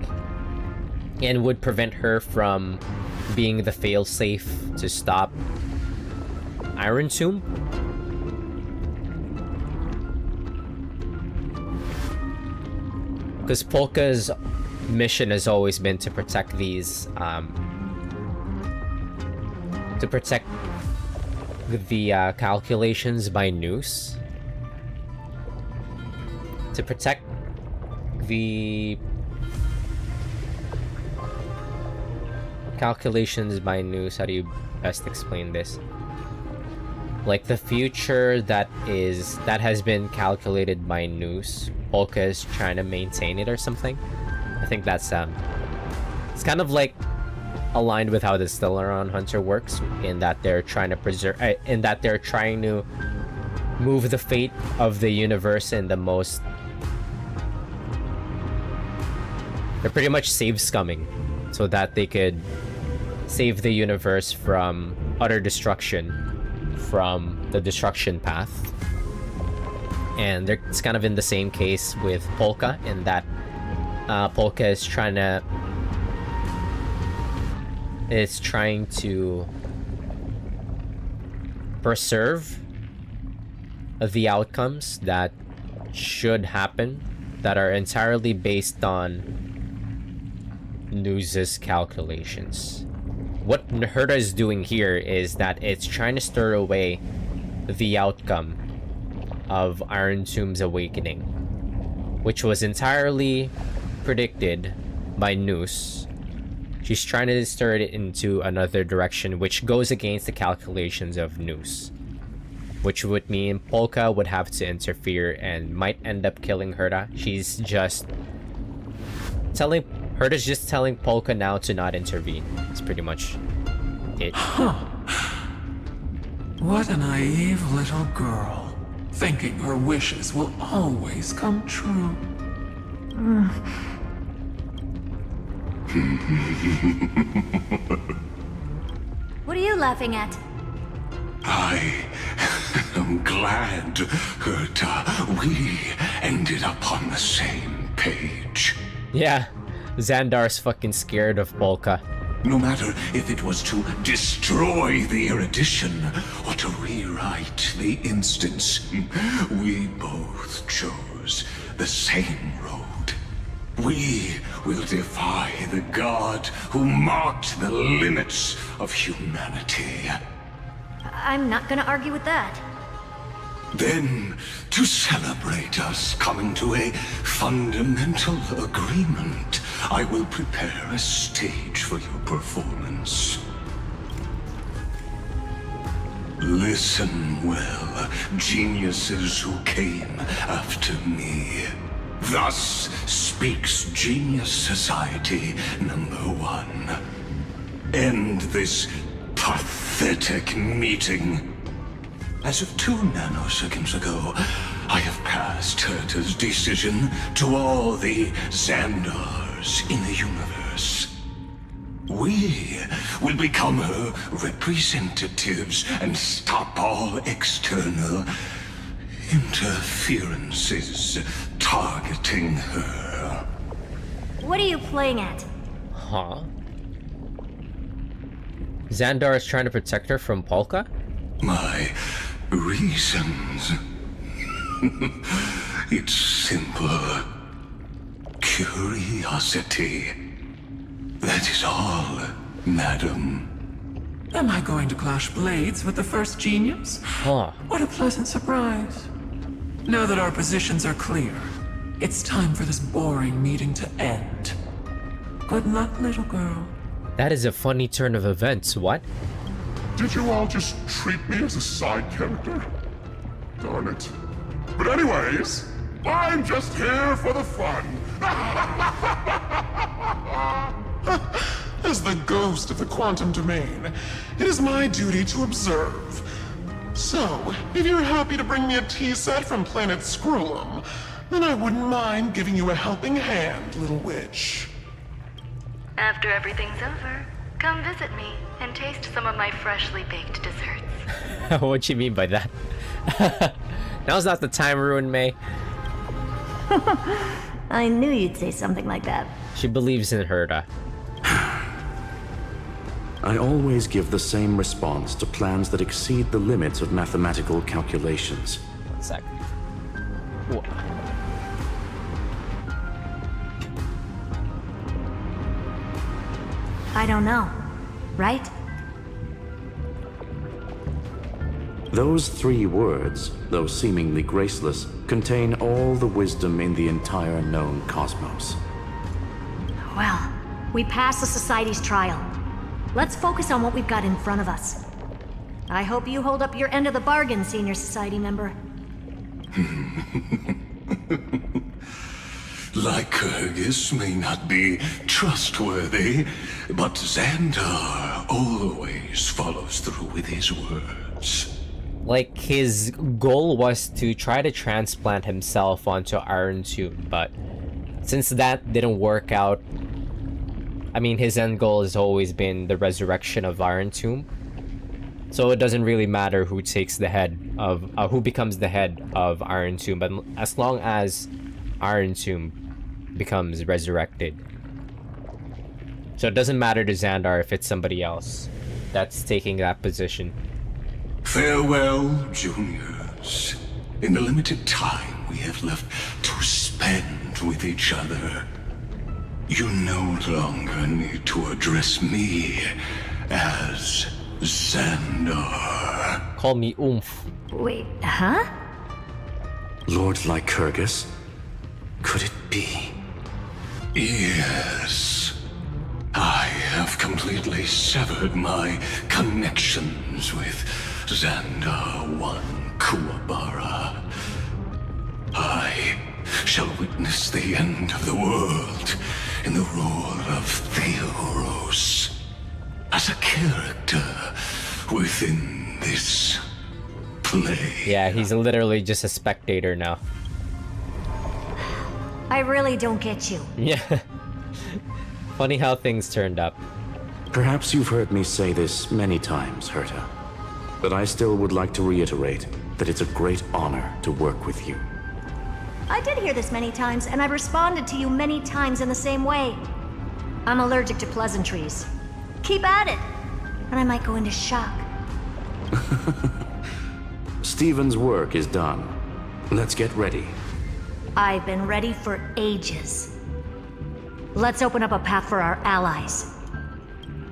and would prevent her from being the failsafe to stop Iron Tomb. Because Polka's mission has always been to protect these, to protect the calculations by Noose. To protect the calculations by Noose. How do you best explain this? Like the future that has been calculated by Noose. Polka is trying to maintain it or something. I think that's it's kind of like aligned with how the Stellaron Hunter works, in that they're trying to preserve, in that they're trying to move the fate of the universe in the most. They're pretty much save scumming, so that they could save the universe from utter destruction, from the destruction path. And it's kind of in the same case with Polka, in that Polka is trying to preserve the outcomes that should happen, that are entirely based on Noose's calculations. What Herta is doing here is that it's trying to stir away the outcome of Iron Tomb's awakening, which was entirely predicted by Noose. She's trying to stir it into another direction, which goes against the calculations of Noose, which would mean Polka would have to interfere and might end up killing Herta. Herta's just telling Polka now to not intervene. It's pretty much it. Huh. What a naive little girl, thinking her wishes will always come true. What are you laughing at? I am glad, Herta, we ended up on the same page. Yeah, Xandar's fucking scared of Polka. No matter if it was to destroy the erudition or to rewrite the instance, we both chose the same road. We will defy the god who marked the limits of humanity. I'm not gonna argue with that. Then, to celebrate us coming to a fundamental agreement, I will prepare a stage for your performance. Listen well, geniuses who came after me. Thus speaks Genius Society #1. End this pathetic meeting. As of 2 nanoseconds ago, I have passed Herta's decision to all the Xandars in the universe. We will become her representatives and stop all external interferences targeting her. What are you playing at? Huh? Xandar is trying to protect her from Polka? My reasons. It's simple. Curiosity. That is all, madam. Am I going to clash blades with the first genius? Huh. What a pleasant surprise. Now that our positions are clear, it's time for this boring meeting to end. Good luck, little girl. That is a funny turn of events, what? Did you all just treat me as a side character? Darn it. But anyways, I'm just here for the fun. As the ghost of the quantum domain, it is my duty to observe. So, if you're happy to bring me a tea set from planet Scrollum, then I wouldn't mind giving you a helping hand, little witch. After everything's over, come visit me and taste some of my freshly baked desserts. What you mean by that? Now's not the time, Ruin May. I knew you'd say something like that. She believes in Herta. I always give the same response to plans that exceed the limits of mathematical calculations. 1 sec. I don't know, right? Those 3 words, though seemingly graceless, contain all the wisdom in the entire known cosmos. Well, we passed the Society's trial. Let's focus on what we've got in front of us. I hope you hold up your end of the bargain, Senior Society member. Lycurgus may not be trustworthy, but Xandar always follows through with his words. Like, his goal was to try to transplant himself onto Iron Tomb, but since that didn't work out, I mean, his end goal has always been the resurrection of Iron Tomb. So it doesn't really matter who takes the head of, who becomes the head of Iron Tomb, but as long as Iron Tomb becomes resurrected. So it doesn't matter to Xandar if it's somebody else that's taking that position. Farewell, juniors. In the limited time we have left to spend with each other, you no longer need to address me as Xandar. Call me Oomph. Wait, huh? Lord Lycurgus? Could it be? Yes. I have completely severed my connections with Xandar 1 Kuwabara. I shall witness the end of the world in the role of Theoros, as a character within this play. Yeah, he's literally just a spectator now. I really don't get you. Yeah. Funny how things turned up. Perhaps you've heard me say this many times, Herta, but I still would like to reiterate that it's a great honor to work with you. I did hear this many times, and I've responded to you many times in the same way. I'm allergic to pleasantries. Keep at it, and I might go into shock. Stephen's work is done. Let's get ready. I've been ready for ages. Let's open up a path for our allies.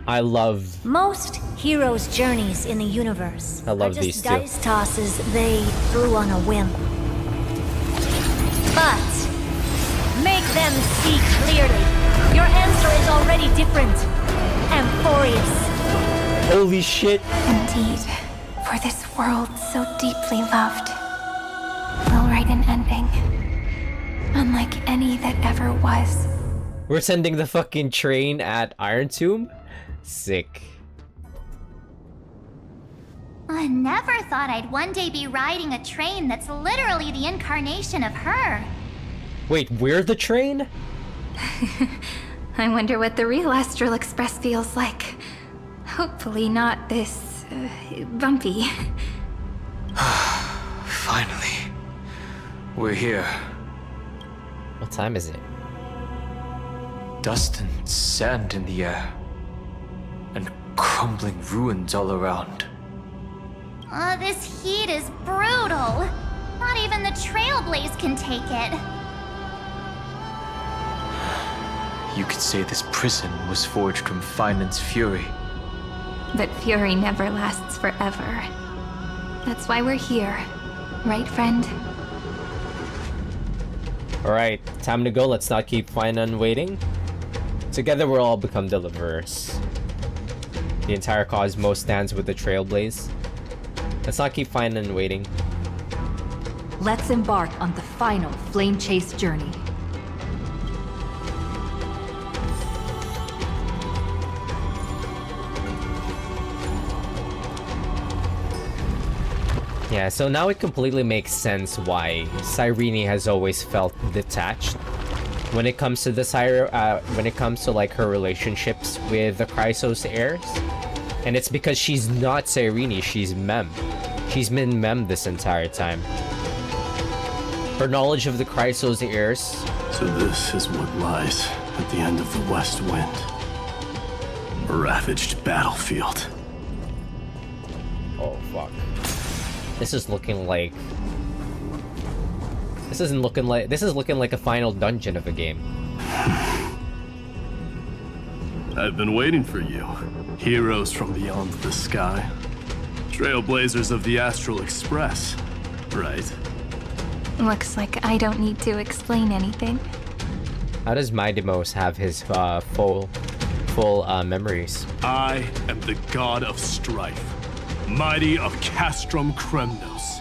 I love... Most heroes' journeys in the universe I love are just these two. dice tosses they threw on a whim. But make them see clearly. Your answer is already different. Amphoreus. Holy shit. Indeed, for this world so deeply loved, we'll write an ending, unlike any that ever was. We're sending the fucking train at Iron Tomb? Sick. I never thought I'd one day be riding a train that's literally the incarnation of her. Wait, we're the train? I wonder what the real Astral Express feels like. Hopefully not this... bumpy. Finally. We're here. What time is it? Dust and sand in the air. And crumbling ruins all around. This heat is brutal. Not even the Trailblaze can take it. You could say this prison was forged from Finance fury. But fury never lasts forever. That's why we're here. Right, friend? Alright, time to go. Let's not keep Finan waiting. Together we'll all become deliverers. The entire cosmos stands with the Trailblaze. Let's not keep Finan waiting. Let's embark on the final flame chase journey. Yeah, so now it completely makes sense why Cyrene has always felt detached when it comes to the like her relationships with the Chrysos heirs. And it's because she's not Cyrene, she's Mem. She's been Mem this entire time. Her knowledge of the Chrysos heirs. So this is what lies at the end of the West Wind. A ravaged battlefield. Oh, fuck. This is looking like... This is looking like a final dungeon of a game. I've been waiting for you. Heroes from beyond the sky. Trailblazers of the Astral Express, right? Looks like I don't need to explain anything. How does Midimos have his full memories? I am the god of strife, mighty of Castrum Kremnos.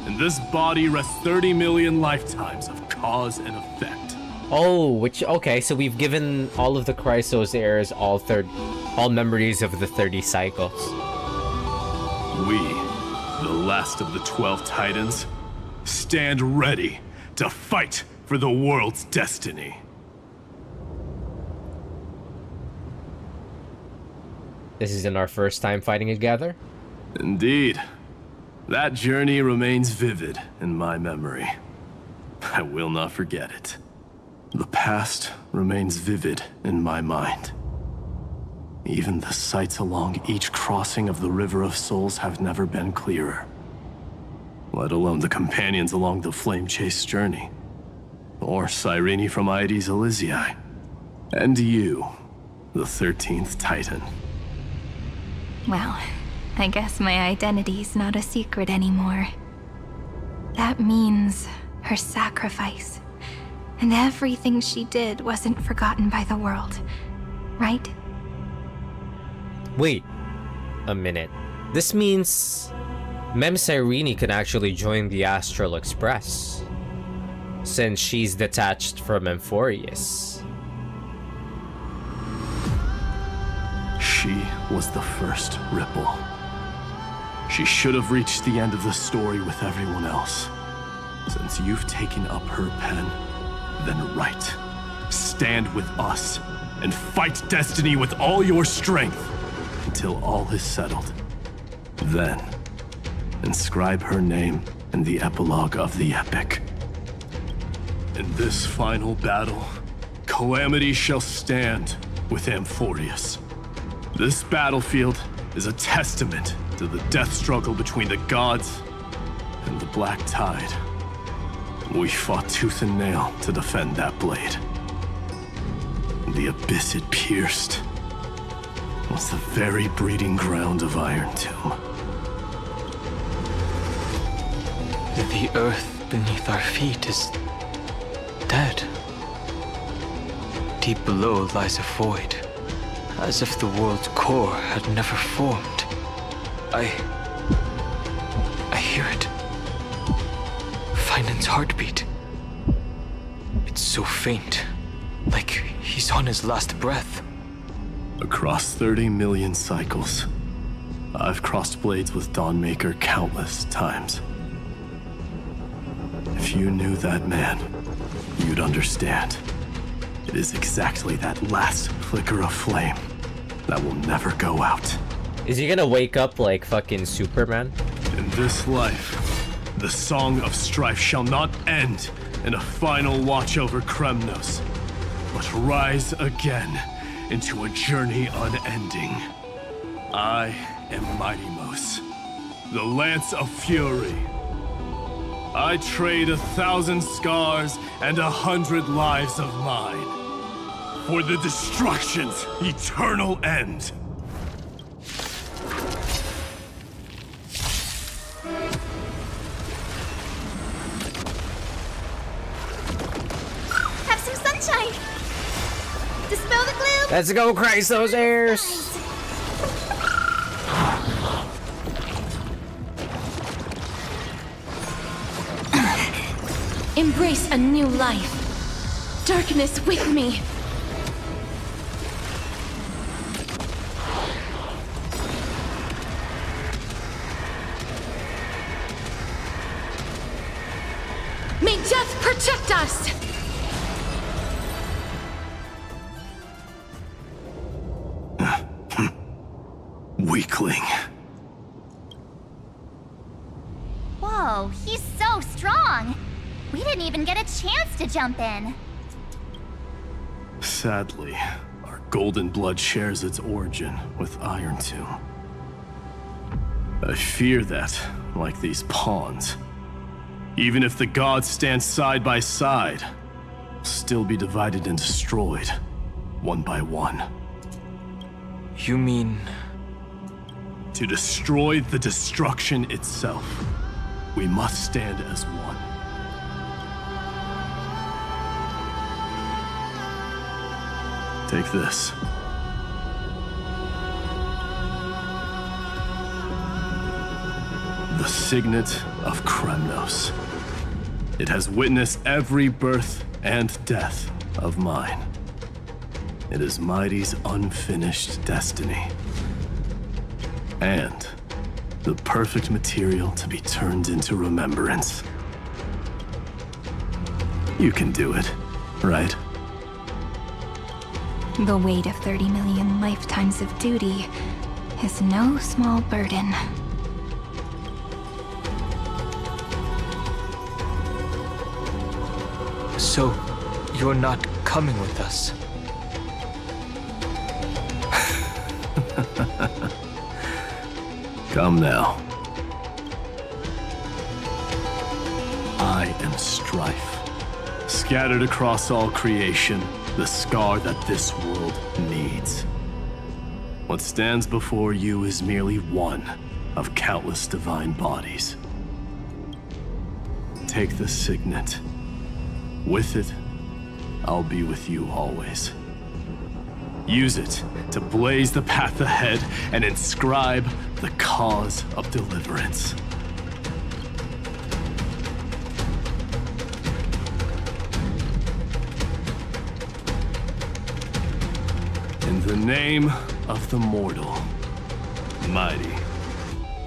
In this body rests 30 million lifetimes of cause and effect. Oh, okay, so we've given all of the Chrysos heirs all memories of the 30 cycles. We, the last of the 12 Titans, stand ready to fight for the world's destiny. This isn't our first time fighting together? Indeed. That journey remains vivid in my memory. I will not forget it. The past remains vivid in my mind. Even the sights along each crossing of the River of Souls have never been clearer. Let alone the companions along the flame-chased journey. Or Cyrene from Aedes Elysiae. And you, the 13th Titan. Well, I guess my identity's not a secret anymore. That means her sacrifice. And everything she did wasn't forgotten by the world, right? Wait a minute. This means Mem Cyrene can actually join the Astral Express, since she's detached from Amphoreus. She was the first ripple. She should have reached the end of the story with everyone else. Since you've taken up her pen, then write. Stand with us and fight destiny with all your strength until all is settled. Then, inscribe her name in the epilogue of the epic. In this final battle, calamity shall stand with Amphoreus. This battlefield is a testament to the death struggle between the gods and the Black Tide. We fought tooth and nail to defend that blade. The abyss it pierced was the very breeding ground of Iron Tomb. The earth beneath our feet is dead. Deep below lies a void, as if the world's core had never formed. I hear it. Finan's heartbeat. It's so faint, like he's on his last breath. Across 30 million cycles, I've crossed blades with Dawnmaker countless times. If you knew that man, you'd understand. It is exactly that last flicker of flame that will never go out. Is he gonna wake up like fucking Superman? In this life, the song of strife shall not end in a final watch over Kremnos, but rise again into a journey unending. I am Midimos, the Lance of Fury. I trade 1,000 scars and 100 lives of mine for the destruction's eternal end. Have some sunshine! Dispel the gloom! Let's go, Chrysos heirs! Embrace a new life. Darkness with me. May death protect us! Weakling. Whoa, he's so strong! We didn't didn't even get a chance to jump in. Sadly, our golden blood shares its origin with Iron Tomb. I fear that, like these pawns, even if the gods stand side by side, we'll still be divided and destroyed, one by one. You mean... To destroy the destruction itself, we must stand as one. Take this. The signet of Kremnos. It has witnessed every birth and death of mine. It is Mighty's unfinished destiny. And the perfect material to be turned into remembrance. You can do it, right? The weight of 30 million lifetimes of duty is no small burden. So, you're not coming with us? Come now. I am strife. Scattered across all creation, the scar that this world needs. What stands before you is merely one of countless divine bodies. Take the signet. With it, I'll be with you always. Use it to blaze the path ahead and inscribe the cause of deliverance. In the name of the mortal, mighty,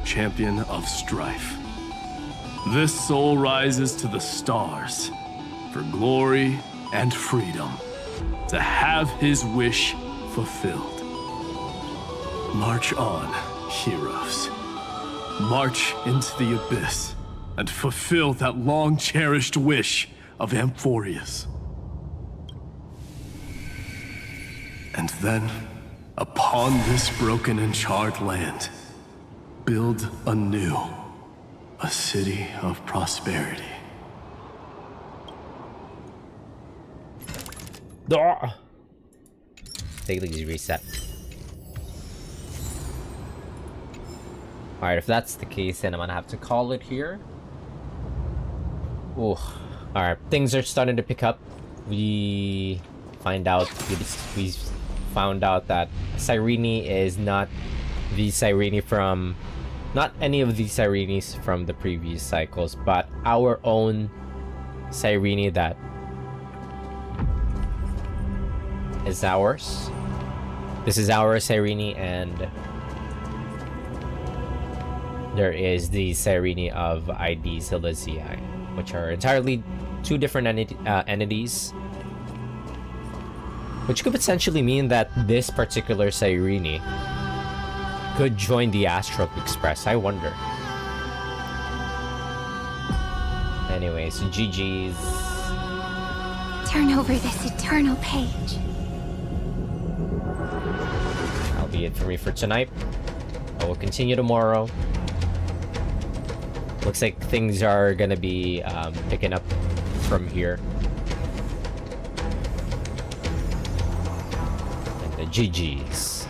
champion of strife, this soul rises to the stars for glory and freedom, to have his wish fulfilled. March on, heroes. March into the abyss and fulfill that long-cherished wish of Amphoreus. And then, upon this broken and charred land, build anew a city of prosperity. Dailies reset. Alright, if that's the case, then I'm gonna have to call it here. Ooh. Alright, things are starting to pick up. We found out that Cyrene is not the Cyrene from... Not any of the Cyrenes from the previous cycles, but our own Cyrene that is ours. This is our Cyrene, and there is the Cyrene of ID Silesii, which are entirely two different entities. Which could potentially mean that this particular Cyrene could join the Astral Express, I wonder. Anyways, GG's. Turn over this eternal page. That'll be it for me for tonight. I will continue tomorrow. Looks like things are gonna be picking up from here. And the GG's.